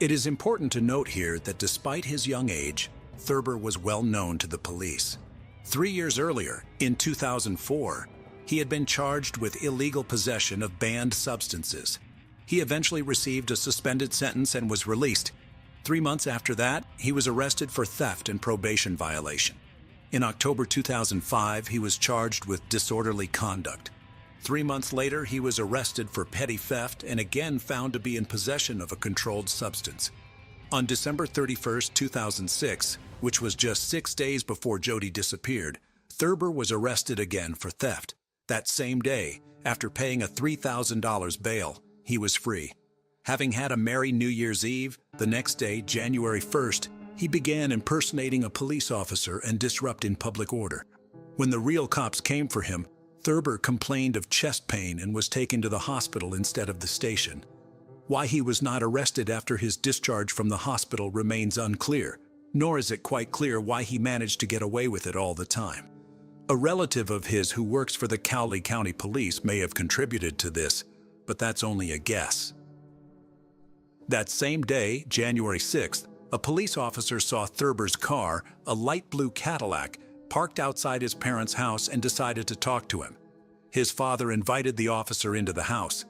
A: It is important to note here that despite his young age, Thurber was well known to the police. 3 years earlier, in 2004, he had been charged with illegal possession of banned substances. He eventually received a suspended sentence and was released. 3 months after that, he was arrested for theft and probation violation. In October 2005, he was charged with disorderly conduct. 3 months later, he was arrested for petty theft and again found to be in possession of a controlled substance. On December 31, 2006, which was just 6 days before Jody disappeared, Thurber was arrested again for theft. That same day, after paying a $3,000 bail, he was free. Having had a merry New Year's Eve, the next day, January 1st, he began impersonating a police officer and disrupting public order. When the real cops came for him, Thurber complained of chest pain and was taken to the hospital instead of the station. Why he was not arrested after his discharge from the hospital remains unclear, nor is it quite clear why he managed to get away with it all the time. A relative of his who works for the Cowley County Police may have contributed to this, but that's only a guess. That same day, January 6th, a police officer saw Thurber's car, a light blue Cadillac, parked outside his parents' house and decided to talk to him. His father invited the officer into the house.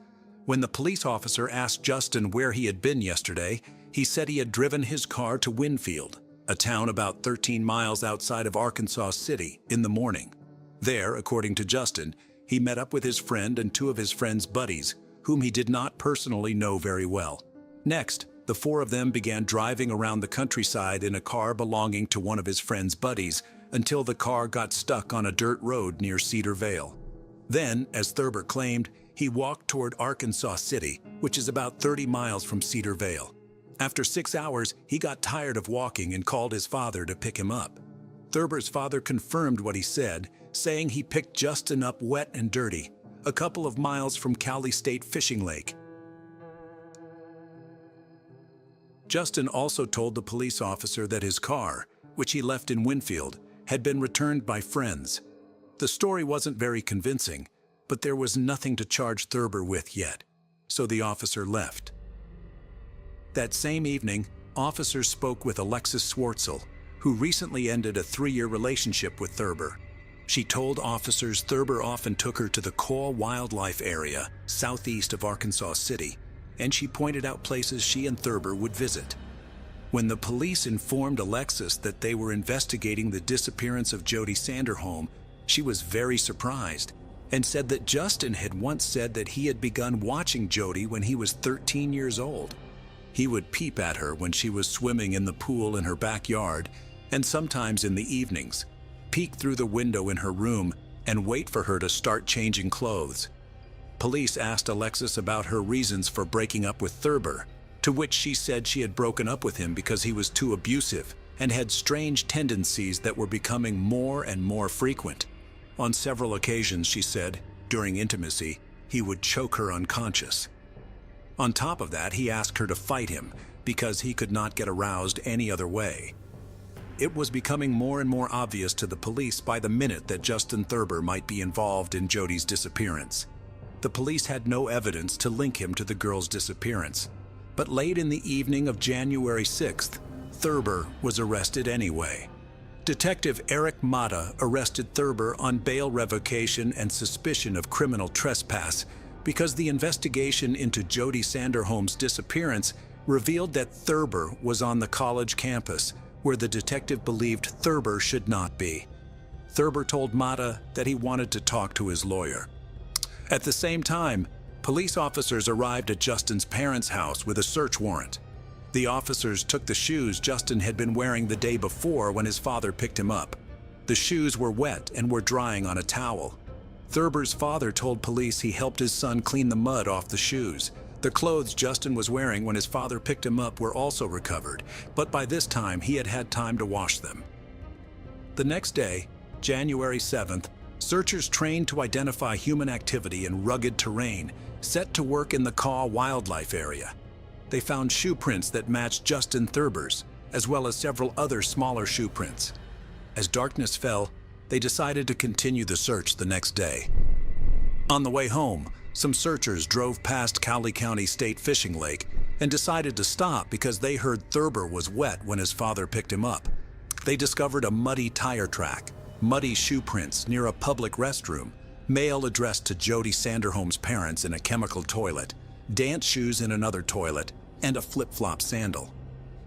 A: When the police officer asked Justin where he had been yesterday, he said he had driven his car to Winfield, a town about 13 miles outside of Arkansas City, in the morning. There, according to Justin, he met up with his friend and 2 of his friend's buddies, whom he did not personally know very well. Next, the 4 of them began driving around the countryside in a car belonging to one of his friend's buddies until the car got stuck on a dirt road near Cedar Vale. Then, as Thurber claimed, he walked toward Arkansas City, which is about 30 miles from Cedar Vale. After 6 hours, he got tired of walking and called his father to pick him up. Thurber's father confirmed what he said, saying he picked Justin up wet and dirty, a couple of miles from Cowley State Fishing Lake. Justin also told the police officer that his car, which he left in Winfield, had been returned by friends. The story wasn't very convincing, but there was nothing to charge Thurber with yet, so the officer left. That same evening, officers spoke with Alexis Swartzel, who recently ended a 3-year relationship with Thurber. She told officers Thurber often took her to the Caw Wildlife Area, southeast of Arkansas City, and she pointed out places she and Thurber would visit. When the police informed Alexis that they were investigating the disappearance of Jody Sanderholm, she was very surprised and said that Justin had once said that he had begun watching Jody when he was 13 years old. He would peep at her when she was swimming in the pool in her backyard, and sometimes in the evenings, peek through the window in her room and wait for her to start changing clothes. Police asked Alexis about her reasons for breaking up with Thurber, to which she said she had broken up with him because he was too abusive and had strange tendencies that were becoming more and more frequent. On several occasions, she said, during intimacy, he would choke her unconscious. On top of that, he asked her to fight him, because he could not get aroused any other way. It was becoming more and more obvious to the police by the minute that Justin Thurber might be involved in Jody's disappearance. The police had no evidence to link him to the girl's disappearance, but late in the evening of January 6th, Thurber was arrested anyway. Detective Eric Mata arrested Thurber on bail revocation and suspicion of criminal trespass because the investigation into Jody Sanderholm's disappearance revealed that Thurber was on the college campus, where the detective believed Thurber should not be. Thurber told Mata that he wanted to talk to his lawyer. At the same time, police officers arrived at Justin's parents' house with a search warrant. The officers took the shoes Justin had been wearing the day before when his father picked him up. The shoes were wet and were drying on a towel. Thurber's father told police he helped his son clean the mud off the shoes. The clothes Justin was wearing when his father picked him up were also recovered, but by this time he had had time to wash them. The next day, January 7th, searchers trained to identify human activity in rugged terrain set to work in the Kaw wildlife area. They found shoe prints that matched Justin Thurber's, as well as several other smaller shoe prints. As darkness fell, they decided to continue the search the next day. On the way home, some searchers drove past Cowley County State Fishing Lake and decided to stop because they heard Thurber was wet when his father picked him up. They discovered a muddy tire track, muddy shoe prints near a public restroom, mail addressed to Jody Sanderholm's parents in a chemical toilet, dance shoes in another toilet, and a flip-flop sandal.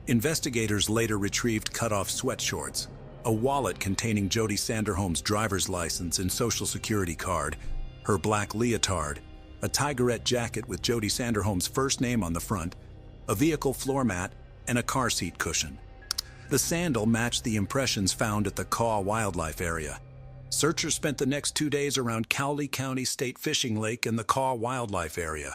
A: Investigators later retrieved cut-off sweatshorts, a wallet containing Jody Sanderholm's driver's license and social security card, her black leotard, a tigerette jacket with Jody Sanderholm's first name on the front, a vehicle floor mat, and a car seat cushion. The sandal matched the impressions found at the Kaw wildlife area. Searchers spent the next 2 days around Cowley County State Fishing Lake and the Kaw wildlife area.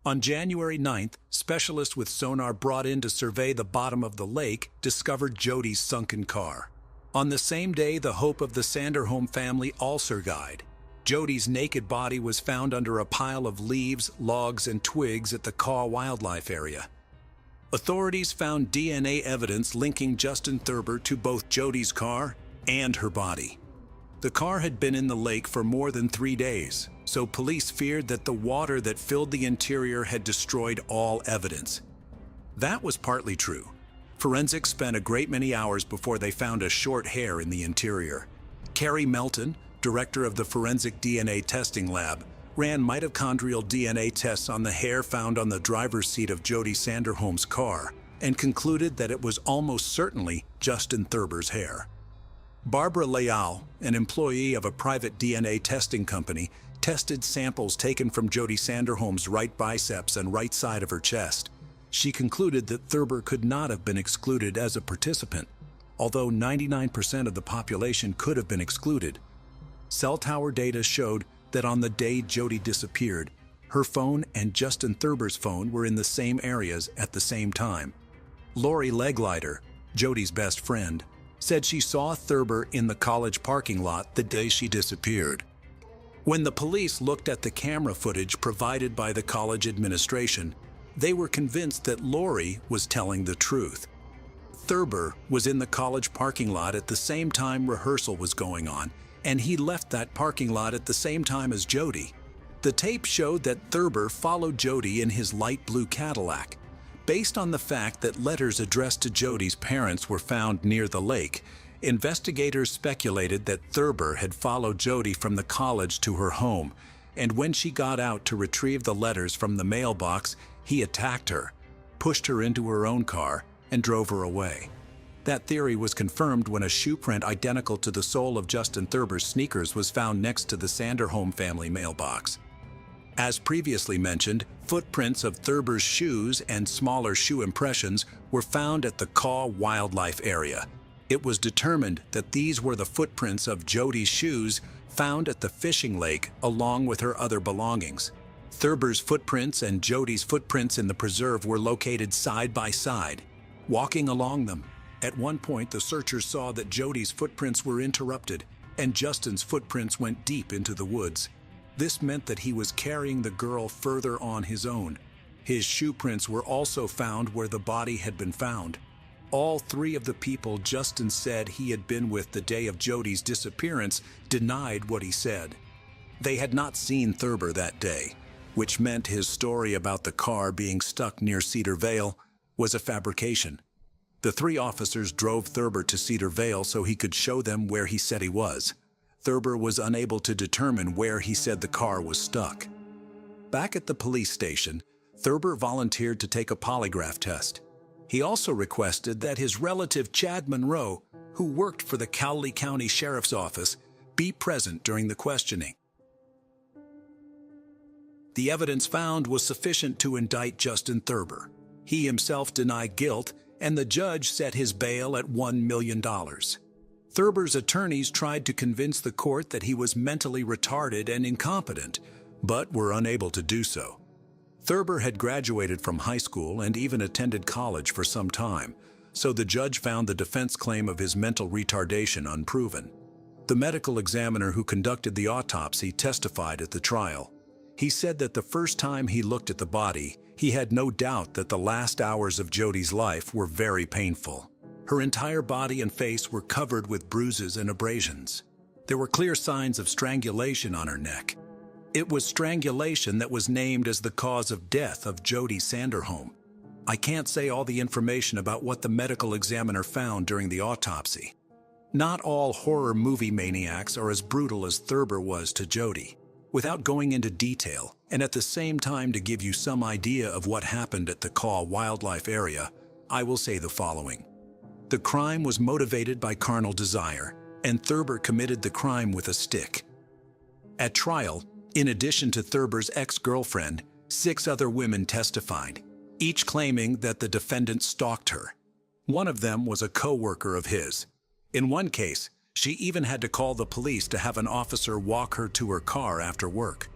A: On January 9th, specialists with sonar brought in to survey the bottom of the lake discovered Jody's sunken car. On the same day, the hope of the Sanderholm family also died. Jody's naked body was found under a pile of leaves, logs, and twigs at the Kaw wildlife area. Authorities found DNA evidence linking Justin Thurber to both Jody's car and her body. The car had been in the lake for more than 3 days, so police feared that the water that filled the interior had destroyed all evidence. That was partly true. Forensics spent a great many hours before they found a short hair in the interior. Carrie Melton, director of the Forensic DNA Testing Lab, ran mitochondrial DNA tests on the hair found on the driver's seat of Jody Sanderholm's car and concluded that it was almost certainly Justin Thurber's hair. Barbara Leal, an employee of a private DNA testing company, tested samples taken from Jody Sanderholm's right biceps and right side of her chest. She concluded that Thurber could not have been excluded as a participant, although 99% of the population could have been excluded. Cell tower data showed that on the day Jody disappeared, her phone and Justin Thurber's phone were in the same areas at the same time. Lori Leglider, Jody's best friend, said she saw Thurber in the college parking lot the day she disappeared. When the police looked at the camera footage provided by the college administration, they were convinced that Lori was telling the truth. Thurber was in the college parking lot at the same time rehearsal was going on, and he left that parking lot at the same time as Jody. The tape showed that Thurber followed Jody in his light blue Cadillac. Based on the fact that letters addressed to Jody's parents were found near the lake, investigators speculated that Thurber had followed Jody from the college to her home, and when she got out to retrieve the letters from the mailbox, he attacked her, pushed her into her own car, and drove her away. That theory was confirmed when a shoe print identical to the sole of Justin Thurber's sneakers was found next to the Sanderholm family mailbox. As previously mentioned, footprints of Thurber's shoes and smaller shoe impressions were found at the Kaw wildlife area. It was determined that these were the footprints of Jody's shoes found at the fishing lake along with her other belongings. Thurber's footprints and Jody's footprints in the preserve were located side by side. Walking along them, at one point the searchers saw that Jody's footprints were interrupted and Justin's footprints went deep into the woods. This meant that he was carrying the girl further on his own. His shoe prints were also found where the body had been found. All three of the people Justin said he had been with the day of Jody's disappearance denied what he said. They had not seen Thurber that day, which meant his story about the car being stuck near Cedar Vale was a fabrication. The three officers drove Thurber to Cedar Vale so he could show them where he said he was. Thurber was unable to determine where he said the car was stuck. Back at the police station, Thurber volunteered to take a polygraph test. He also requested that his relative Chad Monroe, who worked for the Cowley County Sheriff's Office, be present during the questioning. The evidence found was sufficient to indict Justin Thurber. He himself denied guilt, and the judge set his bail at $1 million. Thurber's attorneys tried to convince the court that he was mentally retarded and incompetent, but were unable to do so. Thurber had graduated from high school and even attended college for some time, so the judge found the defense claim of his mental retardation unproven. The medical examiner who conducted the autopsy testified at the trial. He said that the first time he looked at the body, he had no doubt that the last hours of Jody's life were very painful. Her entire body and face were covered with bruises and abrasions. There were clear signs of strangulation on her neck. It was strangulation that was named as the cause of death of Jody Sanderholm. I can't say all the information about what the medical examiner found during the autopsy. Not all horror movie maniacs are as brutal as Thurber was to Jody. Without going into detail, and at the same time to give you some idea of what happened at the Kaw Wildlife Area, I will say the following. The crime was motivated by carnal desire, and Thurber committed the crime with a stick. At trial, in addition to Thurber's ex-girlfriend, 6 other women testified, each claiming that the defendant stalked her. One of them was a co-worker of his. In one case, she even had to call the police to have an officer walk her to her car after work.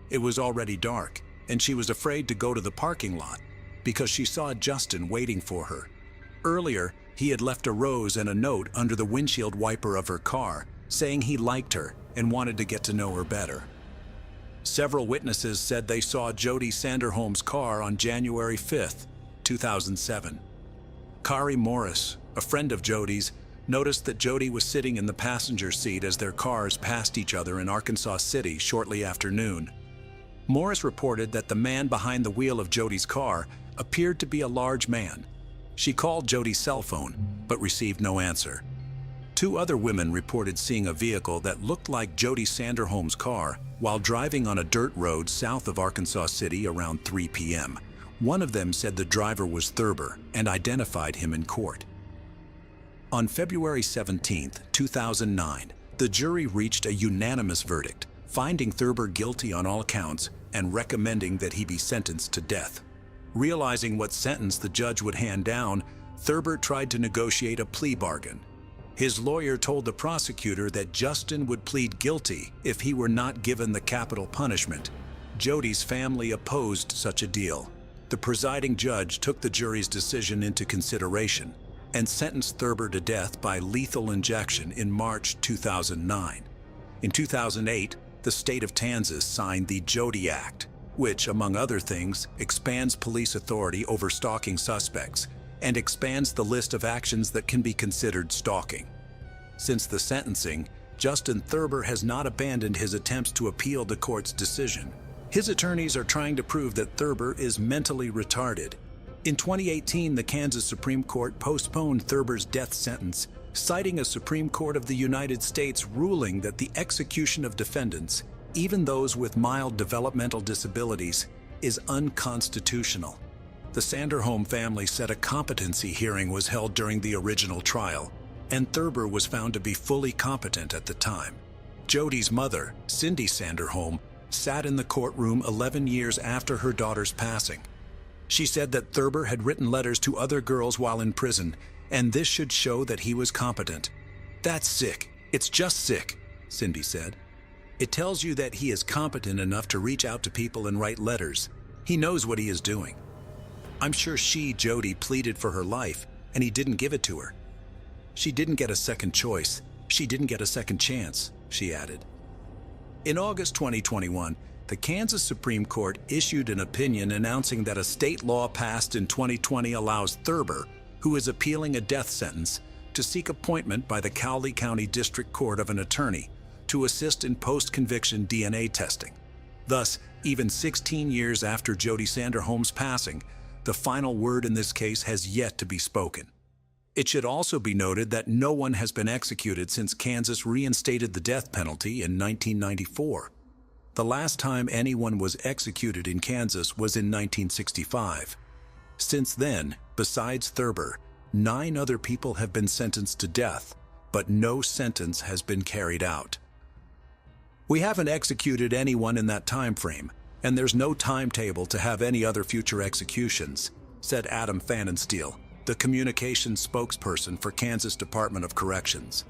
A: It was already dark, and she was afraid to go to the parking lot because she saw Justin waiting for her. Earlier, he had left a rose and a note under the windshield wiper of her car, saying he liked her and wanted to get to know her better. Several witnesses said they saw Jody Sanderholm's car on January 5, 2007. Kari Morris, a friend of Jody's, noticed that Jody was sitting in the passenger seat as their cars passed each other in Arkansas City shortly after noon. Morris reported that the man behind the wheel of Jody's car appeared to be a large man. She called Jody's cell phone, but received no answer. 2 other women reported seeing a vehicle that looked like Jody Sanderholm's car while driving on a dirt road south of Arkansas City around 3 p.m. One of them said the driver was Thurber and identified him in court. On February 17, 2009, the jury reached a unanimous verdict, finding Thurber guilty on all counts and recommending that he be sentenced to death. Realizing what sentence the judge would hand down, Thurber tried to negotiate a plea bargain. His lawyer told the prosecutor that Justin would plead guilty if he were not given the capital punishment. Jody's family opposed such a deal. The presiding judge took the jury's decision into consideration and sentenced Thurber to death by lethal injection in March 2009. In 2008, the state of Kansas signed the Jody Act, which, among other things, expands police authority over stalking suspects and expands the list of actions that can be considered stalking. Since the sentencing, Justin Thurber has not abandoned his attempts to appeal the court's decision. His attorneys are trying to prove that Thurber is mentally retarded. In 2018, the Kansas Supreme Court postponed Thurber's death sentence, citing a Supreme Court of the United States ruling that the execution of defendants, even those with mild developmental disabilities, is unconstitutional. The Sanderholm family said a competency hearing was held during the original trial, and Thurber was found to be fully competent at the time. Jody's mother, Cindy Sanderholm, sat in the courtroom 11 years after her daughter's passing. She said that Thurber had written letters to other girls while in prison, and this should show that he was competent. "That's sick. It's just sick," Cindy said. "It tells you that he is competent enough to reach out to people and write letters. He knows what he is doing. I'm sure Jody, pleaded for her life, and he didn't give it to her. She didn't get a second choice. She didn't get a second chance," she added. In August 2021, the Kansas Supreme Court issued an opinion announcing that a state law passed in 2020 allows Thurber, who is appealing a death sentence, to seek appointment by the Cowley County District Court of an attorney to assist in post-conviction DNA testing. Thus, even 16 years after Jody Sanderholm's passing, the final word in this case has yet to be spoken. It should also be noted that no one has been executed since Kansas reinstated the death penalty in 1994. The last time anyone was executed in Kansas was in 1965. Since then, besides Thurber, 9 other people have been sentenced to death, but no sentence has been carried out. We haven't executed anyone in that time frame, and there's no timetable to have any other future executions, said Adam Pfannenstiel, the communications spokesperson for Kansas Department of Corrections.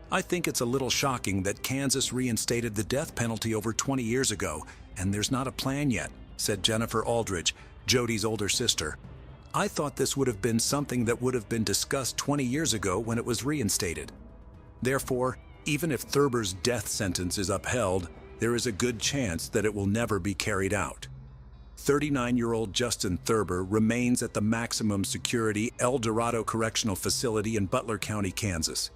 A: I think it's a little shocking that Kansas reinstated the death penalty over 20 years ago, and there's not a plan yet, said Jennifer Aldridge, Jody's older sister. I thought this would have been something that would have been discussed 20 years ago when it was reinstated. Therefore, even if Thurber's death sentence is upheld, there is a good chance that it will never be carried out. 39-year-old Justin Thurber remains at the maximum security El Dorado Correctional Facility in Butler County, Kansas.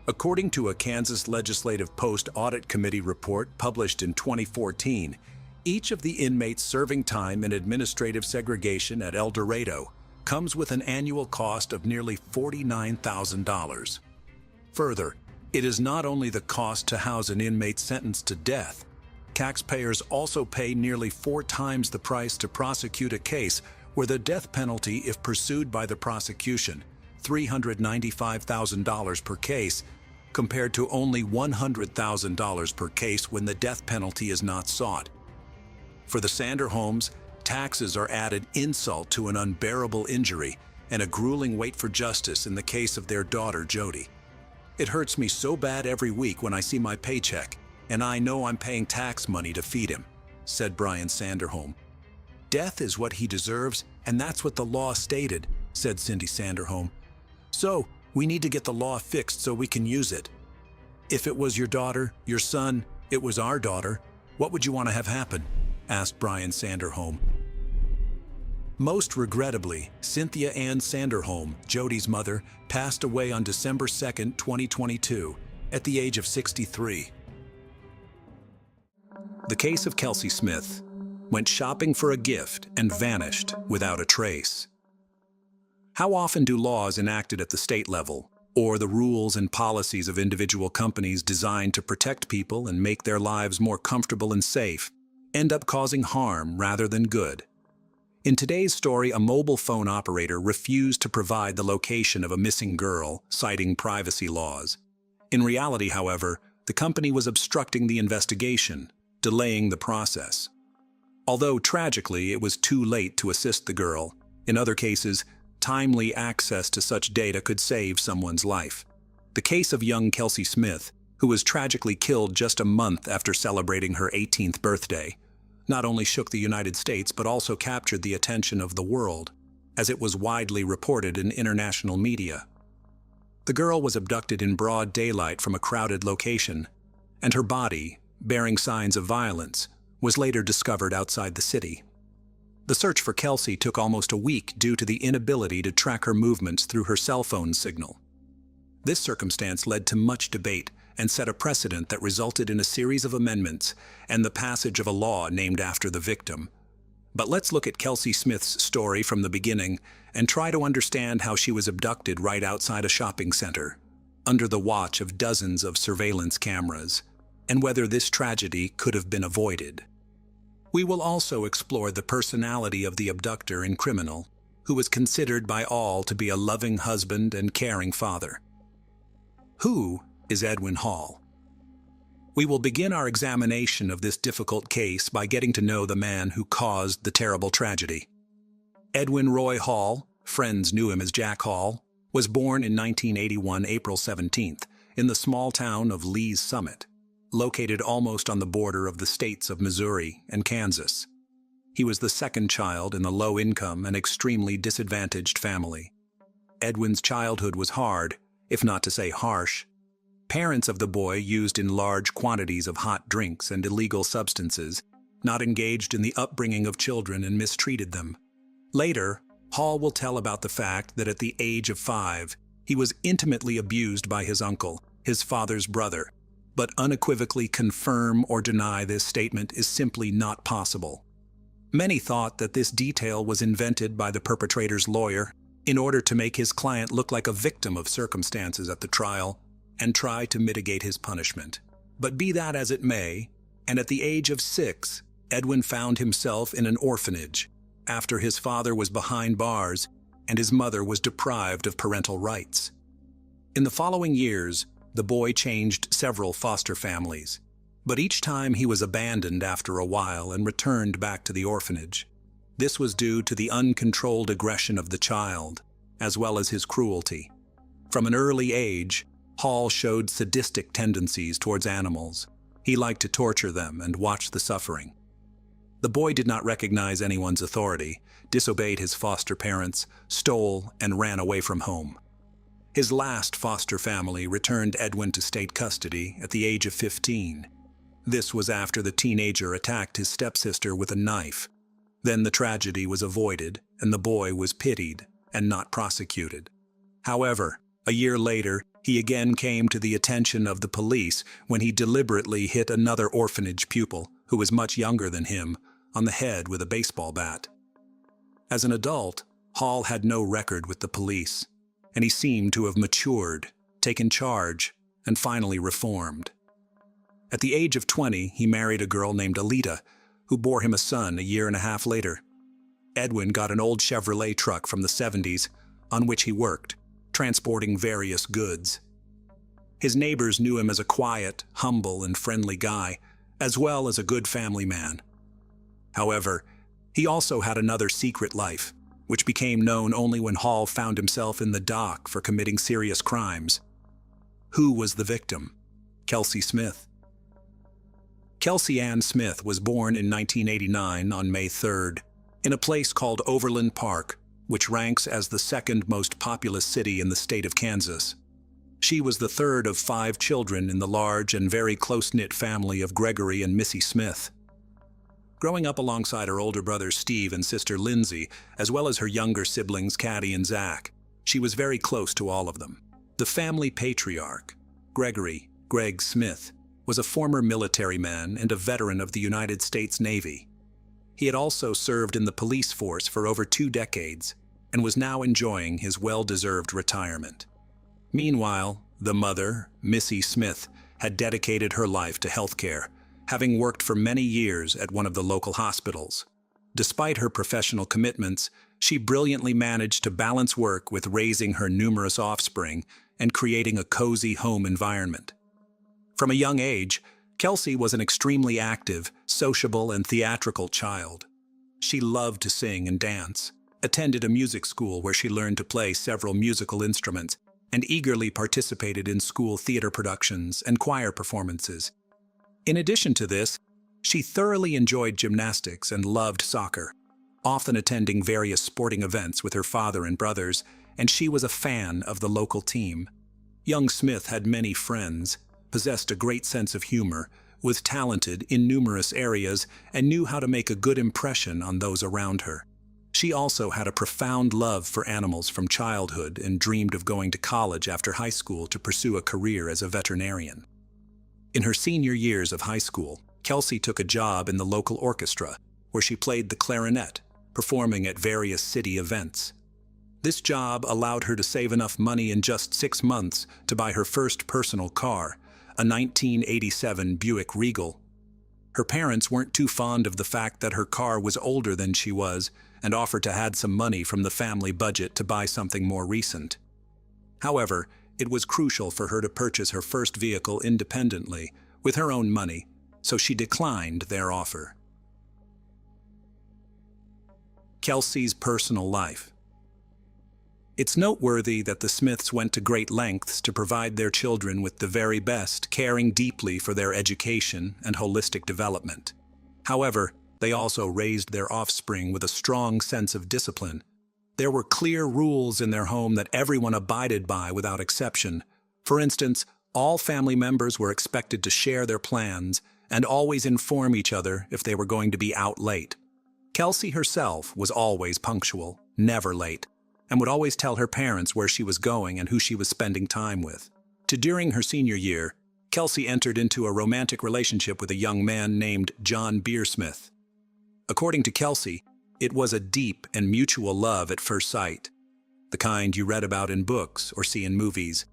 A: According to a Kansas Legislative Post Audit Committee report published in 2014, each of the inmates serving time in administrative segregation at El Dorado comes with an annual cost of nearly $49,000. Further, it is not only the cost to house an inmate sentenced to death. Taxpayers also pay nearly 4 times the price to prosecute a case where the death penalty, if pursued by the prosecution, $395,000 per case, compared to only $100,000 per case when the death penalty is not sought. For the Sanderholms, taxes are added insult to an unbearable injury and a grueling wait for justice in the case of their daughter, Jody. It hurts me so bad every week when I see my paycheck, and I know I'm paying tax money to feed him, said Brian Sanderholm. Death is what he deserves, and that's what the law stated, said Cindy Sanderholm. So, we need to get the law fixed so we can use it. If it was your daughter, your son, it was our daughter, what would you want to have happen? Asked Brian Sanderholm. Most regrettably, Cynthia Ann Sanderholm, Jody's mother, passed away on December 2, 2022, at the age of 63. The case of Kelsey Smith went shopping for a gift and vanished without a trace. How often do laws enacted at the state level, or the rules and policies of individual companies designed to protect people and make their lives more comfortable and safe, end up causing harm rather than good? In today's story, a mobile phone operator refused to provide the location of a missing girl, citing privacy laws. In reality, however, the company was obstructing the investigation, delaying the process. Although tragically, it was too late to assist the girl, in other cases, timely access to such data could save someone's life. The case of young Kelsey Smith, who was tragically killed just a month after celebrating her 18th birthday, not only shook the United States but also captured the attention of the world, as it was widely reported in international media. The girl was abducted in broad daylight from a crowded location, and her body, bearing signs of violence, was later discovered outside the city. The search for Kelsey took almost a week due to the inability to track her movements through her cell phone signal. This circumstance led to much debate and set a precedent that resulted in a series of amendments and the passage of a law named after the victim. But let's look at Kelsey Smith's story from the beginning and try to understand how she was abducted right outside a shopping center, under the watch of dozens of surveillance cameras, and whether this tragedy could have been avoided. We will also explore the personality of the abductor and criminal, who was considered by all to be a loving husband and caring father. Who is Edwin Hall? We will begin our examination of this difficult case by getting to know the man who caused the terrible tragedy. Edwin Roy Hall, friends knew him as Jack Hall, was born in 1981, April 17th, in the small town of Lee's Summit, located almost on the border of the states of Missouri and Kansas. He was the second child in the low-income and extremely disadvantaged family. Edwin's childhood was hard, if not to say harsh. Parents of the boy used in large quantities of hot drinks and illegal substances, not engaged in the upbringing of children, and mistreated them. Later, Hall will tell about the fact that at the age of 5, he was intimately abused by his uncle, his father's brother, but unequivocally confirm or deny this statement is simply not possible. Many thought that this detail was invented by the perpetrator's lawyer in order to make his client look like a victim of circumstances at the trial and try to mitigate his punishment. But be that as it may, and at the age of 6, Edwin found himself in an orphanage after his father was behind bars and his mother was deprived of parental rights. In the following years, the boy changed several foster families, but each time he was abandoned after a while and returned back to the orphanage. This was due to the uncontrolled aggression of the child, as well as his cruelty. From an early age, Hall showed sadistic tendencies towards animals. He liked to torture them and watch the suffering. The boy did not recognize anyone's authority, disobeyed his foster parents, stole, and ran away from home. His last foster family returned Edwin to state custody at the age of 15. This was after the teenager attacked his stepsister with a knife. Then the tragedy was avoided, and the boy was pitied and not prosecuted. However, a year later, he again came to the attention of the police when he deliberately hit another orphanage pupil, who was much younger than him, on the head with a baseball bat. As an adult, Hall had no record with the police, and he seemed to have matured, taken charge, and finally reformed. At the age of 20, he married a girl named Alita, who bore him a son a year and a half later. Edwin got an old Chevrolet truck from the 70s, on which he worked, transporting various goods. His neighbors knew him as a quiet, humble, and friendly guy, as well as a good family man. However, he also had another secret life, which became known only when Hall found himself in the dock for committing serious crimes. Who was the victim? Kelsey Smith. Kelsey Ann Smith was born in 1989 on May 3rd, in a place called Overland Park, which ranks as the second most populous city in the state of Kansas. She was the third of 5 children in the large and very close-knit family of Gregory and Missy Smith. Growing up alongside her older brothers Steve and sister Lindsay, as well as her younger siblings Caddy and Zach, she was very close to all of them. The family patriarch, Gregory, Greg Smith, was a former military man and a veteran of the United States Navy. He had also served in the police force for over 2 decades and was now enjoying his well-deserved retirement. Meanwhile, the mother, Missy Smith, had dedicated her life to healthcare, having worked for many years at one of the local hospitals. Despite her professional commitments, she brilliantly managed to balance work with raising her numerous offspring and creating a cozy home environment. From a young age, Kelsey was an extremely active, sociable, and theatrical child. She loved to sing and dance, attended a music school where she learned to play several musical instruments, and eagerly participated in school theater productions and choir performances. In addition to this, she thoroughly enjoyed gymnastics and loved soccer, often attending various sporting events with her father and brothers, and she was a fan of the local team. Young Smith had many friends, possessed a great sense of humor, was talented in numerous areas, and knew how to make a good impression on those around her. She also had a profound love for animals from childhood and dreamed of going to college after high school to pursue a career as a veterinarian. In her senior years of high school, Kelsey took a job in the local orchestra, where she played the clarinet, performing at various city events. This job allowed her to save enough money in just 6 months to buy her first personal car, a 1987 Buick Regal. Her parents weren't too fond of the fact that her car was older than she was and offered to add some money from the family budget to buy something more recent. However, it was crucial for her to purchase her first vehicle independently, with her own money, so she declined their offer. Kelsey's personal life. It's noteworthy that the Smiths went to great lengths to provide their children with the very best, caring deeply for their education and holistic development. However, they also raised their offspring with a strong sense of discipline. There were clear rules in their home that everyone abided by without exception. For instance, all family members were expected to share their plans, and always inform each other if they were going to be out late. Kelsey herself was always punctual, never late, and would always tell her parents where she was going and who she was spending time with. During her senior year, Kelsey entered into a romantic relationship with a young man named John Beersmith. According to Kelsey, it was a deep and mutual love at first sight, the kind you read about in books or see in movies.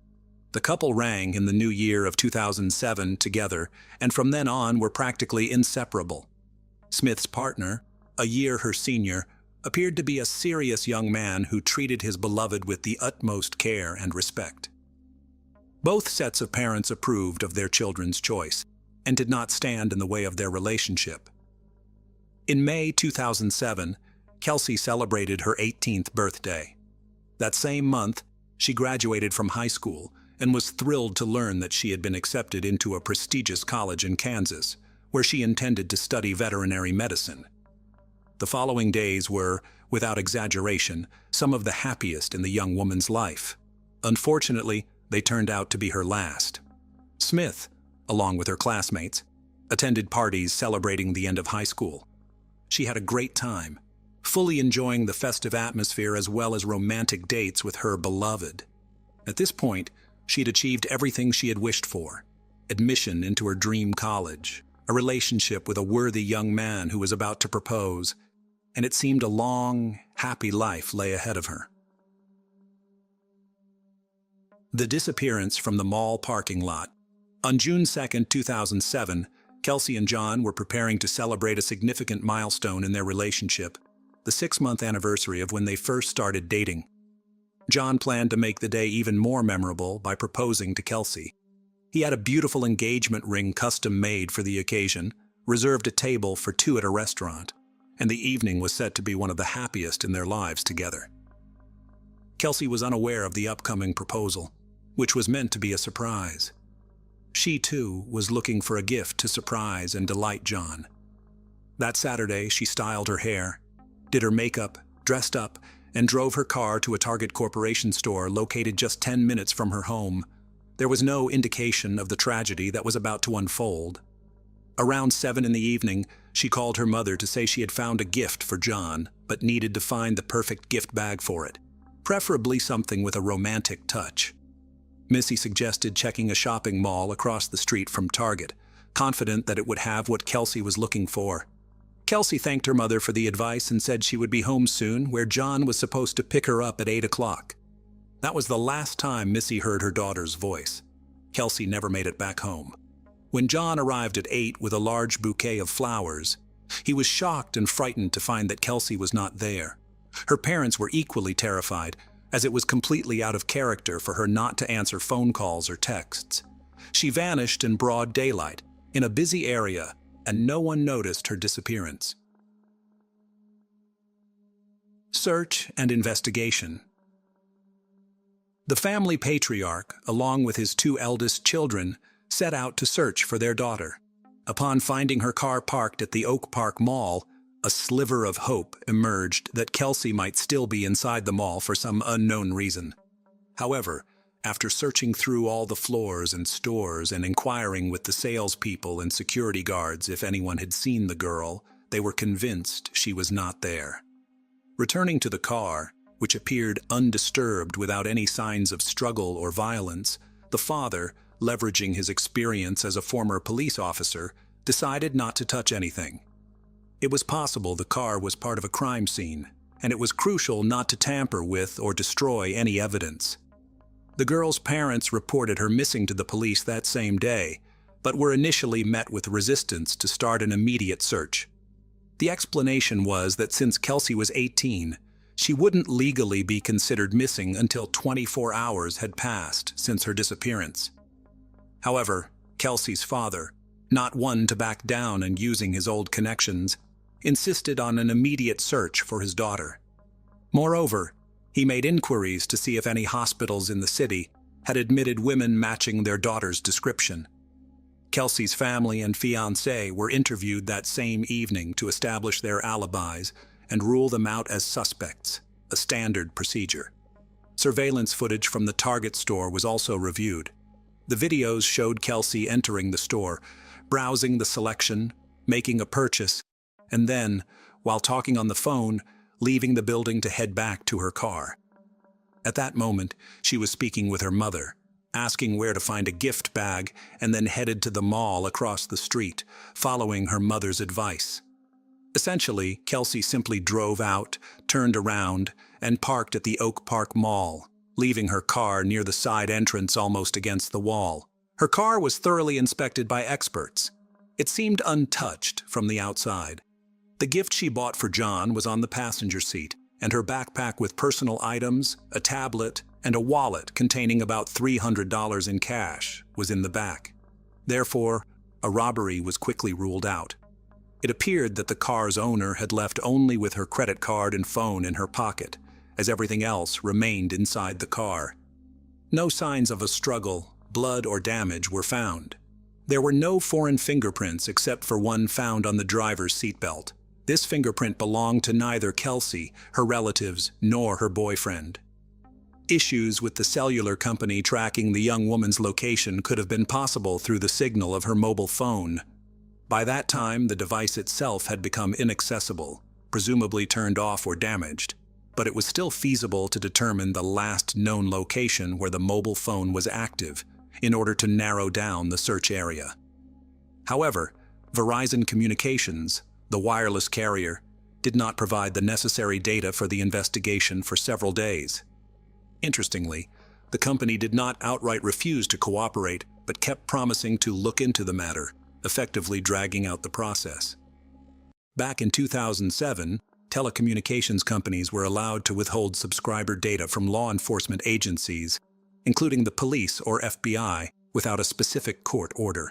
A: The couple rang in the new year of 2007 together, and from then on were practically inseparable. Smith's partner, a year her senior, appeared to be a serious young man who treated his beloved with the utmost care and respect. Both sets of parents approved of their children's choice and did not stand in the way of their relationship. In May 2007, Kelsey celebrated her 18th birthday. That same month, she graduated from high school and was thrilled to learn that she had been accepted into a prestigious college in Kansas, where she intended to study veterinary medicine. The following days were, without exaggeration, some of the happiest in the young woman's life. Unfortunately, they turned out to be her last. Smith, along with her classmates, attended parties celebrating the end of high school. She had a great time, fully enjoying the festive atmosphere as well as romantic dates with her beloved. At this point, she'd achieved everything she had wished for: admission into her dream college, a relationship with a worthy young man who was about to propose, and it seemed a long, happy life lay ahead of her. The disappearance from the mall parking lot. On June 2, 2007, Kelsey and John were preparing to celebrate a significant milestone in their relationship, the 6-month anniversary of when they first started dating. John planned to make the day even more memorable by proposing to Kelsey. He had a beautiful engagement ring custom-made for the occasion, reserved a table for 2 at a restaurant, and the evening was set to be one of the happiest in their lives together. Kelsey was unaware of the upcoming proposal, which was meant to be a surprise. She, too, was looking for a gift to surprise and delight John. That Saturday, she styled her hair, did her makeup, dressed up, and drove her car to a Target Corporation store located just 10 minutes from her home. There was no indication of the tragedy that was about to unfold. Around 7 in the evening, she called her mother to say she had found a gift for John, but needed to find the perfect gift bag for it, preferably something with a romantic touch. Missy suggested checking a shopping mall across the street from Target, confident that it would have what Kelsey was looking for. Kelsey thanked her mother for the advice and said she would be home soon, where John was supposed to pick her up at 8 o'clock. That was the last time Missy heard her daughter's voice. Kelsey never made it back home. When John arrived at 8 with a large bouquet of flowers, he was shocked and frightened to find that Kelsey was not there. Her parents were equally terrified, as it was completely out of character for her not to answer phone calls or texts. She vanished in broad daylight, in a busy area, and no one noticed her disappearance. Search and investigation. The family patriarch, along with his 2 eldest children, set out to search for their daughter. Upon finding her car parked at the Oak Park Mall, a sliver of hope emerged that Kelsey might still be inside the mall for some unknown reason. However, after searching through all the floors and stores and inquiring with the salespeople and security guards if anyone had seen the girl, they were convinced she was not there. Returning to the car, which appeared undisturbed without any signs of struggle or violence, the father, leveraging his experience as a former police officer, decided not to touch anything. It was possible the car was part of a crime scene, and it was crucial not to tamper with or destroy any evidence. The girl's parents reported her missing to the police that same day, but were initially met with resistance to start an immediate search. The explanation was that since Kelsey was 18, she wouldn't legally be considered missing until 24 hours had passed since her disappearance. However, Kelsey's father, not one to back down and using his old connections, insisted on an immediate search for his daughter. Moreover, he made inquiries to see if any hospitals in the city had admitted women matching their daughter's description. Kelsey's family and fiancé were interviewed that same evening to establish their alibis and rule them out as suspects, a standard procedure. Surveillance footage from the Target store was also reviewed. The videos showed Kelsey entering the store, browsing the selection, making a purchase, and then, while talking on the phone, leaving the building to head back to her car. At that moment, she was speaking with her mother, asking where to find a gift bag, and then headed to the mall across the street, following her mother's advice. Essentially, Kelsey simply drove out, turned around, and parked at the Oak Park Mall, leaving her car near the side entrance almost against the wall. Her car was thoroughly inspected by experts. It seemed untouched from the outside. The gift she bought for John was on the passenger seat, and her backpack with personal items, a tablet, and a wallet containing about $300 in cash was in the back. Therefore, a robbery was quickly ruled out. It appeared that the car's owner had left only with her credit card and phone in her pocket, as everything else remained inside the car. No signs of a struggle, blood, or damage were found. There were no foreign fingerprints except for one found on the driver's seatbelt. This fingerprint belonged to neither Kelsey, her relatives, nor her boyfriend. Issues with the cellular company tracking the young woman's location could have been possible through the signal of her mobile phone. By that time, the device itself had become inaccessible, presumably turned off or damaged, but it was still feasible to determine the last known location where the mobile phone was active in order to narrow down the search area. However, Verizon Communications, the wireless carrier, did not provide the necessary data for the investigation for several days. Interestingly, the company did not outright refuse to cooperate, but kept promising to look into the matter, effectively dragging out the process. Back in 2007, telecommunications companies were allowed to withhold subscriber data from law enforcement agencies, including the police or FBI, without a specific court order.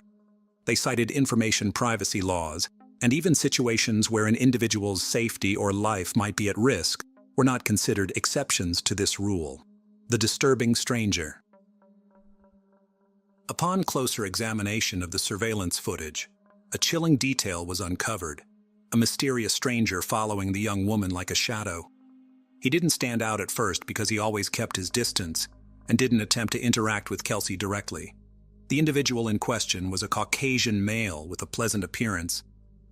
A: They cited information privacy laws, and even situations where an individual's safety or life might be at risk were not considered exceptions to this rule. The disturbing stranger. Upon closer examination of the surveillance footage, a chilling detail was uncovered: a mysterious stranger following the young woman like a shadow. He didn't stand out at first because he always kept his distance and didn't attempt to interact with Kelsey directly. The individual in question was a Caucasian male with a pleasant appearance,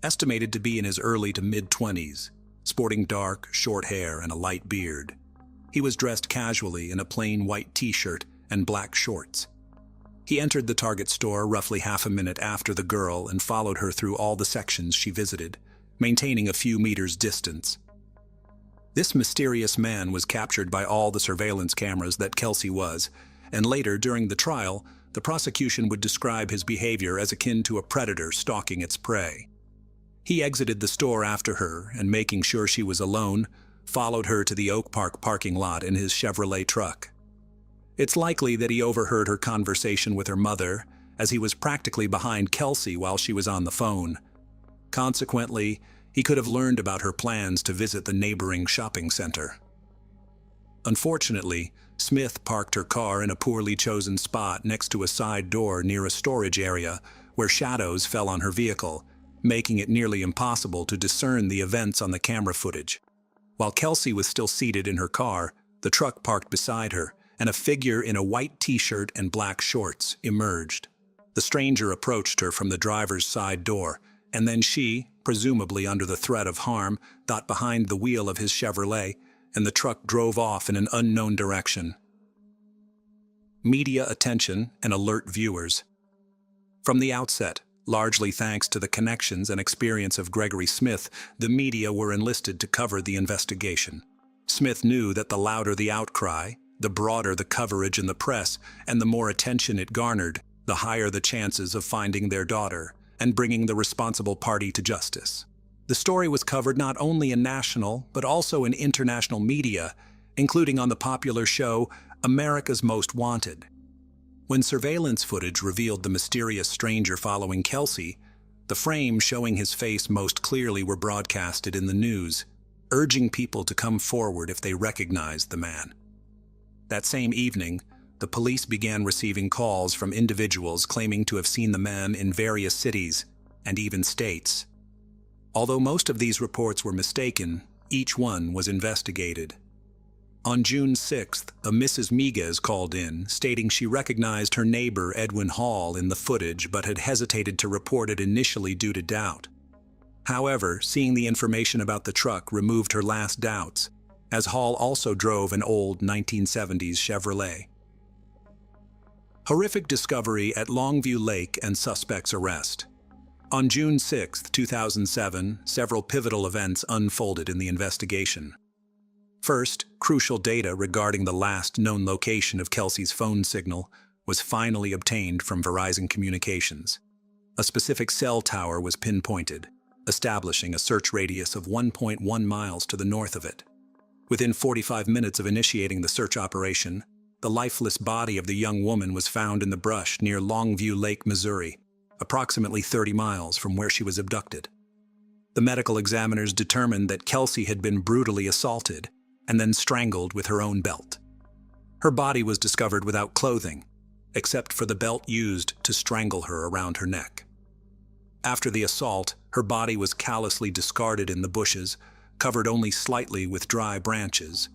A: estimated to be in his early to mid-20s, sporting dark, short hair and a light beard. He was dressed casually in a plain white t-shirt and black shorts. He entered the Target store roughly half a minute after the girl and followed her through all the sections she visited, maintaining a few meters distance. This mysterious man was captured by all the surveillance cameras that Kelsey was, and later during the trial, the prosecution would describe his behavior as akin to a predator stalking its prey. He exited the store after her and, making sure she was alone, followed her to the Oak Park parking lot in his Chevrolet truck. It's likely that he overheard her conversation with her mother, as he was practically behind Kelsey while she was on the phone. Consequently, he could have learned about her plans to visit the neighboring shopping center. Unfortunately, Smith parked her car in a poorly chosen spot next to a side door near a storage area where shadows fell on her vehicle, making it nearly impossible to discern the events on the camera footage. While Kelsey was still seated in her car, the truck parked beside her, and a figure in a white t-shirt and black shorts emerged. The stranger approached her from the driver's side door, and then she, presumably under the threat of harm, got behind the wheel of his Chevrolet, and the truck drove off in an unknown direction. Media attention and alert viewers. From the outset, largely thanks to the connections and experience of Gregory Smith, the media were enlisted to cover the investigation. Smith knew that the louder the outcry, the broader the coverage in the press, and the more attention it garnered, the higher the chances of finding their daughter and bringing the responsible party to justice. The story was covered not only in national, but also in international media, including on the popular show America's Most Wanted. When surveillance footage revealed the mysterious stranger following Kelsey, the frames showing his face most clearly were broadcasted in the news, urging people to come forward if they recognized the man. That same evening, the police began receiving calls from individuals claiming to have seen the man in various cities and even states. Although most of these reports were mistaken, each one was investigated. On June 6th, a Mrs. Miguez called in, stating she recognized her neighbor Edwin Hall in the footage but had hesitated to report it initially due to doubt. However, seeing the information about the truck removed her last doubts, as Hall also drove an old 1970s Chevrolet. Horrific discovery at Longview Lake and suspect's arrest. On June 6, 2007, several pivotal events unfolded in the investigation. First, crucial data regarding the last known location of Kelsey's phone signal was finally obtained from Verizon Communications. A specific cell tower was pinpointed, establishing a search radius of 1.1 miles to the north of it. Within 45 minutes of initiating the search operation, the lifeless body of the young woman was found in the brush near Longview Lake, Missouri, approximately 30 miles from where she was abducted. The medical examiners determined that Kelsey had been brutally assaulted and then strangled with her own belt. Her body was discovered without clothing, except for the belt used to strangle her around her neck. After the assault, her body was callously discarded in the bushes, covered only slightly with dry branches.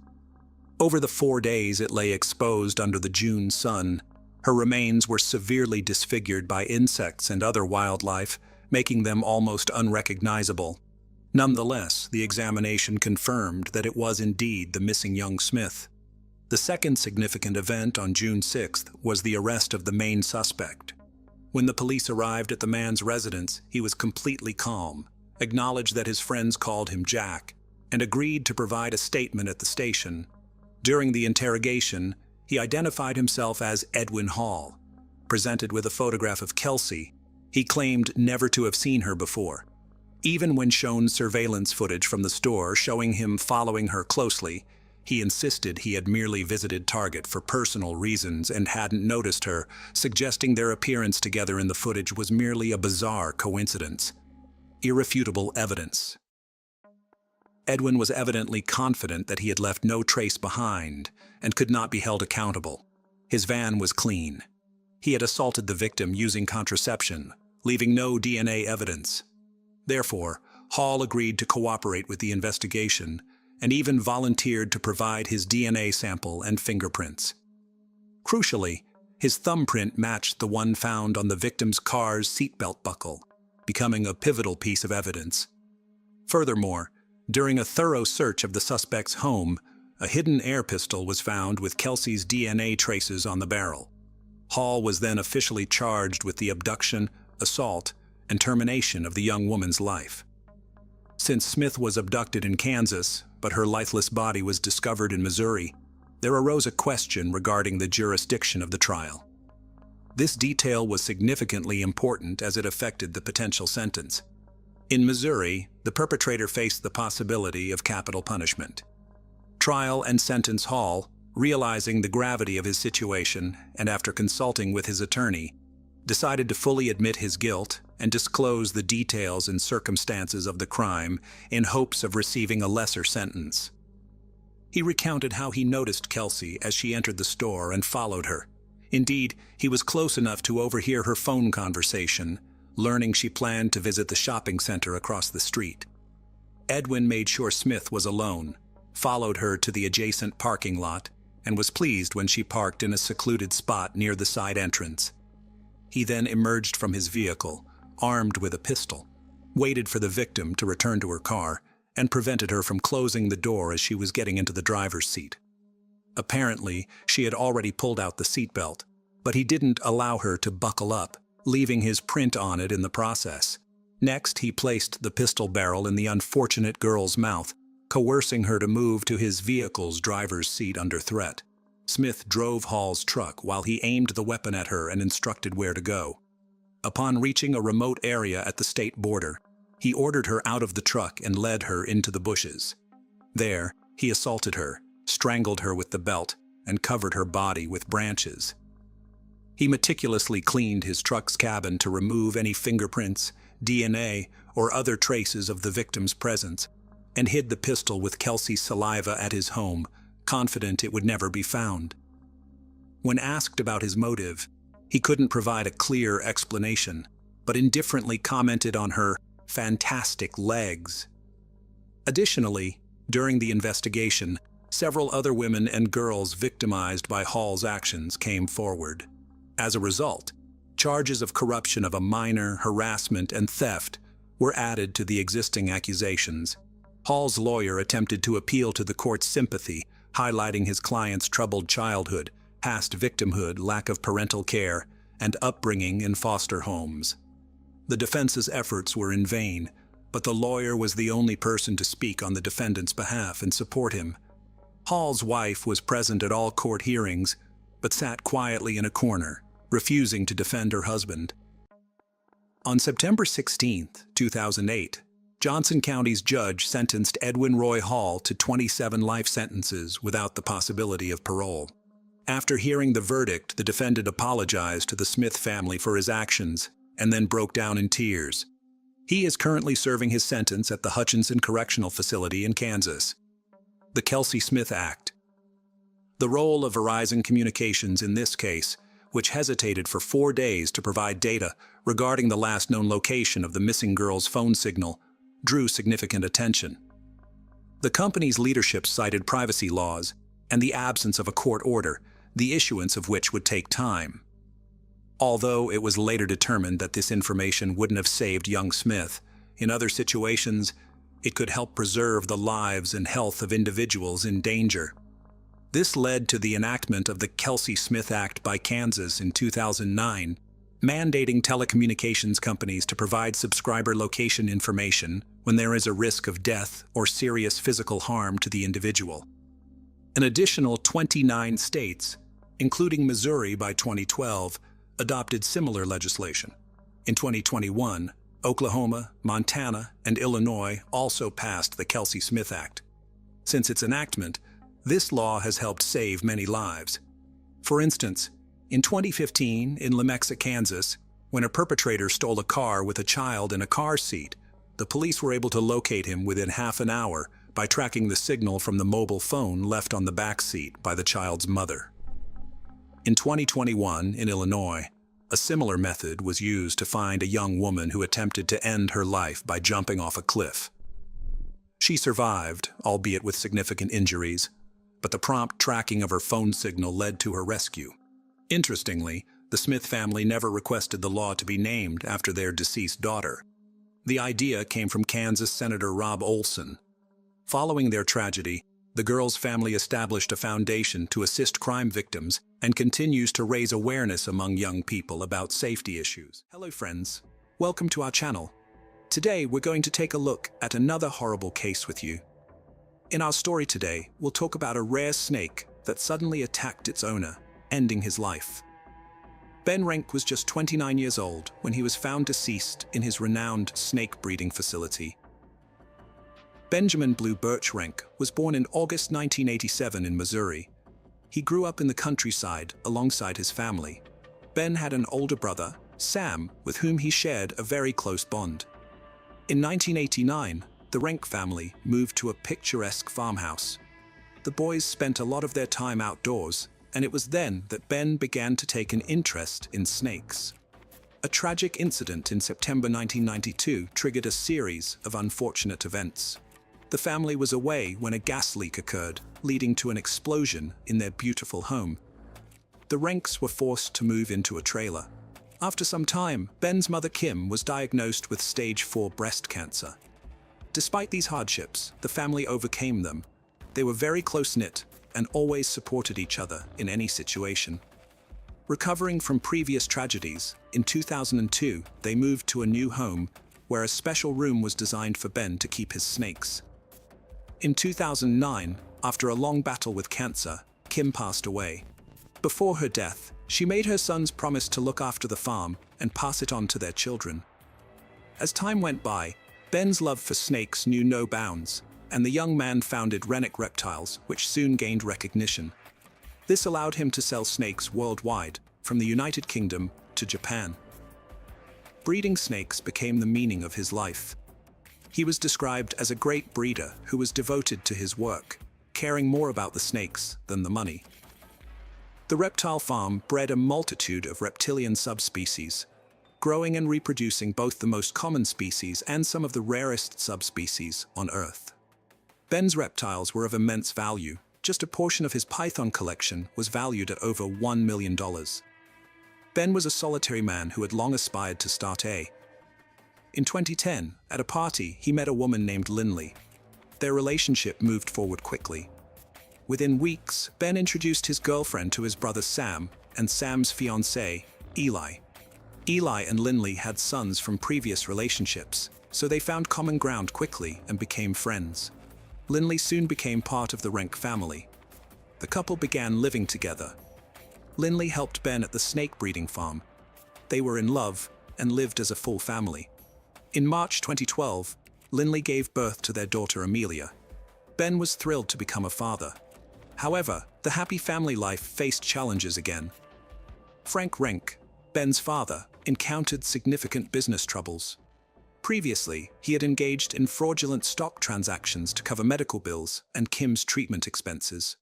A: Over the 4 days it lay exposed under the June sun, her remains were severely disfigured by insects and other wildlife, making them almost unrecognizable. Nonetheless, the examination confirmed that it was indeed the missing young Smith. The second significant event on June 6th was the arrest of the main suspect. When the police arrived at the man's residence, he was completely calm, acknowledged that his friends called him Jack, and agreed to provide a statement at the station. During the interrogation, he identified himself as Edwin Hall. Presented with a photograph of Kelsey, he claimed never to have seen her before. Even when shown surveillance footage from the store showing him following her closely, he insisted he had merely visited Target for personal reasons and hadn't noticed her, suggesting their appearance together in the footage was merely a bizarre coincidence. Irrefutable evidence. Edwin was evidently confident that he had left no trace behind and could not be held accountable. His van was clean. He had assaulted the victim using contraception, leaving no DNA evidence. Therefore, Hall agreed to cooperate with the investigation and even volunteered to provide his DNA sample and fingerprints. Crucially, his thumbprint matched the one found on the victim's car's seatbelt buckle, becoming a pivotal piece of evidence. Furthermore, during a thorough search of the suspect's home, a hidden air pistol was found with Kelsey's DNA traces on the barrel. Hall was then officially charged with the abduction, assault, and termination of the young woman's life. Since Smith was abducted in Kansas, but her lifeless body was discovered in Missouri, there arose a question regarding the jurisdiction of the trial. This detail was significantly important as it affected the potential sentence. In Missouri, the perpetrator faced the possibility of capital punishment. Trial and sentence Hall, realizing the gravity of his situation and after consulting with his attorney, decided to fully admit his guilt and disclose the details and circumstances of the crime in hopes of receiving a lesser sentence. He recounted how he noticed Kelsey as she entered the store and followed her. Indeed, he was close enough to overhear her phone conversation, learning she planned to visit the shopping center across the street. Edwin made sure Smith was alone, followed her to the adjacent parking lot, and was pleased when she parked in a secluded spot near the side entrance. He then emerged from his vehicle, armed with a pistol, waited for the victim to return to her car, and prevented her from closing the door as she was getting into the driver's seat. Apparently, she had already pulled out the seatbelt, but he didn't allow her to buckle up, leaving his print on it in the process. Next, he placed the pistol barrel in the unfortunate girl's mouth, coercing her to move to his vehicle's driver's seat under threat. Smith drove Hall's truck while he aimed the weapon at her and instructed where to go. Upon reaching a remote area at the state border, he ordered her out of the truck and led her into the bushes. There, he assaulted her, strangled her with the belt, and covered her body with branches. He meticulously cleaned his truck's cabin to remove any fingerprints, DNA, or other traces of the victim's presence, and hid the pistol with Kelsey's saliva at his home, confident it would never be found. When asked about his motive, he couldn't provide a clear explanation, but indifferently commented on her fantastic legs. Additionally, during the investigation, Several other women and girls victimized by Hall's actions came forward. As a result, charges of corruption of a minor, harassment, and theft were added to the existing accusations. Hall's lawyer attempted to appeal to the court's sympathy, highlighting his client's troubled childhood, past victimhood, lack of parental care, and upbringing in foster homes. The defense's efforts were in vain, but the lawyer was the only person to speak on the defendant's behalf and support him. Hall's wife was present at all court hearings, but sat quietly in a corner, refusing to defend her husband. On September 16, 2008, Johnson County's judge sentenced Edwin Roy Hall to 27 life sentences without the possibility of parole. After hearing the verdict, the defendant apologized to the Smith family for his actions and then broke down in tears. He is currently serving his sentence at the Hutchinson Correctional Facility in Kansas. The Kelsey Smith Act. The role of Verizon Communications in this case, which hesitated for 4 days to provide data regarding the last known location of the missing girl's phone signal, drew significant attention. The company's leadership cited privacy laws and the absence of a court order, the issuance of which would take time. Although it was later determined that this information wouldn't have saved young Smith, in other situations, it could help preserve the lives and health of individuals in danger. This led to the enactment of the Kelsey Smith Act by Kansas in 2009, mandating telecommunications companies to provide subscriber location information when there is a risk of death or serious physical harm to the individual. An additional 29 states, including Missouri by 2012, adopted similar legislation. In 2021, Oklahoma, Montana, and Illinois also passed the Kelsey Smith Act. Since its enactment, this law has helped save many lives. For instance, in 2015 in Lenexa, Kansas, when a perpetrator stole a car with a child in a car seat, the police were able to locate him within half an hour by tracking the signal from the mobile phone left on the back seat by the child's mother. In 2021 in Illinois, a similar method was used to find a young woman who attempted to end her life by jumping off a cliff. She survived, albeit with significant injuries, but the prompt tracking of her phone signal led to her rescue. Interestingly, the Smith family never requested the law to be named after their deceased daughter. The idea came from Kansas Senator Rob Olson. Following their tragedy, the girl's family established a foundation to assist crime victims and continues to raise awareness among young people about safety issues. Hello friends, welcome to our channel. Today we're going to take a look at another horrible case with you. In our story today, we'll talk about a rare snake that suddenly attacked its owner, ending his life. Ben Renk was just 29 years old when he was found deceased in his renowned snake breeding facility. Benjamin Blue Birch Renk was born in August 1987 in Missouri. He grew up in the countryside alongside his family. Ben had an older brother, Sam, with whom he shared a very close bond. In 1989, the Renk family moved to a picturesque farmhouse. The boys spent a lot of their time outdoors, and it was then that Ben began to take an interest in snakes. A tragic incident in September 1992 triggered a series of unfortunate events. The family was away when a gas leak occurred, leading to an explosion in their beautiful home. The Renks were forced to move into a trailer. After some time, Ben's mother Kim was diagnosed with stage 4 breast cancer. Despite these hardships, the family overcame them. They were very close-knit and always supported each other in any situation. Recovering from previous tragedies, in 2002, they moved to a new home where a special room was designed for Ben to keep his snakes. In 2009, after a long battle with cancer, Kim passed away. Before her death, she made her sons promise to look after the farm and pass it on to their children. As time went by, Ben's love for snakes knew no bounds, and the young man founded Rennick Reptiles, which soon gained recognition. This allowed him to sell snakes worldwide, from the United Kingdom to Japan. Breeding snakes became the meaning of his life. He was described as a great breeder who was devoted to his work, caring more about the snakes than the money. The reptile farm bred a multitude of reptilian subspecies, growing and reproducing both the most common species and some of the rarest subspecies on Earth. Ben's reptiles were of immense value, just a portion of his python collection was valued at over $1 million. Ben was a solitary man who had long aspired to start a. In 2010, at a party, he met a woman named Linley. Their relationship moved forward quickly. Within weeks, Ben introduced his girlfriend to his brother Sam and Sam's fiancé, Eli. Eli and Linley had sons from previous relationships, so they found common ground quickly and became friends. Linley soon became part of the Renk family. The couple began living together. Linley helped Ben at the snake breeding farm. They were in love and lived as a full family. In March 2012, Linley gave birth to their daughter Amelia. Ben was thrilled to become a father. However, the happy family life faced challenges again. Frank Renk, Ben's father, encountered significant business troubles. Previously, he had engaged in fraudulent stock transactions to cover medical bills and Kim's treatment expenses.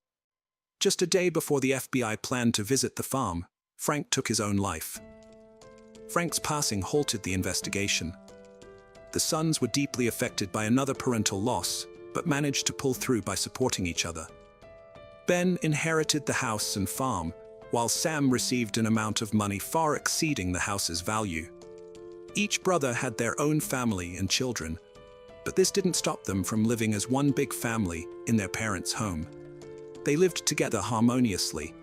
A: Just a day before the FBI planned to visit the farm, Frank took his own life. Frank's passing halted the investigation. The sons were deeply affected by another parental loss, but managed to pull through by supporting each other. Ben inherited the house and farm, while Sam received an amount of money far exceeding the house's value. Each brother had their own family and children, but this didn't stop them from living as one big family in their parents' home. They lived together harmoniously,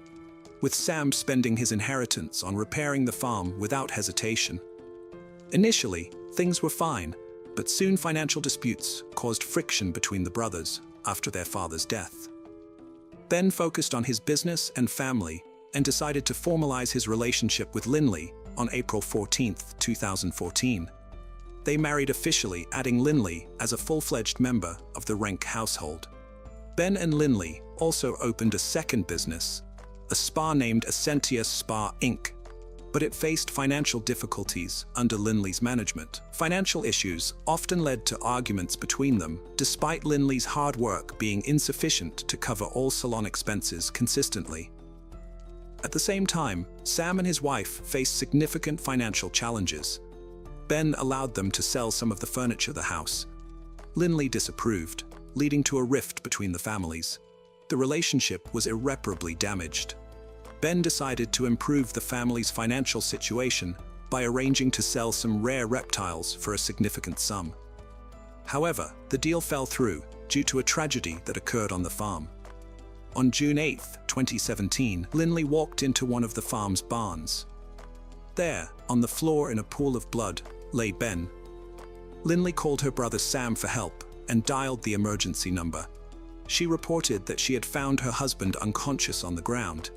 A: with Sam spending his inheritance on repairing the farm without hesitation. Initially, things were fine, but soon financial disputes caused friction between the brothers after their father's death. Ben focused on his business and family and decided to formalize his relationship with Linley on April 14, 2014. They married officially, adding Linley as a full-fledged member of the Renk household. Ben and Linley also opened a second business, a spa named Essentia Spa Inc., but it faced financial difficulties under Linley's management. Financial issues often led to arguments between them, despite Linley's hard work being insufficient to cover all salon expenses consistently. At the same time, Sam and his wife faced significant financial challenges. Ben allowed them to sell some of the furniture of the house. Linley disapproved, leading to a rift between the families. The relationship was irreparably damaged. Ben decided to improve the family's financial situation by arranging to sell some rare reptiles for a significant sum. However, the deal fell through due to a tragedy that occurred on the farm. On June 8, 2017, Linley walked into one of the farm's barns. There, on the floor in a pool of blood, lay Ben. Linley called her brother Sam for help and dialed the emergency number. She reported that she had found her husband unconscious on the ground.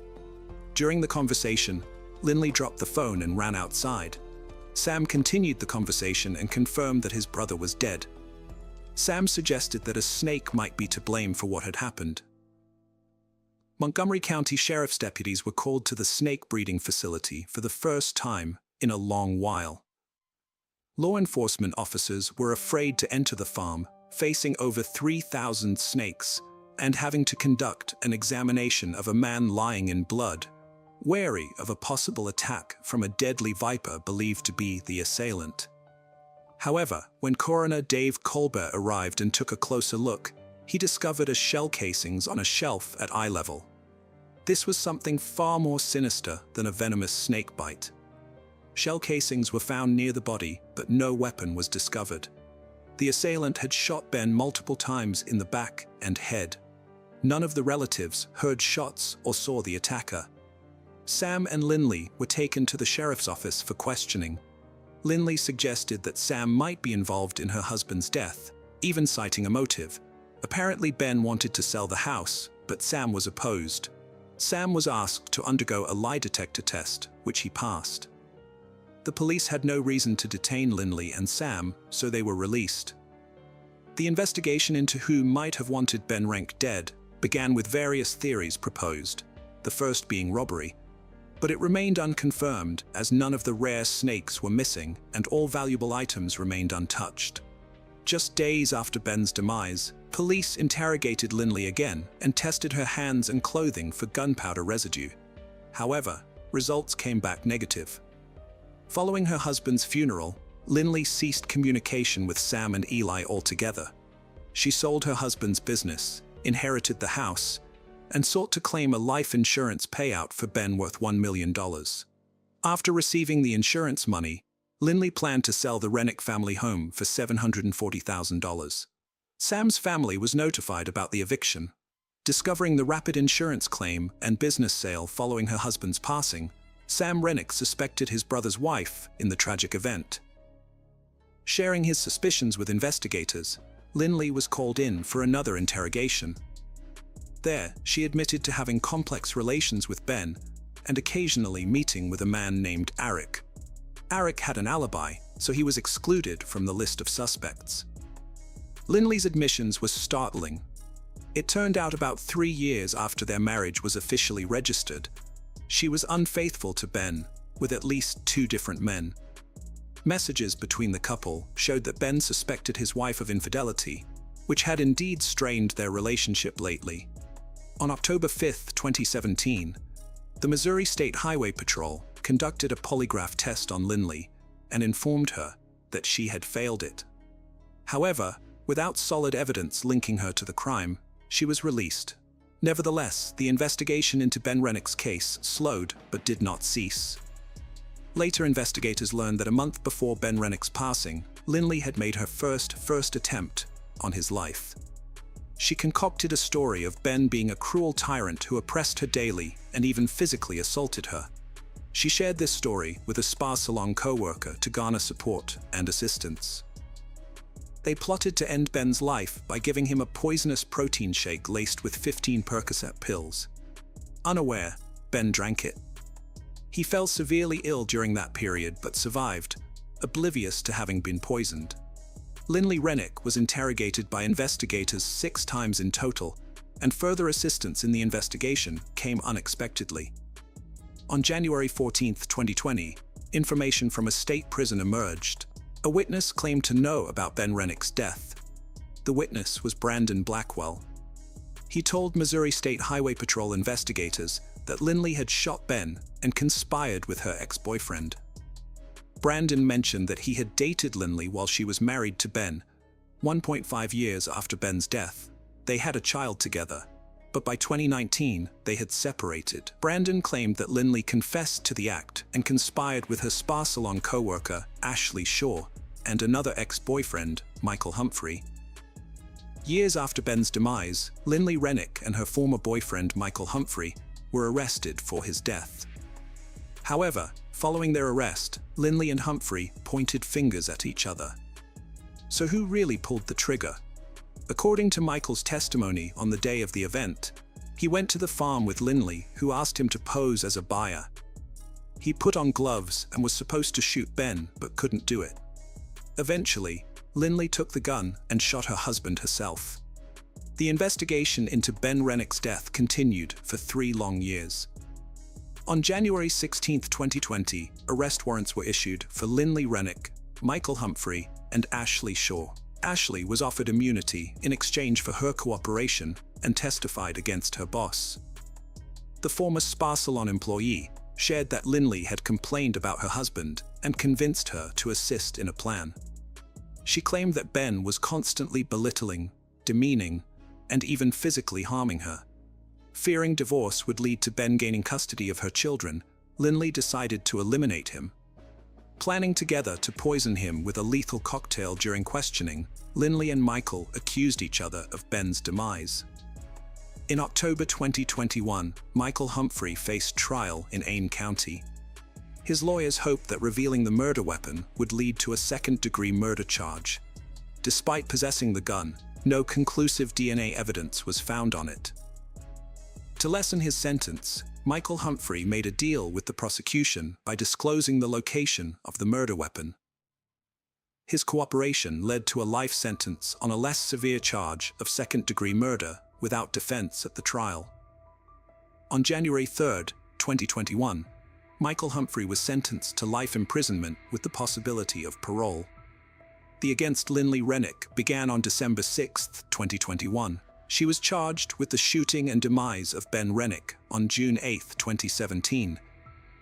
A: During the conversation, Linley dropped the phone and ran outside. Sam continued the conversation and confirmed that his brother was dead. Sam suggested that a snake might be to blame for what had happened. Montgomery County Sheriff's deputies were called to the snake breeding facility for the first time in a long while. Law enforcement officers were afraid to enter the farm, facing over 3,000 snakes and having to conduct an examination of a man lying in blood, wary of a possible attack from a deadly viper believed to be the assailant. However, when coroner Dave Colbert arrived and took a closer look, he discovered shell casings on a shelf at eye level. This was something far more sinister than a venomous snake bite. Shell casings were found near the body, but no weapon was discovered. The assailant had shot Ben multiple times in the back and head. None of the relatives heard shots or saw the attacker. Sam and Linley were taken to the sheriff's office for questioning. Linley suggested that Sam might be involved in her husband's death, even citing a motive. Apparently Ben wanted to sell the house, but Sam was opposed. Sam was asked to undergo a lie detector test, which he passed. The police had no reason to detain Linley and Sam, so they were released. The investigation into who might have wanted Ben Renk dead began with various theories proposed, the first being robbery. But it remained unconfirmed as none of the rare snakes were missing and all valuable items remained untouched. Just days after Ben's demise, police interrogated Linley again and tested her hands and clothing for gunpowder residue. However, results came back negative. Following her husband's funeral, Linley ceased communication with Sam and Eli altogether. She sold her husband's business, inherited the house, and sought to claim a life insurance payout for Ben worth $1 million. After receiving the insurance money, Linley planned to sell the Rennick family home for $740,000. Sam's family was notified about the eviction. Discovering the rapid insurance claim and business sale following her husband's passing, Sam Rennick suspected his brother's wife in the tragic event. Sharing his suspicions with investigators, Linley was called in for another interrogation. There, she admitted to having complex relations with Ben and occasionally meeting with a man named Eric. Eric had an alibi, so he was excluded from the list of suspects. Linley's admissions were startling. It turned out about 3 years after their marriage was officially registered, she was unfaithful to Ben with at least 2 different men. Messages between the couple showed that Ben suspected his wife of infidelity, which had indeed strained their relationship lately. On October 5, 2017, the Missouri State Highway Patrol conducted a polygraph test on Linley and informed her that she had failed it. However, without solid evidence linking her to the crime, she was released. Nevertheless, the investigation into Ben Rennick's case slowed but did not cease. Later, investigators learned that a month before Ben Rennick's passing, Linley had made her first attempt on his life. She concocted a story of Ben being a cruel tyrant who oppressed her daily and even physically assaulted her. She shared this story with a spa salon co-worker to garner support and assistance. They plotted to end Ben's life by giving him a poisonous protein shake laced with 15 Percocet pills. Unaware, Ben drank it. He fell severely ill during that period but survived, oblivious to having been poisoned. Linley Rennick was interrogated by investigators 6 times in total, and further assistance in the investigation came unexpectedly. On January 14, 2020, information from a state prison emerged. A witness claimed to know about Ben Rennick's death. The witness was Brandon Blackwell. He told Missouri State Highway Patrol investigators that Linley had shot Ben and conspired with her ex-boyfriend. Brandon mentioned that he had dated Linley while she was married to Ben. 1.5 years after Ben's death, they had a child together, but by 2019, they had separated. Brandon claimed that Linley confessed to the act and conspired with her spa salon co-worker, Ashley Shaw, and another ex-boyfriend, Michael Humphrey. Years after Ben's demise, Linley Rennick and her former boyfriend, Michael Humphrey, were arrested for his death. However, following their arrest, Linley and Humphrey pointed fingers at each other. So who really pulled the trigger? According to Michael's testimony on the day of the event, he went to the farm with Linley, who asked him to pose as a buyer. He put on gloves and was supposed to shoot Ben, but couldn't do it. Eventually, Linley took the gun and shot her husband herself. The investigation into Ben Rennick's death continued for 3 long years. On January 16, 2020, arrest warrants were issued for Linley Rennick, Michael Humphrey, and Ashley Shaw. Ashley was offered immunity in exchange for her cooperation and testified against her boss. The former spa salon employee shared that Linley had complained about her husband and convinced her to assist in a plan. She claimed that Ben was constantly belittling, demeaning, and even physically harming her. Fearing divorce would lead to Ben gaining custody of her children, Linley decided to eliminate him. Planning together to poison him with a lethal cocktail during questioning, Linley and Michael accused each other of Ben's demise. In October 2021, Michael Humphrey faced trial in Ain County. His lawyers hoped that revealing the murder weapon would lead to a second-degree murder charge. Despite possessing the gun, no conclusive DNA evidence was found on it. To lessen his sentence, Michael Humphrey made a deal with the prosecution by disclosing the location of the murder weapon. His cooperation led to a life sentence on a less severe charge of second-degree murder without defense at the trial. On January 3, 2021, Michael Humphrey was sentenced to life imprisonment with the possibility of parole. The against Linley Rennick began on December 6, 2021. She was charged with the shooting and demise of Ben Rennick on June 8, 2017,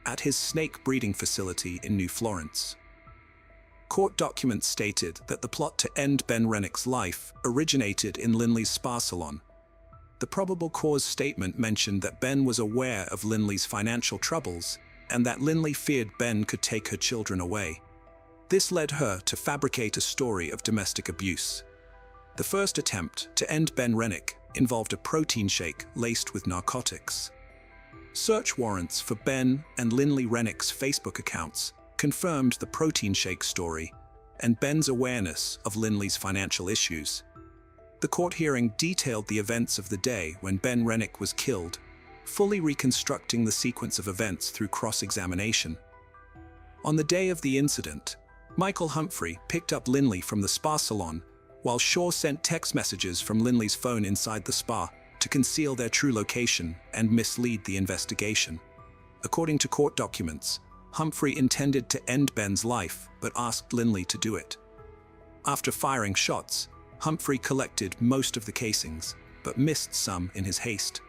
A: at his snake breeding facility in New Florence. Court documents stated that the plot to end Ben Rennick's life originated in Linley's spa salon. The probable cause statement mentioned that Ben was aware of Linley's financial troubles and that Linley feared Ben could take her children away. This led her to fabricate a story of domestic abuse. The first attempt to end Ben Rennick involved a protein shake laced with narcotics. Search warrants for Ben and Linley Rennick's Facebook accounts confirmed the protein shake story and Ben's awareness of Linley's financial issues. The court hearing detailed the events of the day when Ben Rennick was killed, fully reconstructing the sequence of events through cross-examination. On the day of the incident, Michael Humphrey picked up Linley from the spa salon, while Shaw sent text messages from Linley's phone inside the spa to conceal their true location and mislead the investigation. According to court documents, Humphrey intended to end Ben's life but asked Linley to do it. After firing shots, Humphrey collected most of the casings, but missed some in his haste.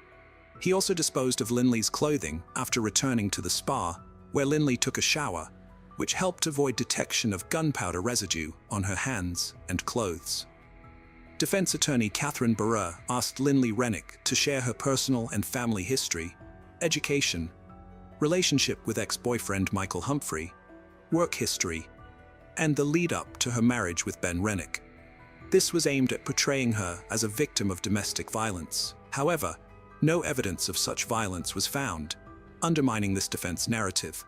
A: He also disposed of Linley's clothing after returning to the spa, where Linley took a shower, which helped avoid detection of gunpowder residue on her hands and clothes. Defense attorney Catherine Barreur asked Linley Rennick to share her personal and family history, education, relationship with ex-boyfriend Michael Humphrey, work history, and the lead-up to her marriage with Ben Rennick. This was aimed at portraying her as a victim of domestic violence. However, no evidence of such violence was found, undermining this defense narrative.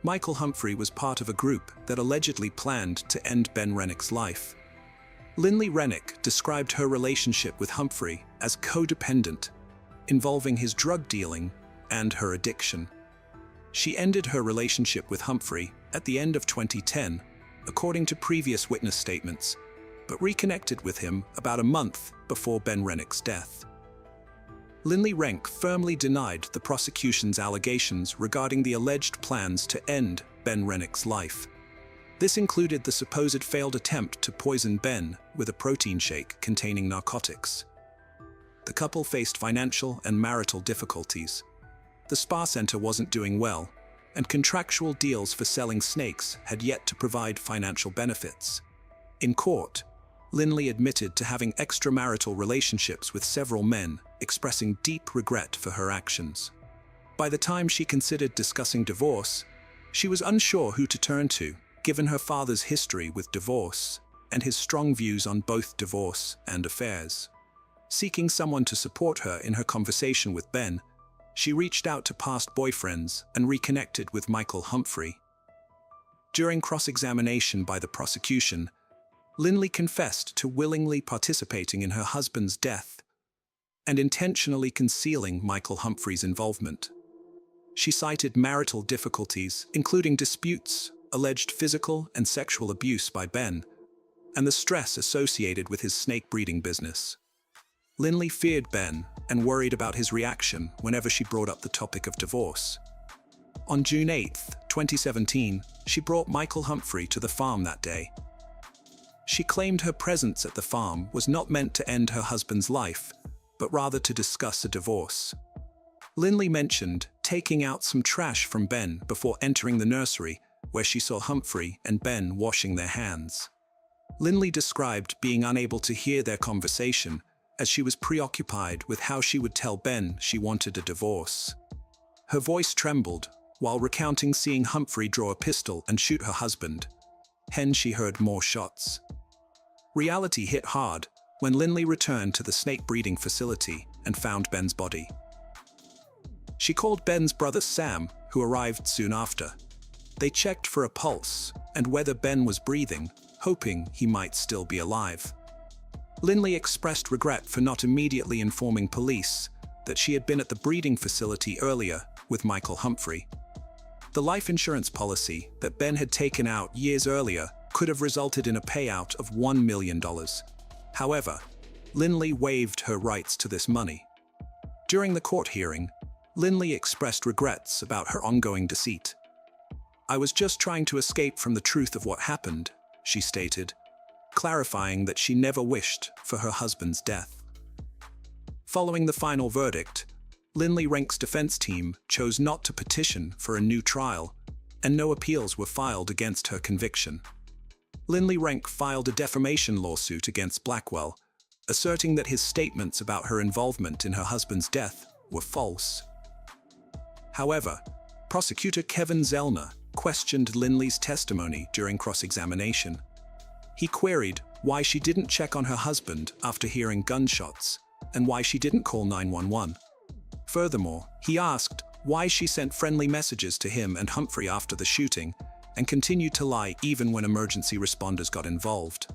A: Michael Humphrey was part of a group that allegedly planned to end Ben Rennick's life. Linley Rennick described her relationship with Humphrey as codependent, involving his drug dealing and her addiction. She ended her relationship with Humphrey at the end of 2010, according to previous witness statements, but reconnected with him about a month before Ben Rennick's death. Linley Rennick firmly denied the prosecution's allegations regarding the alleged plans to end Ben Rennick's life. This included the supposed failed attempt to poison Ben with a protein shake containing narcotics. The couple faced financial and marital difficulties. The spa center wasn't doing well, and contractual deals for selling snakes had yet to provide financial benefits. In court, Linley admitted to having extramarital relationships with several men, expressing deep regret for her actions. By the time she considered discussing divorce, she was unsure who to turn to, given her father's history with divorce and his strong views on both divorce and affairs. Seeking someone to support her in her conversation with Ben, she reached out to past boyfriends and reconnected with Michael Humphrey. During cross-examination by the prosecution, Linley confessed to willingly participating in her husband's death and intentionally concealing Michael Humphrey's involvement. She cited marital difficulties, including disputes, alleged physical and sexual abuse by Ben, and the stress associated with his snake breeding business. Linley feared Ben and worried about his reaction whenever she brought up the topic of divorce. On June 8, 2017, she brought Michael Humphrey to the farm that day. She claimed her presence at the farm was not meant to end her husband's life, but rather to discuss a divorce. Linley mentioned taking out some trash from Ben before entering the nursery, where she saw Humphrey and Ben washing their hands. Linley described being unable to hear their conversation as she was preoccupied with how she would tell Ben she wanted a divorce. Her voice trembled while recounting seeing Humphrey draw a pistol and shoot her husband. Hence she heard more shots. Reality hit hard when Linley returned to the snake breeding facility and found Ben's body. She called Ben's brother Sam, who arrived soon after. They checked for a pulse and whether Ben was breathing, hoping he might still be alive. Linley expressed regret for not immediately informing police that she had been at the breeding facility earlier with Michael Humphrey. The life insurance policy that Ben had taken out years earlier could have resulted in a payout of $1 million. However, Linley waived her rights to this money. During the court hearing, Linley expressed regrets about her ongoing deceit. "I was just trying to escape from the truth of what happened," she stated, clarifying that she never wished for her husband's death. Following the final verdict, Linley Rennick's defense team chose not to petition for a new trial, and no appeals were filed against her conviction. Linley Rennick filed a defamation lawsuit against Blackwell, asserting that his statements about her involvement in her husband's death were false. However, prosecutor Kevin Zellner questioned Lindley's testimony during cross-examination. He queried why she didn't check on her husband after hearing gunshots and why she didn't call 911. Furthermore, he asked why she sent friendly messages to him and Humphrey after the shooting and continued to lie even when emergency responders got involved.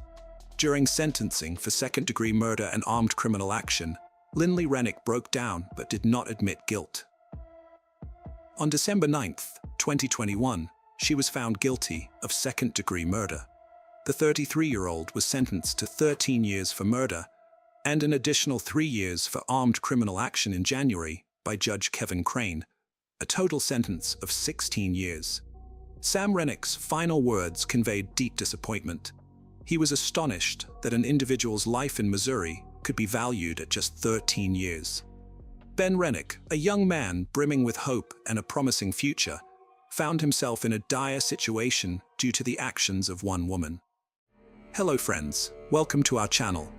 A: During sentencing for second-degree murder and armed criminal action, Lindley Rennick broke down but did not admit guilt. On December 9, 2021, she was found guilty of second-degree murder. The 33-year-old was sentenced to 13 years for murder and an additional 3 years for armed criminal action in January by Judge Kevin Crane, a total sentence of 16 years. Sam Rennick's final words conveyed deep disappointment. He was astonished that an individual's life in Missouri could be valued at just 13 years. Ben Rennick, a young man brimming with hope and a promising future, found himself in a dire situation due to the actions of one woman. Hello friends, welcome to our channel.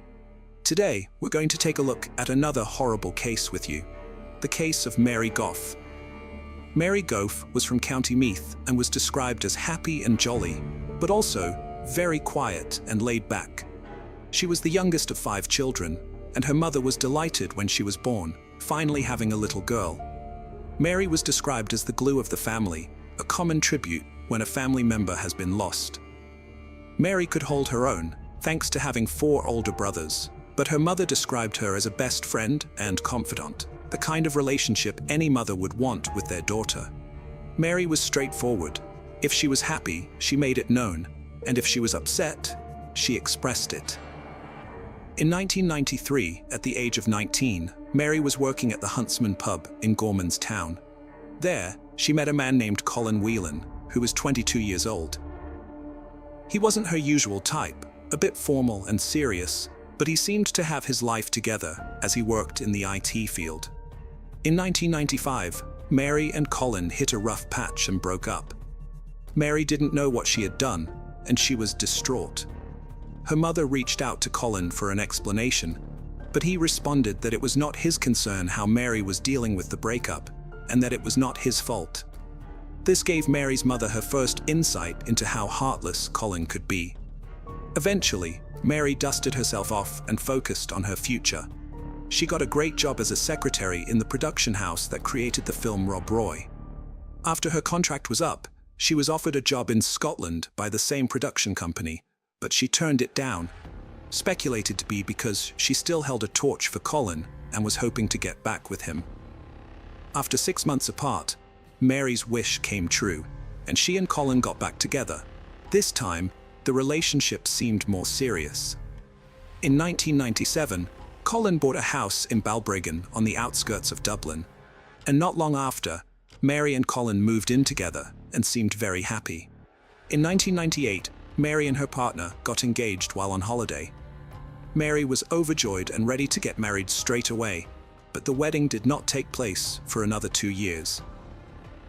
A: Today, we're going to take a look at another horrible case with you, the case of Mary Goff. Mary Goff was from County Meath and was described as happy and jolly, but also very quiet and laid back. She was the youngest of 5 children, and her mother was delighted when she was born, finally having a little girl. Mary was described as the glue of the family, a common tribute when a family member has been lost. Mary could hold her own, thanks to having 4 older brothers, but her mother described her as a best friend and confidant, the kind of relationship any mother would want with their daughter. Mary was straightforward. If she was happy, she made it known, and if she was upset, she expressed it. In 1993, at the age of 19, Mary was working at the Huntsman pub in Gorman's Town. There, she met a man named Colin Whelan, who was 22 years old. He wasn't her usual type, a bit formal and serious, but he seemed to have his life together as he worked in the IT field. In 1995, Mary and Colin hit a rough patch and broke up. Mary didn't know what she had done, and she was distraught. Her mother reached out to Colin for an explanation, but he responded that it was not his concern how Mary was dealing with the breakup, and that it was not his fault. This gave Mary's mother her first insight into how heartless Colin could be. Eventually, Mary dusted herself off and focused on her future. She got a great job as a secretary in the production house that created the film Rob Roy. After her contract was up, she was offered a job in Scotland by the same production company, but she turned it down, speculated to be because she still held a torch for Colin and was hoping to get back with him. After 6 months apart, Mary's wish came true, and she and Colin got back together. This time, the relationship seemed more serious. In 1997, Colin bought a house in Balbriggan on the outskirts of Dublin, and not long after, Mary and Colin moved in together and seemed very happy. In 1998, Mary and her partner got engaged while on holiday. Mary was overjoyed and ready to get married straight away, but the wedding did not take place for another 2 years.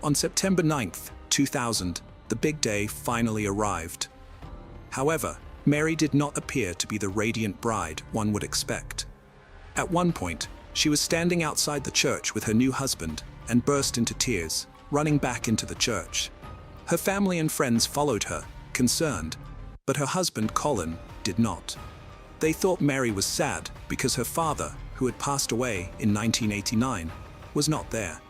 A: On September 9, 2000, the big day finally arrived. However, Mary did not appear to be the radiant bride one would expect. At one point, she was standing outside the church with her new husband and burst into tears, running back into the church. Her family and friends followed her, concerned, but her husband Colin did not. They thought Mary was sad because her father, who had passed away in 1989, was not there.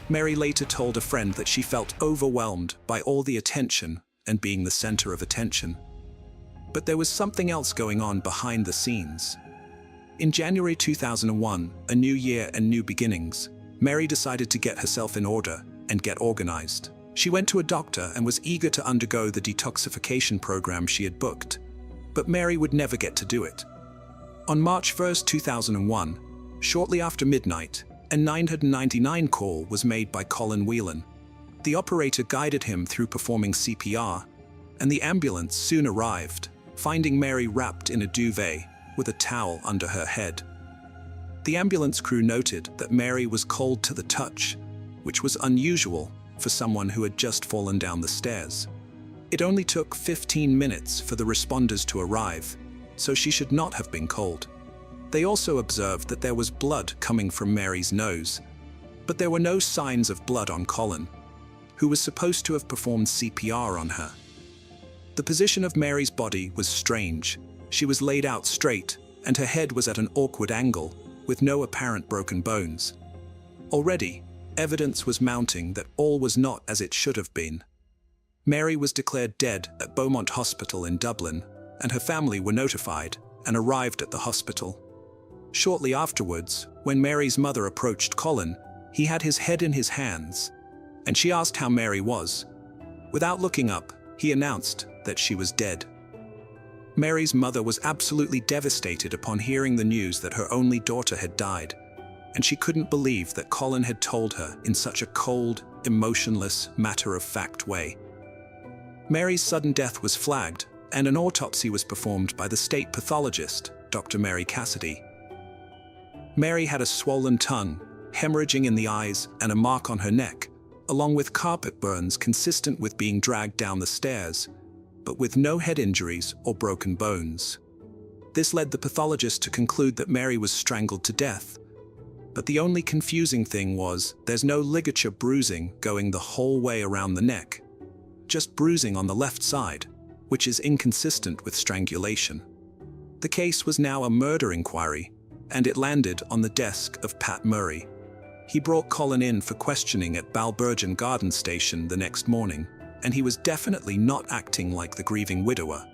A: Mary later told a friend that she felt overwhelmed by all the attention and being the center of attention. But there was something else going on behind the scenes. In January 2001, a new year and new beginnings, Mary decided to get herself in order and get organized. She went to a doctor and was eager to undergo the detoxification program she had booked, but Mary would never get to do it. On March 1, 2001, shortly after midnight, a 999 call was made by Colin Whelan. The operator guided him through performing CPR, and the ambulance soon arrived, finding Mary wrapped in a duvet with a towel under her head. The ambulance crew noted that Mary was cold to the touch, which was unusual for someone who had just fallen down the stairs. It only took 15 minutes for the responders to arrive, so she should not have been cold. They also observed that there was blood coming from Mary's nose, but there were no signs of blood on Colin, who was supposed to have performed CPR on her. The position of Mary's body was strange. She was laid out straight, and her head was at an awkward angle, with no apparent broken bones. Already, evidence was mounting that all was not as it should have been. Mary was declared dead at Beaumont Hospital in Dublin, and her family were notified and arrived at the hospital. Shortly afterwards, when Mary's mother approached Colin, he had his head in his hands, and she asked how Mary was. Without looking up, he announced that she was dead. Mary's mother was absolutely devastated upon hearing the news that her only daughter had died, and she couldn't believe that Colin had told her in such a cold, emotionless, matter-of-fact way. Mary's sudden death was flagged, and an autopsy was performed by the state pathologist, Dr. Mary Cassidy. Mary had a swollen tongue, hemorrhaging in the eyes, and a mark on her neck, along with carpet burns consistent with being dragged down the stairs, but with no head injuries or broken bones. This led the pathologist to conclude that Mary was strangled to death. But the only confusing thing was there's no ligature bruising going the whole way around the neck, just bruising on the left side, which is inconsistent with strangulation. The case was now a murder inquiry, and it landed on the desk of Pat Murray. He brought Colin in for questioning at Balbergen Garden Station the next morning, and he was definitely not acting like the grieving widower.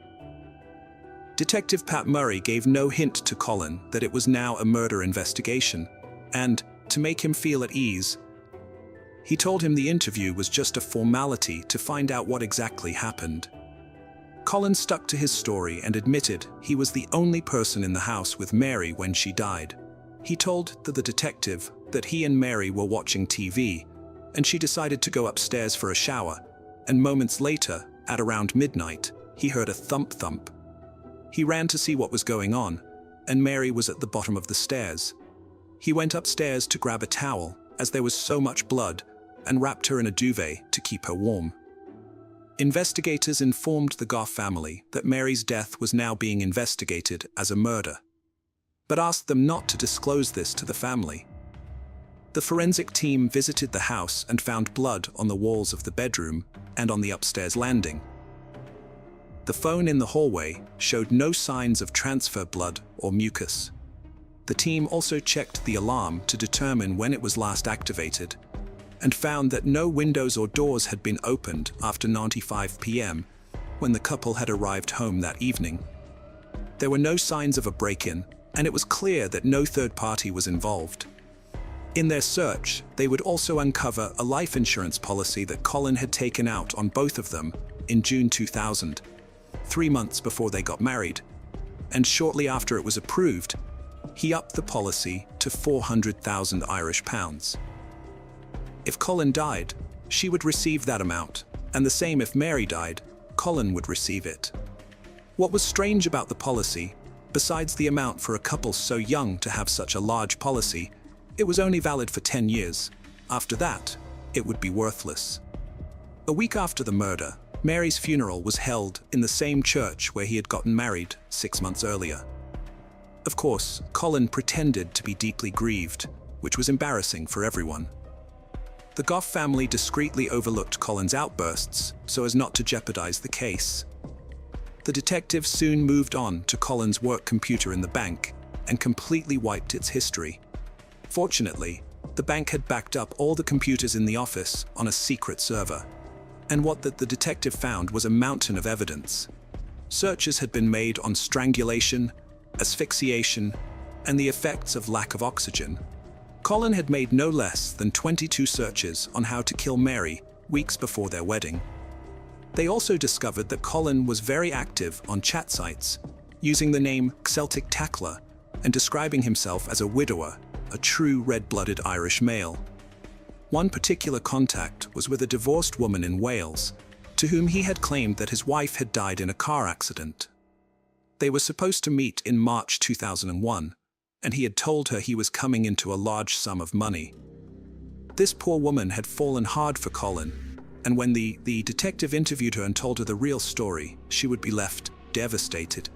A: Detective Pat Murray gave no hint to Colin that it was now a murder investigation, and, to make him feel at ease, he told him the interview was just a formality to find out what exactly happened. Colin stuck to his story and admitted he was the only person in the house with Mary when she died. He told the detective that he and Mary were watching TV, and she decided to go upstairs for a shower, and moments later, at around midnight, he heard a thump-thump. He ran to see what was going on, and Mary was at the bottom of the stairs. He went upstairs to grab a towel, as there was so much blood, and wrapped her in a duvet to keep her warm. Investigators informed the Goff family that Mary's death was now being investigated as a murder, but asked them not to disclose this to the family. The forensic team visited the house and found blood on the walls of the bedroom and on the upstairs landing. The phone in the hallway showed no signs of transfer blood or mucus. The team also checked the alarm to determine when it was last activated, and found that no windows or doors had been opened after 9:05 p.m. when the couple had arrived home that evening. There were no signs of a break-in, and it was clear that no third party was involved. In their search, they would also uncover a life insurance policy that Colin had taken out on both of them in June 2000, 3 months before they got married, and shortly after it was approved, he upped the policy to 400,000 Irish pounds. If Colin died, she would receive that amount, and the same if Mary died, Colin would receive it. What was strange about the policy, besides the amount for a couple so young to have such a large policy, it was only valid for 10 years. After that, it would be worthless. A week after the murder, Mary's funeral was held in the same church where he had gotten married 6 months earlier. Of course, Colin pretended to be deeply grieved, which was embarrassing for everyone. The Goff family discreetly overlooked Colin's outbursts so as not to jeopardize the case. The detective soon moved on to Colin's work computer in the bank and completely wiped its history. Fortunately, the bank had backed up all the computers in the office on a secret server, and what the detective found was a mountain of evidence. Searches had been made on strangulation, asphyxiation, and the effects of lack of oxygen. Colin had made no less than 22 searches on how to kill Mary weeks before their wedding. They also discovered that Colin was very active on chat sites, using the name Celtic Tackler and describing himself as a widower, a true red-blooded Irish male. One particular contact was with a divorced woman in Wales, to whom he had claimed that his wife had died in a car accident. They were supposed to meet in March 2001, and he had told her he was coming into a large sum of money. This poor woman had fallen hard for Colin, and when the detective interviewed her and told her the real story, she would be left devastated.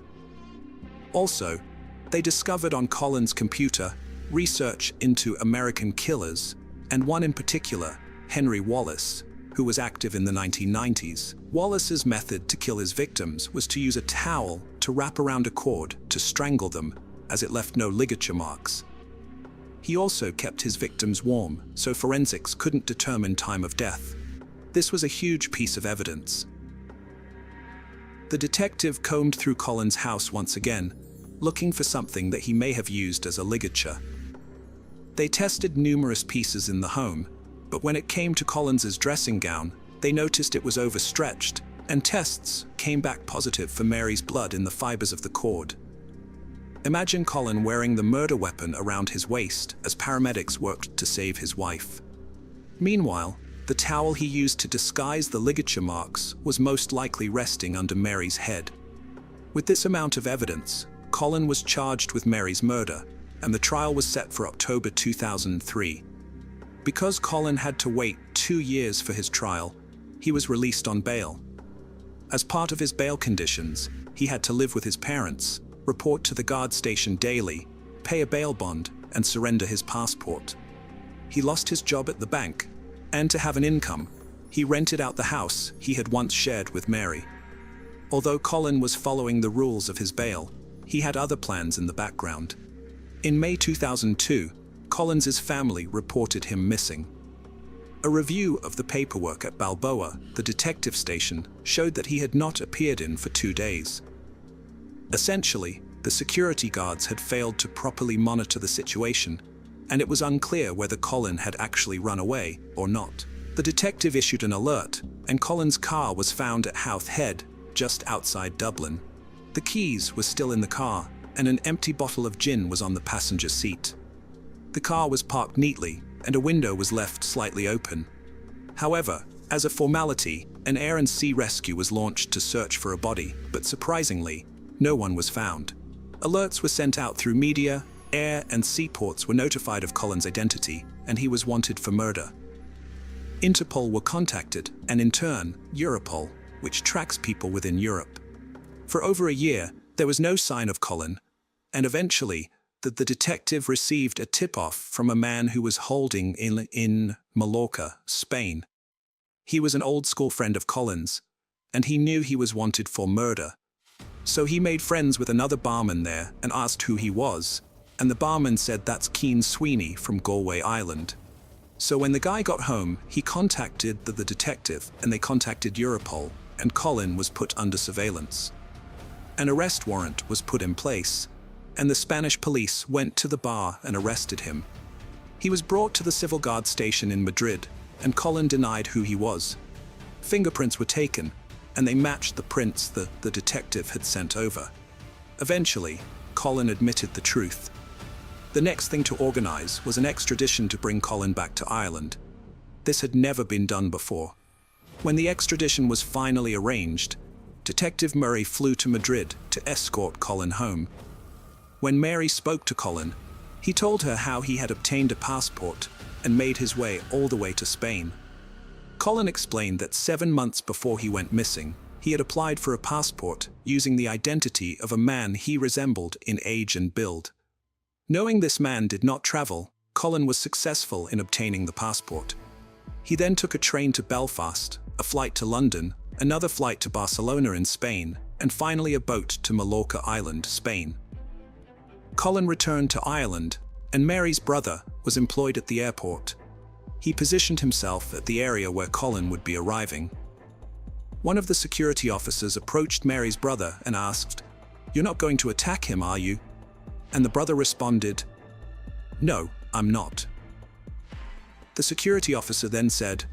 A: Also, They discovered on Colin's computer research into American killers, and one in particular, Henry Wallace, who was active in the 1990s. Wallace's method to kill his victims was to use a towel to wrap around a cord to strangle them, as it left no ligature marks. He also kept his victims warm, so forensics couldn't determine time of death. This was a huge piece of evidence. The detective combed through Colin's house once again, looking for something that he may have used as a ligature. They tested numerous pieces in the home, but when it came to Colin's dressing gown, they noticed it was overstretched, and tests came back positive for Mary's blood in the fibers of the cord. Imagine Colin wearing the murder weapon around his waist as paramedics worked to save his wife. Meanwhile, the towel he used to disguise the ligature marks was most likely resting under Mary's head. With this amount of evidence, Colin was charged with Mary's murder, and the trial was set for October 2003. Because Colin had to wait 2 years for his trial, he was released on bail. As part of his bail conditions, he had to live with his parents, report to the guard station daily, pay a bail bond, and surrender his passport. He lost his job at the bank, and to have an income, he rented out the house he had once shared with Mary. Although Colin was following the rules of his bail, he had other plans in the background. In May 2002, Colin's family reported him missing. A review of the paperwork at Balboa, the detective station, showed that he had not appeared in for 2 days. Essentially, the security guards had failed to properly monitor the situation, and it was unclear whether Colin had actually run away or not. The detective issued an alert, and Colin's car was found at Howth Head, just outside Dublin. The keys were still in the car, and an empty bottle of gin was on the passenger seat. The car was parked neatly, and a window was left slightly open. However, as a formality, an air and sea rescue was launched to search for a body, but surprisingly, no one was found. Alerts were sent out through media, air and seaports were notified of Colin's identity, and he was wanted for murder. Interpol were contacted, and in turn, Europol, which tracks people within Europe. For over a year, there was no sign of Colin, and eventually, the detective received a tip-off from a man who was holding in Mallorca, Spain. He was an old-school friend of Colin's, and he knew he was wanted for murder. So he made friends with another barman there and asked who he was, and the barman said that's Cian Sweeney from Galway Island. So when the guy got home, he contacted the detective, and they contacted Europol, and Colin was put under surveillance. An arrest warrant was put in place, and the Spanish police went to the bar and arrested him. He was brought to the civil guard station in Madrid, and Colin denied who he was. Fingerprints were taken, and they matched the prints the detective had sent over. Eventually, Colin admitted the truth. The next thing to organize was an extradition to bring Colin back to Ireland. This had never been done before. When the extradition was finally arranged, Detective Murray flew to Madrid to escort Colin home. When Mary spoke to Colin, he told her how he had obtained a passport and made his way all the way to Spain. Colin explained that 7 months before he went missing, he had applied for a passport using the identity of a man he resembled in age and build. Knowing this man did not travel, Colin was successful in obtaining the passport. He then took a train to Belfast, a flight to London, another flight to Barcelona in Spain, and finally a boat to Mallorca Island, Spain. Colin returned to Ireland, and Mary's brother was employed at the airport. He positioned himself at the area where Colin would be arriving. One of the security officers approached Mary's brother and asked, "You're not going to attack him, are you?" And the brother responded, "No, I'm not." The security officer then said,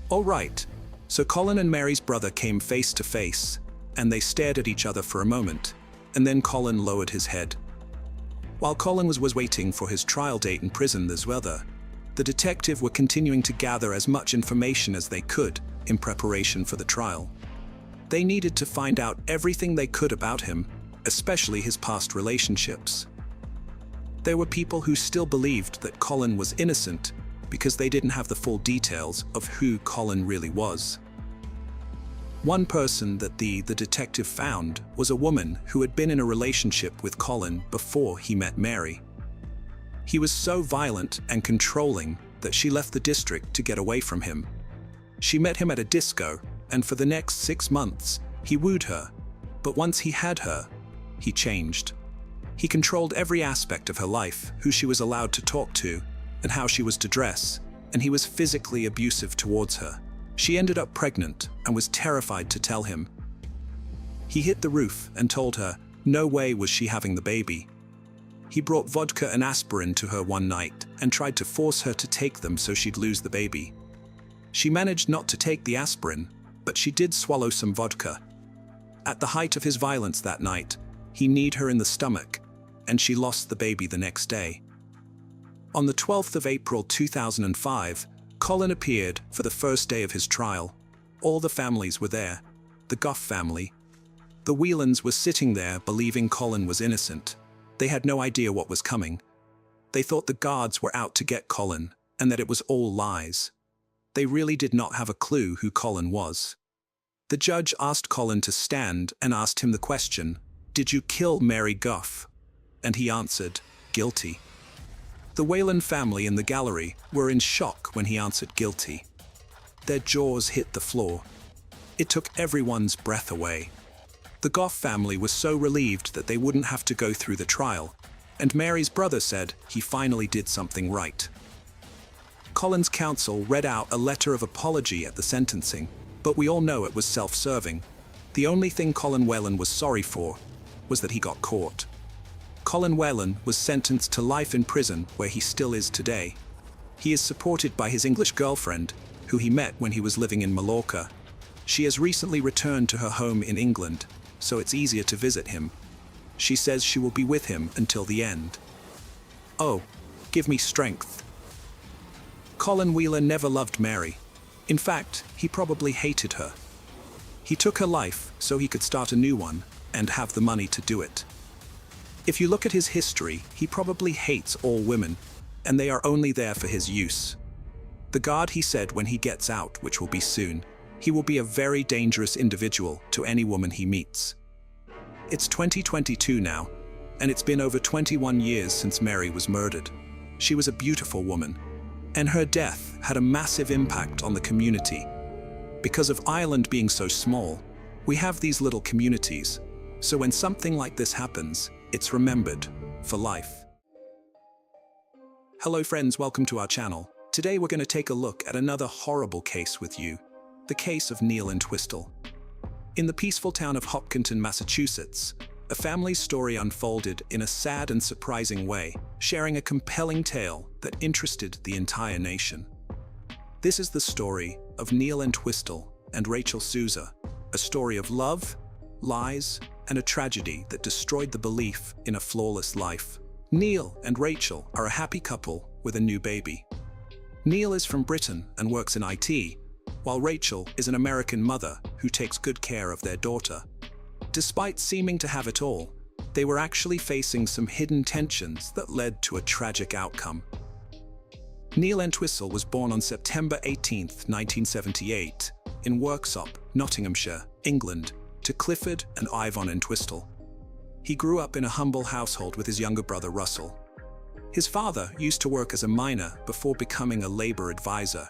A: "All right." So Colin and Mary's brother came face to face, and they stared at each other for a moment, and then Colin lowered his head. While Colin was waiting for his trial date in prison this weather, the detective were continuing to gather as much information as they could in preparation for the trial. They needed to find out everything they could about him, especially his past relationships. There were people who still believed that Colin was innocent because they didn't have the full details of who Colin really was. One person that the detective found was a woman who had been in a relationship with Colin before he met Mary. He was so violent and controlling that she left the district to get away from him. She met him at a disco, and for the next 6 months, he wooed her. But once he had her, he changed. He controlled every aspect of her life, who she was allowed to talk to, and how she was to dress, and he was physically abusive towards her. She ended up pregnant and was terrified to tell him. He hit the roof and told her no way was she having the baby. He brought vodka and aspirin to her one night and tried to force her to take them so she'd lose the baby. She managed not to take the aspirin, but she did swallow some vodka. At the height of his violence that night, he kneed her in the stomach, and she lost the baby the next day. On the 12th of April 2005, Colin appeared for the first day of his trial. All the families were there. The Goff family. The Whelans were sitting there believing Colin was innocent. They had no idea what was coming. They thought the guards were out to get Colin, and that it was all lies. They really did not have a clue who Colin was. The judge asked Colin to stand and asked him the question, "Did you kill Mary Goff?" And he answered, "Guilty." The Whelan family in the gallery were in shock when he answered guilty. Their jaws hit the floor. It took everyone's breath away. The Goff family was so relieved that they wouldn't have to go through the trial, and Mary's brother said he finally did something right. Colin's counsel read out a letter of apology at the sentencing, but we all know it was self-serving. The only thing Colin Whelan was sorry for was that he got caught. Colin Whelan was sentenced to life in prison, where he still is today. He is supported by his English girlfriend, who he met when he was living in Mallorca. She has recently returned to her home in England, so it's easier to visit him. She says she will be with him until the end. Oh, give me strength. Colin Whelan never loved Mary. In fact, he probably hated her. He took her life so he could start a new one and have the money to do it. If you look at his history, he probably hates all women, and they are only there for his use. The guard he said when he gets out, which will be soon, he will be a very dangerous individual to any woman he meets. It's 2022 now, and it's been over 21 years since Mary was murdered. She was a beautiful woman, and her death had a massive impact on the community. Because of Ireland being so small, we have these little communities, so when something like this happens, it's remembered for life. Hello friends, welcome to our channel. Today we're going to take a look at another horrible case with you, the case of Neil Entwistle. In the peaceful town of Hopkinton, Massachusetts, a family's story unfolded in a sad and surprising way, sharing a compelling tale that interested the entire nation. This is the story of Neil Entwistle and Rachel Souza, a story of love, lies, and a tragedy that destroyed the belief in a flawless life. Neil and Rachel are a happy couple with a new baby. Neil is from Britain and works in IT, while Rachel is an American mother who takes good care of their daughter. Despite seeming to have it all, they were actually facing some hidden tensions that led to a tragic outcome. Neil Entwistle was born on September 18, 1978, in Worksop, Nottinghamshire, England, to Clifford and Yvonne Entwistle. He grew up in a humble household with his younger brother Russell. His father used to work as a miner before becoming a labor advisor,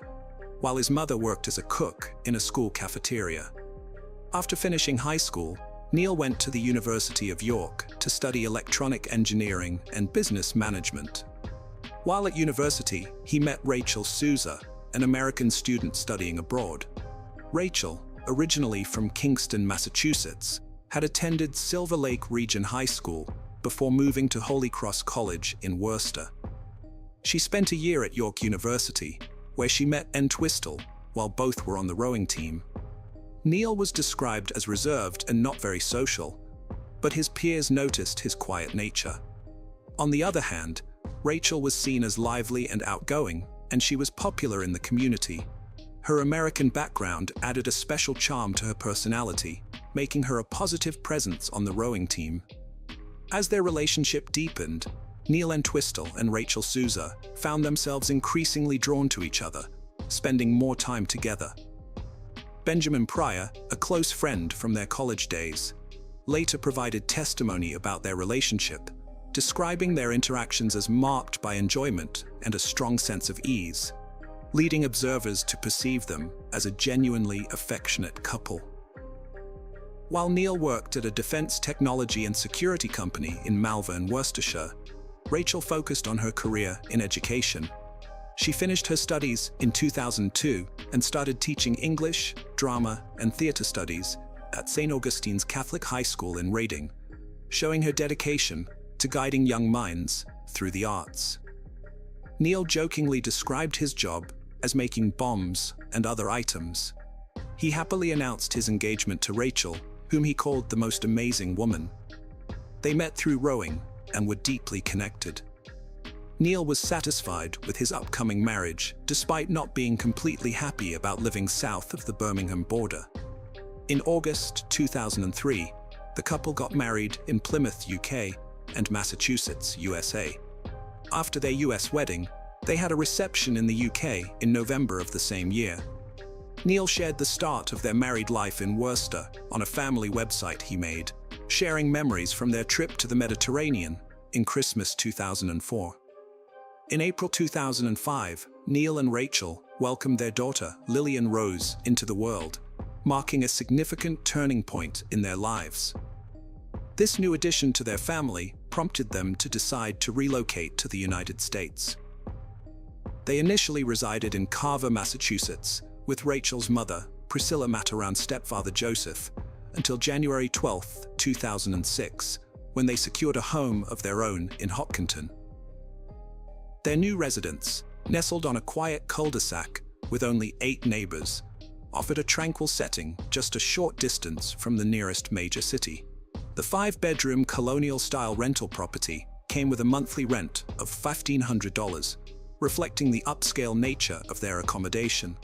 A: while his mother worked as a cook in a school cafeteria. After finishing high school, Neil went to the University of York to study electronic engineering and business management. While at university, he met Rachel Souza, an American student studying abroad. Rachel, originally from Kingston, Massachusetts, had attended Silver Lake Region High School before moving to Holy Cross College in Worcester. She spent a year at York University, where she met Entwistle while both were on the rowing team. Neil was described as reserved and not very social, but his peers noticed his quiet nature. On the other hand, Rachel was seen as lively and outgoing, and she was popular in the community. Her American background added a special charm to her personality, making her a positive presence on the rowing team. As their relationship deepened, Neil Entwistle and Rachel Souza found themselves increasingly drawn to each other, spending more time together. Benjamin Pryor, a close friend from their college days, later provided testimony about their relationship, describing their interactions as marked by enjoyment and a strong sense of ease, leading observers to perceive them as a genuinely affectionate couple. While Neil worked at a defense technology and security company in Malvern, Worcestershire, Rachel focused on her career in education. She finished her studies in 2002 and started teaching English, drama, and theatre studies at St. Augustine's Catholic High School in Reading, showing her dedication to guiding young minds through the arts. Neil jokingly described his job as making bombs and other items. He happily announced his engagement to Rachel, whom he called the most amazing woman. They met through rowing and were deeply connected. Neil was satisfied with his upcoming marriage, despite not being completely happy about living south of the Birmingham border. In August 2003, the couple got married in Plymouth, UK, and Massachusetts, USA. After their US wedding, they had a reception in the UK in November of the same year. Neil shared the start of their married life in Worcester on a family website he made, sharing memories from their trip to the Mediterranean in Christmas 2004. In April 2005, Neil and Rachel welcomed their daughter, Lillian Rose, into the world, marking a significant turning point in their lives. This new addition to their family prompted them to decide to relocate to the United States. They initially resided in Carver, Massachusetts, with Rachel's mother, Priscilla Mataran's stepfather Joseph, until January 12, 2006, when they secured a home of their own in Hopkinton. Their new residence, nestled on a quiet cul-de-sac with only 8 neighbors, offered a tranquil setting just a short distance from the nearest major city. The 5-bedroom colonial-style rental property came with a monthly rent of $1,500, reflecting the upscale nature of their accommodation.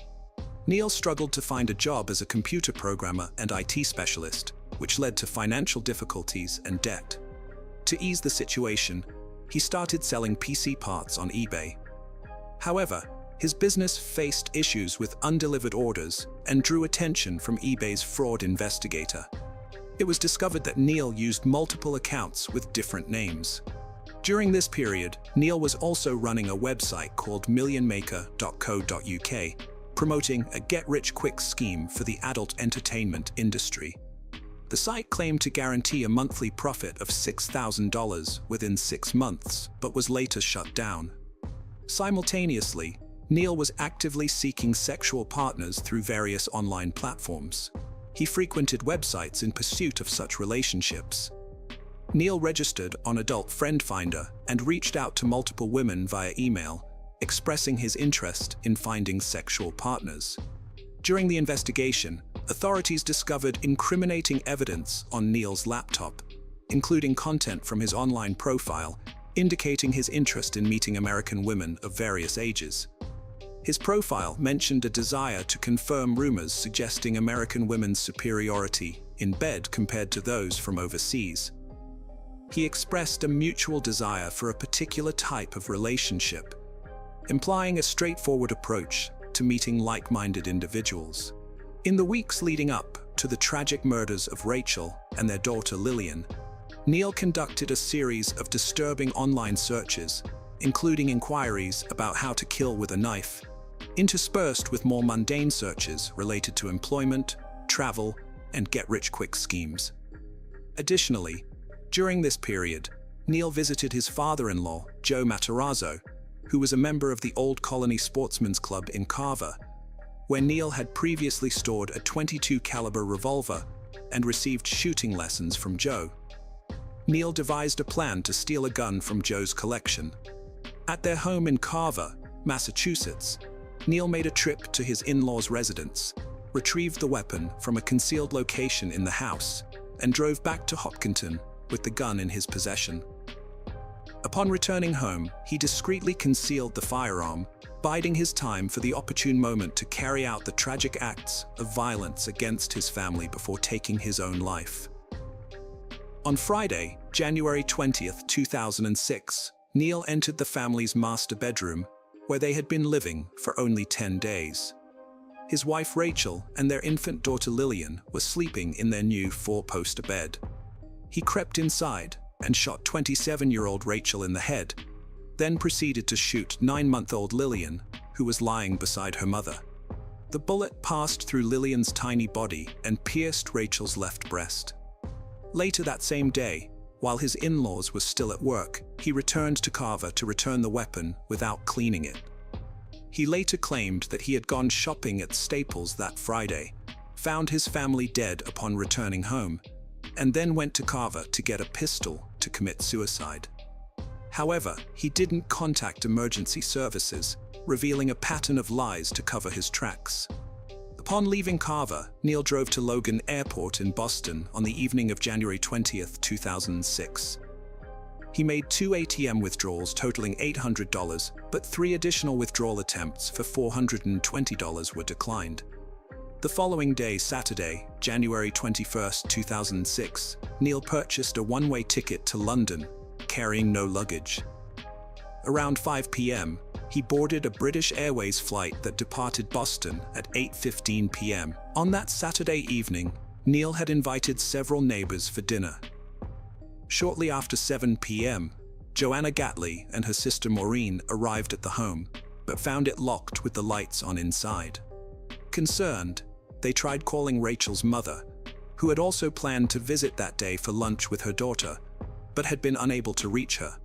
A: Neil struggled to find a job as a computer programmer and IT specialist, which led to financial difficulties and debt. To ease the situation, he started selling PC parts on eBay. However, his business faced issues with undelivered orders and drew attention from eBay's fraud investigator. It was discovered that Neil used multiple accounts with different names. During this period, Neil was also running a website called millionmaker.co.uk, promoting a get-rich-quick scheme for the adult entertainment industry. The site claimed to guarantee a monthly profit of $6,000 within 6 months, but was later shut down. Simultaneously, Neil was actively seeking sexual partners through various online platforms. He frequented websites in pursuit of such relationships. Neil registered on Adult Friend Finder and reached out to multiple women via email, expressing his interest in finding sexual partners. During the investigation, authorities discovered incriminating evidence on Neil's laptop, including content from his online profile, indicating his interest in meeting American women of various ages. His profile mentioned a desire to confirm rumors suggesting American women's superiority in bed compared to those from overseas. He expressed a mutual desire for a particular type of relationship, implying a straightforward approach to meeting like-minded individuals. In the weeks leading up to the tragic murders of Rachel and their daughter Lillian, Neil conducted a series of disturbing online searches, including inquiries about how to kill with a knife, interspersed with more mundane searches related to employment, travel, and get-rich-quick schemes. Additionally, during this period, Neil visited his father-in-law, Joe Matarazzo, who was a member of the Old Colony Sportsman's Club in Carver, where Neil had previously stored a .22 caliber revolver and received shooting lessons from Joe. Neil devised a plan to steal a gun from Joe's collection. At their home in Carver, Massachusetts, Neil made a trip to his in-laws' residence, retrieved the weapon from a concealed location in the house, and drove back to Hopkinton with the gun in his possession. Upon returning home, he discreetly concealed the firearm, biding his time for the opportune moment to carry out the tragic acts of violence against his family before taking his own life. On Friday, January 20, 2006, Neil entered the family's master bedroom, where they had been living for only 10 days. His wife Rachel and their infant daughter Lillian were sleeping in their new four-poster bed. He crept inside and shot 27-year-old Rachel in the head, then proceeded to shoot 9-month-old Lillian, who was lying beside her mother. The bullet passed through Lillian's tiny body and pierced Rachel's left breast. Later that same day, while his in-laws were still at work, he returned to Carver to return the weapon without cleaning it. He later claimed that he had gone shopping at Staples that Friday, found his family dead upon returning home, and then went to Carver to get a pistol to commit suicide. However, he didn't contact emergency services, revealing a pattern of lies to cover his tracks. Upon leaving Carver, Neil drove to Logan Airport in Boston on the evening of January 20, 2006. He made 2 ATM withdrawals totaling $800, but 3 additional withdrawal attempts for $420 were declined. The following day, Saturday, January 21, 2006, Neil purchased a one-way ticket to London, carrying no luggage. Around 5 p.m., he boarded a British Airways flight that departed Boston at 8:15 p.m. On that Saturday evening, Neil had invited several neighbors for dinner. Shortly after 7 p.m., Joanna Gatley and her sister Maureen arrived at the home, but found it locked with the lights on inside. Concerned, they tried calling Rachel's mother, who had also planned to visit that day for lunch with her daughter, but had been unable to reach her.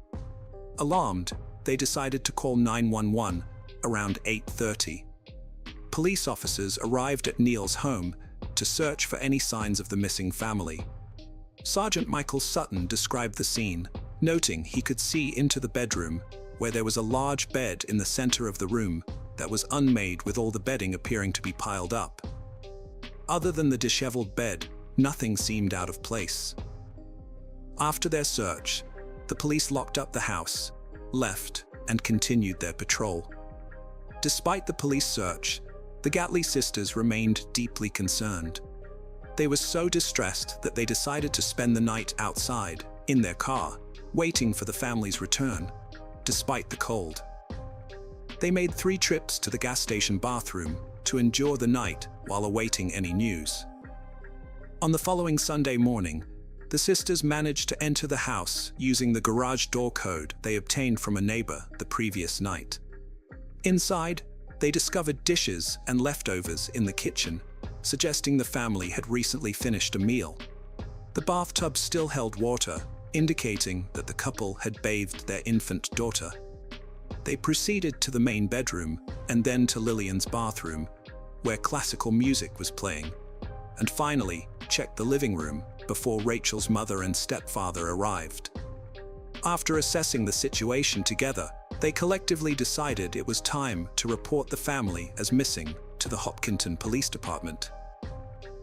A: Alarmed, they decided to call 911 around 8:30. Police officers arrived at Neil's home to search for any signs of the missing family. Sergeant Michael Sutton described the scene, noting he could see into the bedroom, where there was a large bed in the center of the room that was unmade, with all the bedding appearing to be piled up. Other than the disheveled bed, nothing seemed out of place. After their search, the police locked up the house, left, and continued their patrol. Despite the police search, the Gatley sisters remained deeply concerned. They were so distressed that they decided to spend the night outside, in their car, waiting for the family's return, despite the cold. They made 3 trips to the gas station bathroom to endure the night while awaiting any news. On the following Sunday morning, the sisters managed to enter the house using the garage door code they obtained from a neighbor the previous night. Inside, they discovered dishes and leftovers in the kitchen, suggesting the family had recently finished a meal. The bathtub still held water, indicating that the couple had bathed their infant daughter. They proceeded to the main bedroom and then to Lillian's bathroom, where classical music was playing, and finally checked the living room before Rachel's mother and stepfather arrived. After assessing the situation together, they collectively decided it was time to report the family as missing to the Hopkinton Police Department.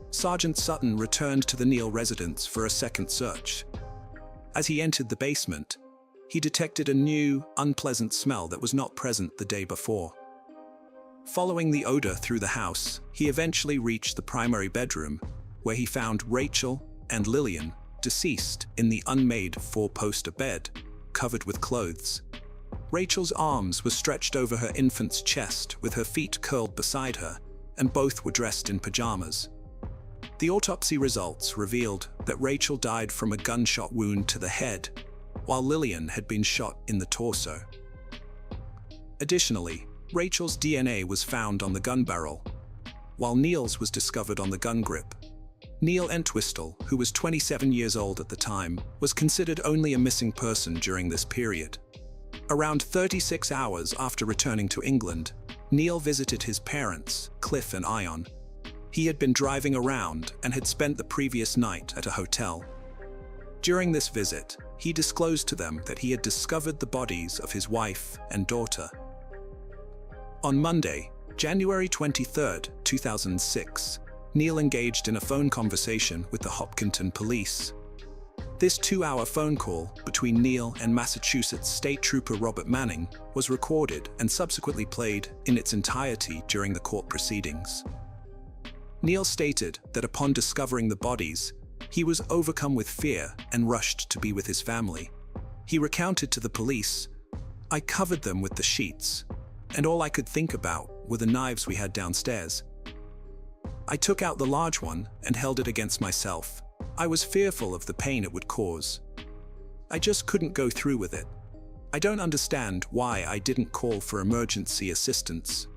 A: Sergeant Sutton returned to the Neil residence for a second search. As he entered the basement, he detected a new, unpleasant smell that was not present the day before. Following the odor through the house, he eventually reached the primary bedroom, where he found Rachel and Lillian deceased in the unmade 4-poster bed, covered with clothes. Rachel's arms were stretched over her infant's chest, with her feet curled beside her, and both were dressed in pajamas. The autopsy results revealed that Rachel died from a gunshot wound to the head, while Lillian had been shot in the torso. Additionally, Rachel's DNA was found on the gun barrel, while Neil's was discovered on the gun grip. Neil Entwistle, who was 27 years old at the time, was considered only a missing person during this period. Around 36 hours after returning to England, Neil visited his parents, Cliff and Ion. He had been driving around and had spent the previous night at a hotel. During this visit, he disclosed to them that he had discovered the bodies of his wife and daughter. On Monday, January 23, 2006, Neil engaged in a phone conversation with the Hopkinton police. This 2-hour phone call between Neil and Massachusetts State Trooper Robert Manning was recorded and subsequently played in its entirety during the court proceedings. Neil stated that upon discovering the bodies, he was overcome with fear and rushed to be with his family. He recounted to the police, "I covered them with the sheets, and all I could think about were the knives we had downstairs. I took out the large one and held it against myself. I was fearful of the pain it would cause. I just couldn't go through with it. I don't understand why I didn't call for emergency assistance.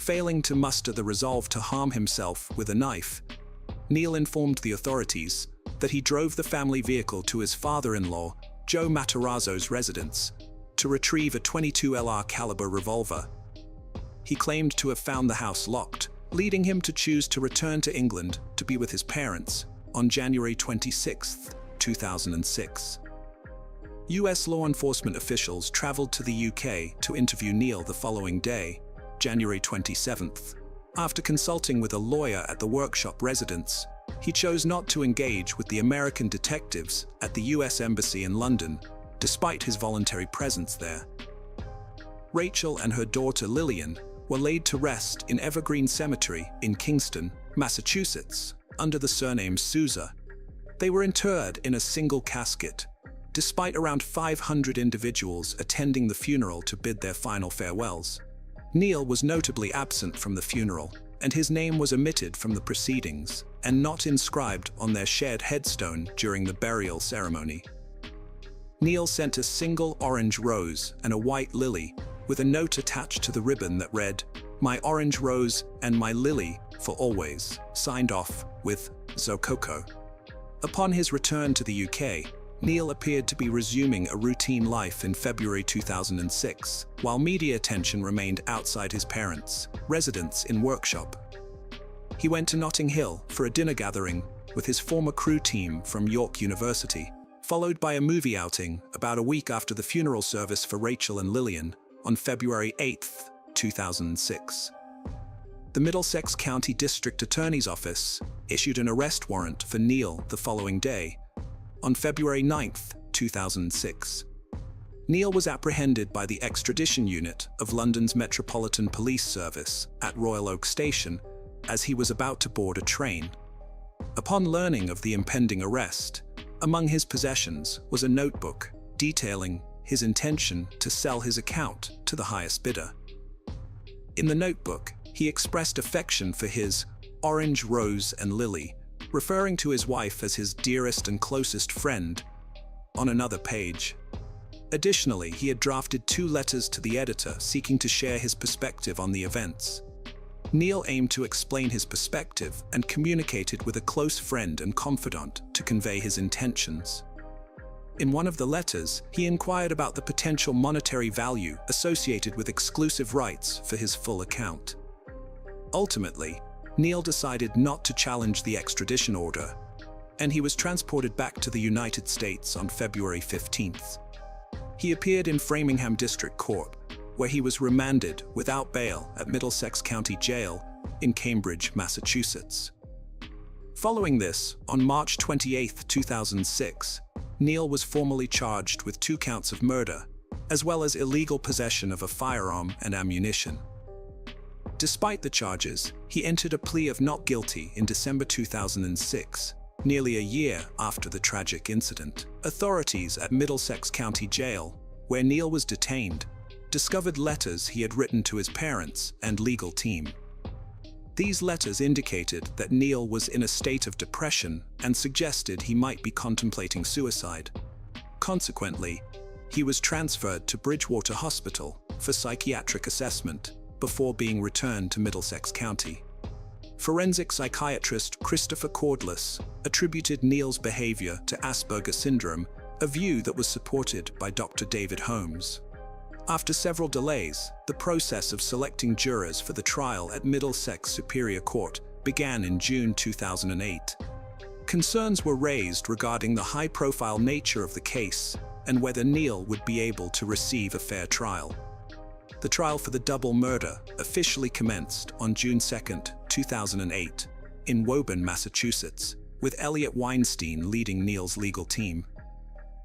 A: Failing to muster the resolve to harm himself with a knife, Neil informed the authorities that he drove the family vehicle to his father-in-law, Joe Matarazzo's residence, to retrieve a .22 LR caliber revolver. He claimed to have found the house locked, leading him to choose to return to England to be with his parents on January 26, 2006. US law enforcement officials traveled to the UK to interview Neil the following day, January 27th. After consulting with a lawyer at the workshop residence, he chose not to engage with the American detectives at the US Embassy in London, despite his voluntary presence there. Rachel and her daughter Lillian were laid to rest in Evergreen Cemetery in Kingston, Massachusetts, under the surname Souza. They were interred in a single casket, despite around 500 individuals attending the funeral to bid their final farewells. Neil was notably absent from the funeral, and his name was omitted from the proceedings and not inscribed on their shared headstone during the burial ceremony. Neil sent a single orange rose and a white lily, with a note attached to the ribbon that read, "My orange rose and my lily for always," signed off with Zokoko. Upon his return to the UK, Neil appeared to be resuming a routine life in February 2006, while media attention remained outside his parents' residence in Workshop. He went to Notting Hill for a dinner gathering with his former crew team from York University, followed by a movie outing about a week after the funeral service for Rachel and Lillian on February 8, 2006. The Middlesex County District Attorney's Office issued an arrest warrant for Neil the following day, on February 9, 2006. Neil was apprehended by the extradition unit of London's Metropolitan Police Service at Royal Oak Station as he was about to board a train. Upon learning of the impending arrest, among his possessions was a notebook detailing his intention to sell his account to the highest bidder. In the notebook, he expressed affection for his orange rose and lily, referring to his wife as his dearest and closest friend on another page. Additionally, he had drafted 2 letters to the editor seeking to share his perspective on the events. Neil aimed to explain his perspective and communicated with a close friend and confidant to convey his intentions. In one of the letters, he inquired about the potential monetary value associated with exclusive rights for his full account. Ultimately, Neil decided not to challenge the extradition order, and he was transported back to the United States on February 15th. He appeared in Framingham District Court, where he was remanded without bail at Middlesex County Jail in Cambridge, Massachusetts. Following this, on March 28, 2006, Neil was formally charged with 2 counts of murder, as well as illegal possession of a firearm and ammunition. Despite the charges, he entered a plea of not guilty in December 2006, nearly a year after the tragic incident. Authorities at Middlesex County Jail, where Neil was detained, discovered letters he had written to his parents and legal team. These letters indicated that Neil was in a state of depression and suggested he might be contemplating suicide. Consequently, he was transferred to Bridgewater Hospital for psychiatric assessment before being returned to Middlesex County. Forensic psychiatrist Christopher Cordless attributed Neil's behavior to Asperger syndrome, a view that was supported by Dr. David Holmes. After several delays, the process of selecting jurors for the trial at Middlesex Superior Court began in June 2008. Concerns were raised regarding the high-profile nature of the case and whether Neil would be able to receive a fair trial. The trial for the double murder officially commenced on June 2, 2008, in Woburn, Massachusetts, with Elliot Weinstein leading Neil's legal team.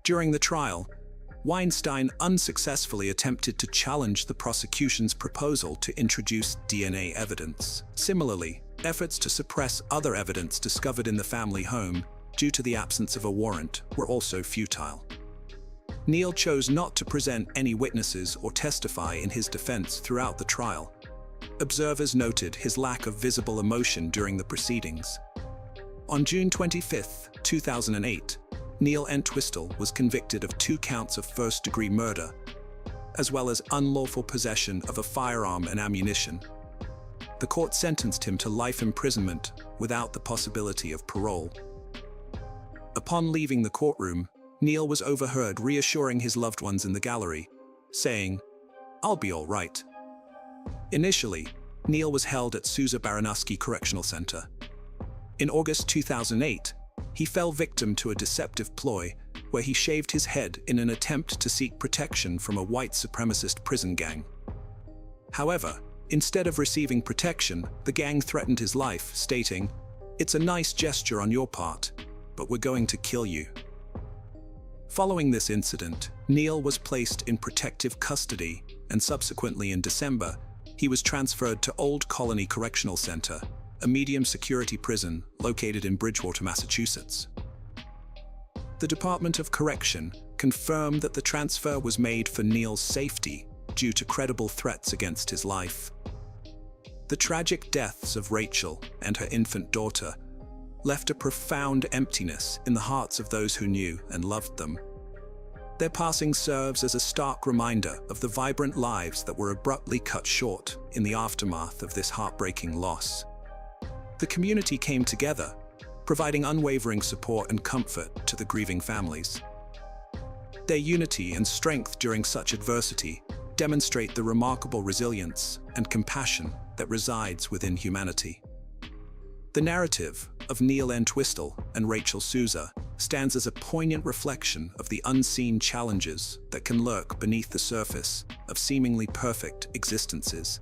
A: During the trial, Weinstein unsuccessfully attempted to challenge the prosecution's proposal to introduce DNA evidence. Similarly, efforts to suppress other evidence discovered in the family home due to the absence of a warrant were also futile. Neil chose not to present any witnesses or testify in his defense throughout the trial. Observers noted his lack of visible emotion during the proceedings. On June 25, 2008, Neil Entwistle was convicted of 2 counts of first-degree murder, as well as unlawful possession of a firearm and ammunition. The court sentenced him to life imprisonment without the possibility of parole. Upon leaving the courtroom, Neil was overheard reassuring his loved ones in the gallery, saying, "I'll be all right." Initially, Neil was held at Sousa Baranowski Correctional Center. In August 2008, he fell victim to a deceptive ploy where he shaved his head in an attempt to seek protection from a white supremacist prison gang. However, instead of receiving protection, the gang threatened his life, stating, "It's a nice gesture on your part, but we're going to kill you." Following this incident, Neil was placed in protective custody, and subsequently in December, he was transferred to Old Colony Correctional Center, a medium-security prison located in Bridgewater, Massachusetts. The Department of Correction confirmed that the transfer was made for Neil's safety due to credible threats against his life. The tragic deaths of Rachel and her infant daughter left a profound emptiness in the hearts of those who knew and loved them. Their passing serves as a stark reminder of the vibrant lives that were abruptly cut short in the aftermath of this heartbreaking loss. The community came together, providing unwavering support and comfort to the grieving families. Their unity and strength during such adversity demonstrate the remarkable resilience and compassion that resides within humanity. The narrative of Neil Entwistle and Rachel Sousa stands as a poignant reflection of the unseen challenges that can lurk beneath the surface of seemingly perfect existences.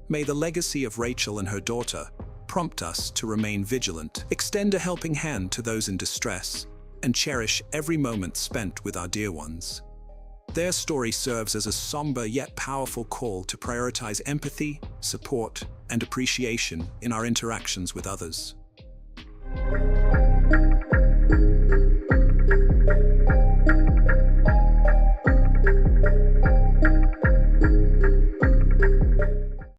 A: May the legacy of Rachel and her daughter prompt us to remain vigilant, extend a helping hand to those in distress, and cherish every moment spent with our dear ones. Their story serves as a somber yet powerful call to prioritize empathy, support, and appreciation in our interactions with others.